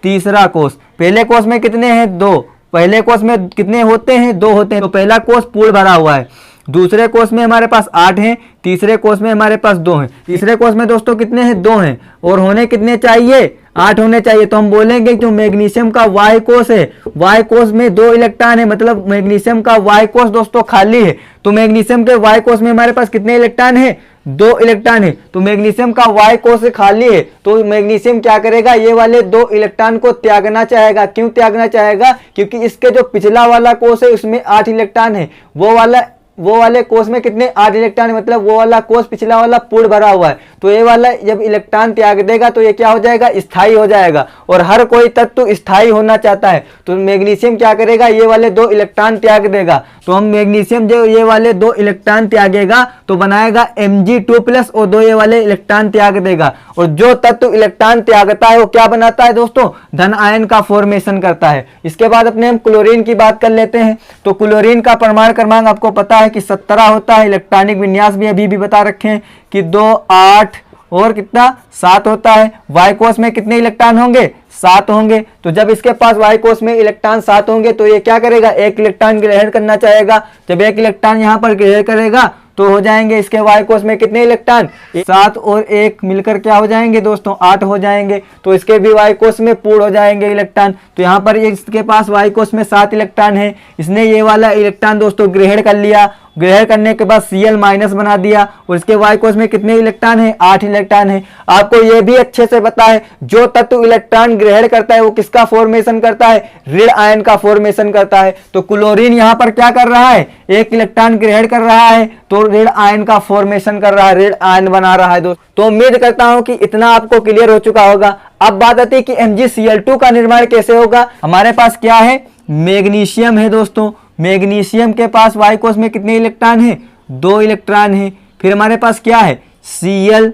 [SPEAKER 1] तीसरा कोष। पहले कोष में कितने हैं, 2। पहले कोष में कितने होते हैं, 2 होते हैं। तो पहला कोष पूर्ण भरा हुआ है। दूसरे कोष में हमारे पास 8 हैं, तीसरे कोष में हमारे पास 2 हैं। तीसरे कोष में दोस्तों कितने हैं, 2 हैं, और होने कितने चाहिए, 8 होने चाहिए। तो हम बोलेंगे कि मैग्नीशियम का वाई कोष है, वाई कोष में 2 इलेक्ट्रॉन है, मतलब मैग्नीशियम का वाई कोष दोस्तों खाली है। तो मैग्नीशियम के वाई कोष में हमारे पास कितने इलेक्ट्रॉन है, 2 इलेक्ट्रॉन है। तो मैग्नीशियम का वाई कोष खाली है, तो मैग्नीशियम क्या करेगा, ये वाले 2 इलेक्ट्रॉन को त्यागना चाहेगा। क्यों त्यागना चाहेगा, क्योंकि इसके जो पिछला वाला कोष है उसमें 8 इलेक्ट्रॉन है, वो वाले कोष में कितने, 8 इलेक्ट्रॉन, मतलब वो वाला कोष पिछला वाला पूर्ण भरा हुआ है। तो ये वाला जब इलेक्ट्रॉन त्याग देगा तो ये क्या हो जाएगा, स्थायी हो जाएगा। और हर कोई तत्व स्थायी होना चाहता है। तो मैग्नीशियम क्या करेगा, ये वाले 2 इलेक्ट्रॉन त्याग देगा। तो हम मैग्नीशियम जो ये वाले 2 इलेक्ट्रॉन त्यागेगा तो बनाएगा Mg2+ और 2 ये वाले इलेक्ट्रॉन त्याग देगा। और जो तत्व इलेक्ट्रॉन त्यागता है वो क्या बनाता है दोस्तों, धन आयन का फॉर्मेशन करता है। इसके बाद अपने हम क्लोरीन की बात कर लेते हैं। तो क्लोरीन का परमाणु क्रमांक आपको पता है कि 17 होता है। इलेक्ट्रॉनिक विन्यास भी अभी भी बता रखे हैं कि 2 8 और कितना 7 होता है। वाई कोष में कितने इलेक्ट्रॉन होंगे, 7 होंगे। तो जब इसके पास वाई कोष में इलेक्ट्रॉन 7 होंगे तो ये क्या करेगा, 1 इलेक्ट्रॉन ग्रहण करना चाहेगा। जब 1 इलेक्ट्रॉन यहाँ पर ग्रहण करेगा तो हो जाएंगे इसके वाई कोष में कितने इलेक्ट्रॉन, 7 और 1 मिलकर क्या हो जाएंगे दोस्तों, 8 हो जाएंगे। तो इसके भी वाई कोष में पूर्ण हो जाएंगे इलेक्ट्रॉन। तो यहाँ पर इसके पास वाई कोष में 7 इलेक्ट्रॉन है। इसने ये वाला इलेक्ट्रॉन दोस्तों ग्रहण कर लिया। ग्रहण करने के बाद Cl- बना दिया। और इसके वाई कोष में कितने इलेक्ट्रॉन है, 8 इलेक्ट्रॉन है। आपको यह भी अच्छे से पता है जो तत्व इलेक्ट्रॉन ग्रहण करता है वो किसका फॉर्मेशन करता है, ऋण आयन का फॉर्मेशन करता है। तो क्लोरीन यहाँ पर क्या कर रहा है, 1 इलेक्ट्रॉन ग्रहण कर रहा है तो ऋण आयन का फॉर्मेशन कर रहा है, ऋण आयन बना रहा है दोस्तों। तो उम्मीद करता हूं कि इतना आपको क्लियर हो चुका होगा। अब बात आती है कि MgCl2 का निर्माण कैसे होगा। हमारे पास क्या है, मैग्नीशियम है दोस्तों। मैग्नीशियम के पास वाई कोष में कितने इलेक्ट्रॉन है, 2 इलेक्ट्रॉन है। फिर हमारे पास क्या है, Cl।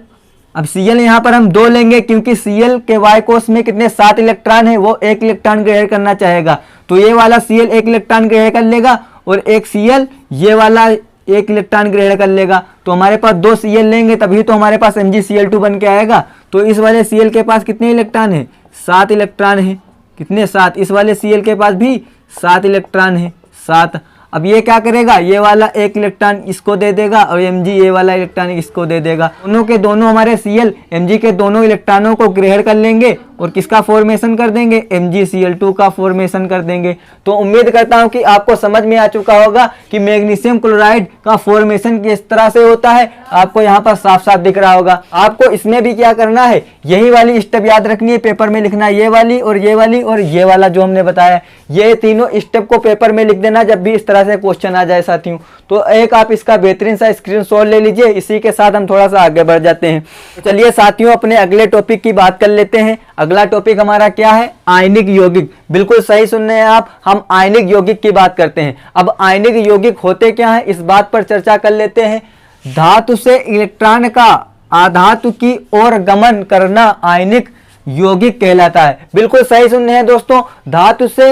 [SPEAKER 1] अब Cl यहाँ पर हम 2 लेंगे क्योंकि Cl के वाई कोष में कितने 7 इलेक्ट्रॉन है, वो 1 इलेक्ट्रॉन ग्रहण करना चाहेगा। तो ये वाला Cl 1 इलेक्ट्रॉन ग्रहण कर लेगा और एक Cl ये वाला 1 इलेक्ट्रॉन ग्रहण कर लेगा। तो हमारे पास 2 Cl लेंगे तभी तो हमारे पास MgCl2 बन के आएगा। तो इस वाले Cl के पास कितने इलेक्ट्रॉन है, 7 इलेक्ट्रॉन है। कितने, 7। इस वाले Cl के पास भी 7 इलेक्ट्रॉन है, 7। अब ये क्या करेगा, ये वाला एक इलेक्ट्रॉन इसको दे देगा और Mg ये वाला इलेक्ट्रॉन इसको दे देगा। दोनों के दोनों हमारे Cl Mg के दोनों इलेक्ट्रॉनों को ग्रहण कर लेंगे और किसका फॉर्मेशन कर देंगे, MgCl2 का फॉर्मेशन कर देंगे। तो उम्मीद करता हूं कि आपको समझ में आ चुका होगा कि मैग्नीशियम क्लोराइड का फॉर्मेशन किस तरह से होता है। आपको यहाँ पर साफ साफ दिख रहा होगा। आपको इसमें भी क्या करना है, यही वाली स्टेप याद रखनी है, पेपर में लिखना है ये वाली और ये वाली और ये वाला जो हमने बताया, ये तीनों स्टेप को पेपर में लिख देना जब भी इस तरह से क्वेश्चन आ जाए साथियों। तो एक आप इसका बेहतरीन सा स्क्रीनशॉट ले लीजिए। इसी के साथ हम थोड़ा सा आगे बढ़ जाते हैं। तो चलिए साथियों अपने अगले टॉपिक की बात कर लेते हैं। अगला टॉपिक हमारा क्या है, आयनिक यौगिक। बिल्कुल सही सुन रहे हैं आप, हम आयनिक यौगिक की बात करते हैं। अब आयनिक यौगिक होते क्या है, इस बात पर चर्चा कर लेते हैं। धातु से इलेक्ट्रॉन का आधातु की ओर गमन करना आयनिक यौगिक कहलाता है। बिल्कुल सही सुन रहे हैं दोस्तों, धातु से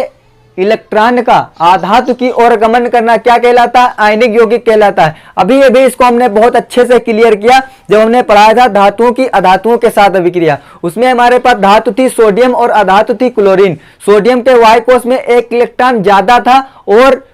[SPEAKER 1] इलेक्ट्रॉन का आधातु की ओर गमन करना क्या कहलाता है, आयनिक यौगिक कहलाता है। अभी इसको हमने बहुत अच्छे से क्लियर किया जब हमने पढ़ाया था धातुओं की अधातुओं के साथ अभिक्रिया। उसमें हमारे पास धातु थी सोडियम और अधातु थी क्लोरीन। सोडियम के वाई कोश में एक इलेक्ट्रॉन ज्यादा था और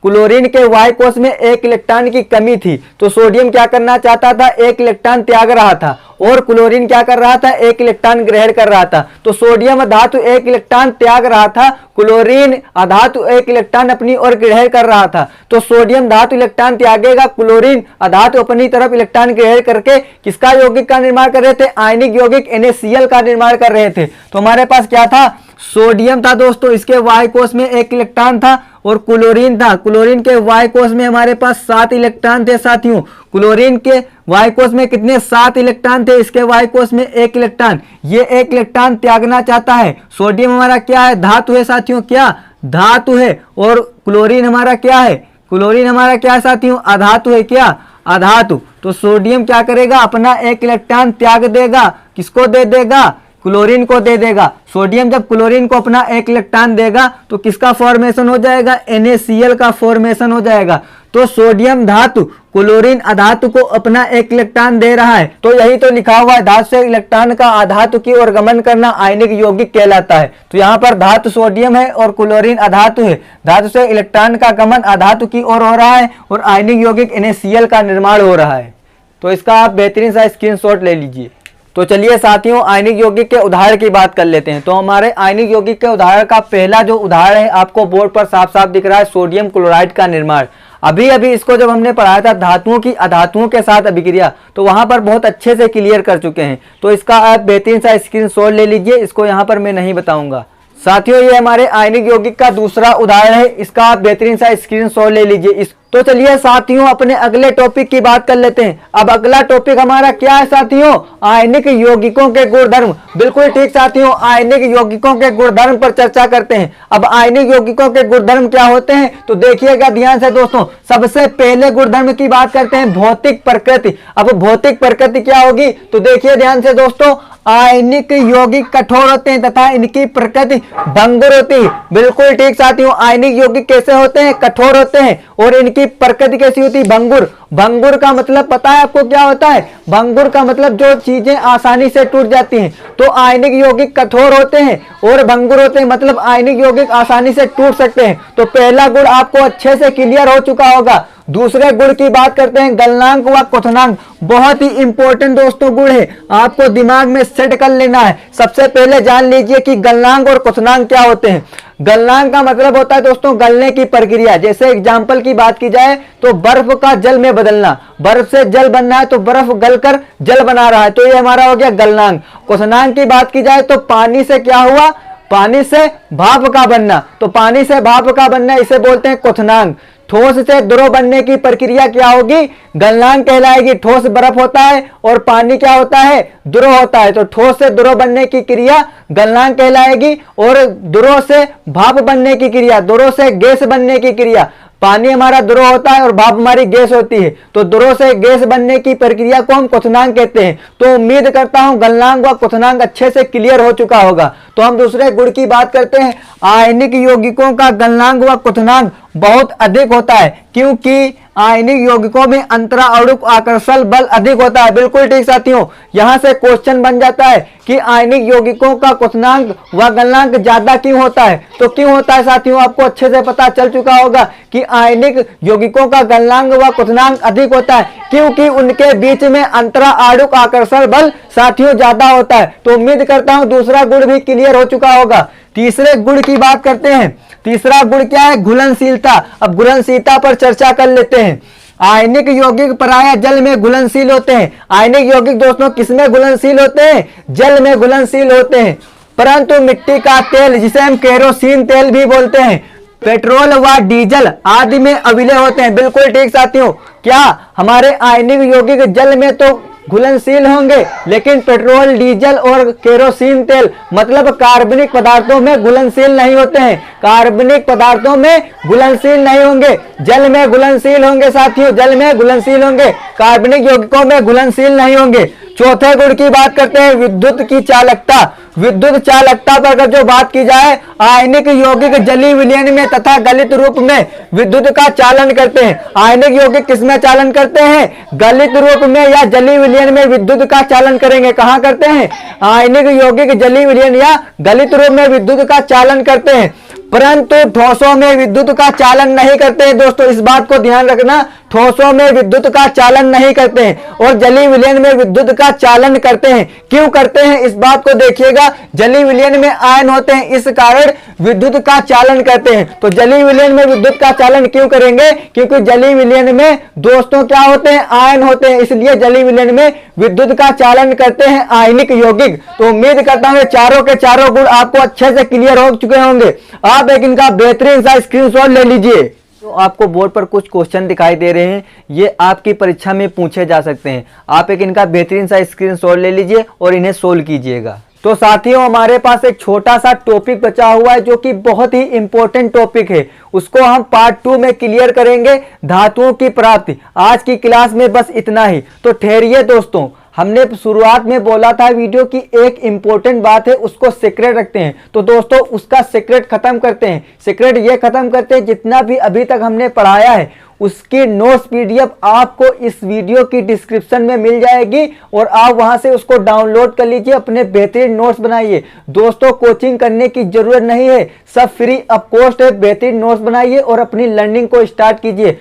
[SPEAKER 1] क्लोरीन के वाई कोश में एक इलेक्ट्रॉन की कमी थी। तो सोडियम क्या करना चाहता था, एक इलेक्ट्रॉन त्याग रहा था और क्लोरीन क्या कर रहा था, एक इलेक्ट्रॉन ग्रहण कर रहा था। तो सोडियम धातु एक इलेक्ट्रॉन त्याग रहा था, क्लोरीन अधातु एक इलेक्ट्रॉन अपनी ओर ग्रहण कर रहा था। तो सोडियम धातु इलेक्ट्रॉन त्यागेगा, क्लोरीन अधातु अपनी तरफ इलेक्ट्रॉन ग्रहण करके किसका यौगिक का निर्माण कर रहे थे, आयनिक यौगिक NaCl का निर्माण कर रहे थे। तो हमारे पास क्या था, सोडियम था दोस्तों, इसके वाई कोश में एक इलेक्ट्रॉन था और क्लोरीन था। क्लोरीन के वाई कोश में हमारे पास 7 इलेक्ट्रॉन थे साथियों। क्लोरीन के वाई कोश में कितने, 7 इलेक्ट्रॉन थे, इसके वाई कोश में एक इलेक्ट्रॉन। ये एक इलेक्ट्रॉन त्यागना चाहता है। सोडियम हमारा क्या है, धातु है साथियों, क्या धातु है। और क्लोरीन हमारा क्या है, क्लोरीन हमारा क्या है साथियों, अधातु है, क्या अधातु। तो सोडियम क्या करेगा, अपना एक इलेक्ट्रॉन त्याग देगा, किसको दे देगा, क्लोरीन को दे देगा। सोडियम जब क्लोरीन को अपना एक इलेक्ट्रॉन देगा तो किसका फॉर्मेशन हो जाएगा, NaCl का फॉर्मेशन हो जाएगा। तो सोडियम धातु क्लोरीन अधातु को अपना एक इलेक्ट्रॉन दे रहा है। तो यही तो लिखा हुआ है, धातु से इलेक्ट्रॉन का आधातु की ओर गमन करना आयनिक यौगिक कहलाता है। तो यहाँ पर धातु सोडियम है और क्लोरीन अधातु है। धातु से इलेक्ट्रॉन का गमन अधातु की ओर हो रहा है और आयनिक यौगिक NaCl का निर्माण हो रहा है। तो इसका आप बेहतरीन सा स्क्रीनशॉट ले लीजिए। तो चलिए साथियों आयनिक यौगिक के उदाहरण की बात कर लेते हैं। तो हमारे आयनिक यौगिक के उदाहरण का पहला जो उदाहरण है आपको बोर्ड पर साफ साफ दिख रहा है, सोडियम क्लोराइड का निर्माण। अभी इसको जब हमने पढ़ाया था धातुओं की अधातुओं के साथ अभिक्रिया, तो वहां पर बहुत अच्छे से क्लियर कर चुके हैं। तो इसका आप बेहतरीन सा स्क्रीनशॉट ले लीजिए, इसको यहाँ पर मैं नहीं बताऊंगा साथियों। ये हमारे आयनिक यौगिक का दूसरा उदाहरण है, इसका आप बेहतरीन सा स्क्रीनशॉट ले लीजिए। तो चलिए साथियों अपने अगले टॉपिक की बात कर लेते हैं। अब अगला टॉपिक हमारा क्या है साथियों, आयनिक यौगिकों के गुणधर्म। बिल्कुल ठीक साथियों, आयनिक यौगिकों के गुणधर्म पर चर्चा करते हैं। अब आयनिक यौगिकों के गुणधर्म क्या होते हैं, तो देखिएगा ध्यान से दोस्तों। सबसे पहले गुणधर्म की बात करते हैं भौतिक प्रकृति। अब भौतिक प्रकृति क्या होगी, तो देखिए ध्यान से दोस्तों, आयनिक यौगिक कठोर होते हैं तथा इनकी प्रकृति भंगुर होती है। बिल्कुल ठीक साथियों, आयनिक यौगिक कैसे होते हैं, कठोर होते हैं और इनकी प्रकृति कैसी होती है, भंगुर। भंगुर का मतलब पता है आपको क्या होता है, भंगुर का मतलब जो चीजें आसानी से टूट जाती हैं। तो आयनिक यौगिक कठोर होते हैं और भंगुर होते हैं, मतलब आयनिक यौगिक आसानी से टूट सकते हैं। तो पहला गुण आपको अच्छे से क्लियर हो चुका होगा। दूसरे गुण की बात करते हैं गलनांक व क्वथनांक। बहुत ही इंपॉर्टेंट दोस्तों गुण है, आपको दिमाग में सेट कर लेना है। सबसे पहले जान लीजिए कि गलनांक और क्वथनांक क्या होते हैं। गलनांक का मतलब होता है दोस्तों गलने की प्रक्रिया। जैसे एग्जाम्पल की बात की जाए तो बर्फ का जल में बदलना, बर्फ से जल बनना है तो बर्फ गलकर जल बना रहा है, तो ये हमारा हो गया गलनांक। क्वथनांक की बात की जाए तो पानी से क्या हुआ, पानी से भाप का बनना, तो पानी से भाप का बनना इसे बोलते हैं क्वथनांक। ठोस से द्रव बनने की प्रक्रिया क्या होगी, गलनांक कहलाएगी। ठोस बर्फ होता है और पानी क्या होता है, द्रव होता है, तो ठोस से द्रव बनने की क्रिया गलनांक कहलाएगी। और द्रव से भाप बनने की क्रिया, द्रव से गैस बनने की क्रिया, पानी हमारा द्रव होता है और भाप हमारी गैस होती है, तो द्रव से गैस बनने की प्रक्रिया को हम क्वथनांक कहते हैं। तो उम्मीद करता हूं गलनांक व क्वथनांक अच्छे से क्लियर हो चुका होगा। तो हम दूसरे गुण की बात करते हैं। आयनिक यौगिकों का गलनांक व क्वथनांक बहुत अधिक होता है, क्योंकि आयनिक यौगिकों में अंतराणुक आकर्षण बल अधिक होता है। बिल्कुल ठीक साथियों, यहाँ से क्वेश्चन बन जाता है कि आयनिक यौगिकों का क्वथनांक व गलनांक ज्यादा क्यों होता है। तो क्यों होता है साथियों, आपको अच्छे से पता चल चुका होगा कि आयनिक यौगिकों का गलनांक व क्वथनांक अधिक होता है क्योंकि उनके बीच में अंतराणुक आकर्षण बल साथियों ज्यादा होता है। तो उम्मीद करता हूं दूसरा गुण भी क्लियर हो चुका होगा। तीसरे गुण की बात करते हैं। तीसरा गुण क्या है, घुलनशीलता। अब घुलनशीलता पर चर्चा कर लेते हैं। आयनिक यौगिक प्रायः जल में घुलनशील होते हैं। आयनिक यौगिक दोस्तों किसमें घुलनशील होते हैं, जल में घुलनशील होते हैं। परंतु मिट्टी का तेल, जिसे हम केरोसिन तेल भी बोलते हैं, पेट्रोल व डीजल आदि में अविलय होते हैं। बिल्कुल ठीक साथियों, क्या हमारे आयनिक यौगिक जल में तो घुलनशील होंगे लेकिन पेट्रोल, डीजल और केरोसिन तेल मतलब कार्बनिक पदार्थों में घुलनशील नहीं होते हैं। कार्बनिक पदार्थों में घुलनशील नहीं होंगे, जल में घुलनशील होंगे साथियों, जल में घुलनशील होंगे, कार्बनिक यौगिकों में घुलनशील नहीं होंगे। चौथे गुण की बात करते हैं, विद्युत की चालकता। विद्युत चालकता पर अगर जो बात की जाए, आयनिक यौगिक जलीय विलयन में तथा गलित रूप में विद्युत का चालन करते हैं। आयनिक यौगिक किसमें चालन करते हैं, गलित रूप में या जलीय विलयन में विद्युत का चालन करेंगे। कहां करते हैं, आयनिक यौगिक जलीय विलयन या गलित रूप में विद्युत का चालन करते हैं, परंतु ठोसों में विद्युत का चालन नहीं करते हैं। दोस्तों इस बात को ध्यान रखना, ठोसों में विद्युत का चालन नहीं करते हैं और जलीय विलयन में विद्युत का चालन करते हैं। क्यों करते हैं इस बात को देखिएगा, जलीय विलयन में आयन होते हैं इस कारण विद्युत का चालन करते हैं। तो जलीय विलयन में विद्युत का चालन क्यों करेंगे, क्योंकि जलीय विलयन में दोस्तों क्या होते हैं, आयन होते हैं, इसलिए जलीय विलयन में विद्युत का चालन करते हैं आयनिक यौगिक। तो उम्मीद करता हूं चारों के चारों गुण आपको अच्छे से क्लियर हो चुके होंगे। आप एक इनका बेहतरीन सा स्क्रीनशॉट ले लीजिए। तो आपको बोर्ड पर कुछ क्वेश्चन दिखाई दे रहे हैं, ये आपकी परीक्षा में पूछे जा सकते हैं। आप एक इनका बेहतरीन सा स्क्रीनशॉट ले लीजिए और इन्हें सोल्व कीजिएगा। तो साथियों हमारे पास एक छोटा सा टॉपिक बचा हुआ है जो कि बहुत ही इंपॉर्टेंट टॉपिक है, उसको हम पार्ट 2 में क्लियर करेंगे, धातुओं की प्राप्ति। आज की क्लास में बस इतना ही। तो ठहरिए दोस्तों, हमने शुरुआत में बोला था वीडियो की एक इंपॉर्टेंट बात है उसको सीक्रेट रखते हैं। तो दोस्तों उसका सीक्रेट खत्म करते हैं। सीक्रेट ये खत्म करते हैं, जितना भी अभी तक हमने पढ़ाया है उसकी नोट्स पीडीएफ आपको इस वीडियो की डिस्क्रिप्शन में मिल जाएगी और आप वहां से उसको डाउनलोड कर लीजिए, अपने बेहतरीन नोट्स बनाइए। दोस्तों कोचिंग करने की जरूरत नहीं है, सब फ्री ऑफ कॉस्ट है। बेहतरीन नोट्स बनाइए और अपनी लर्निंग को स्टार्ट कीजिए।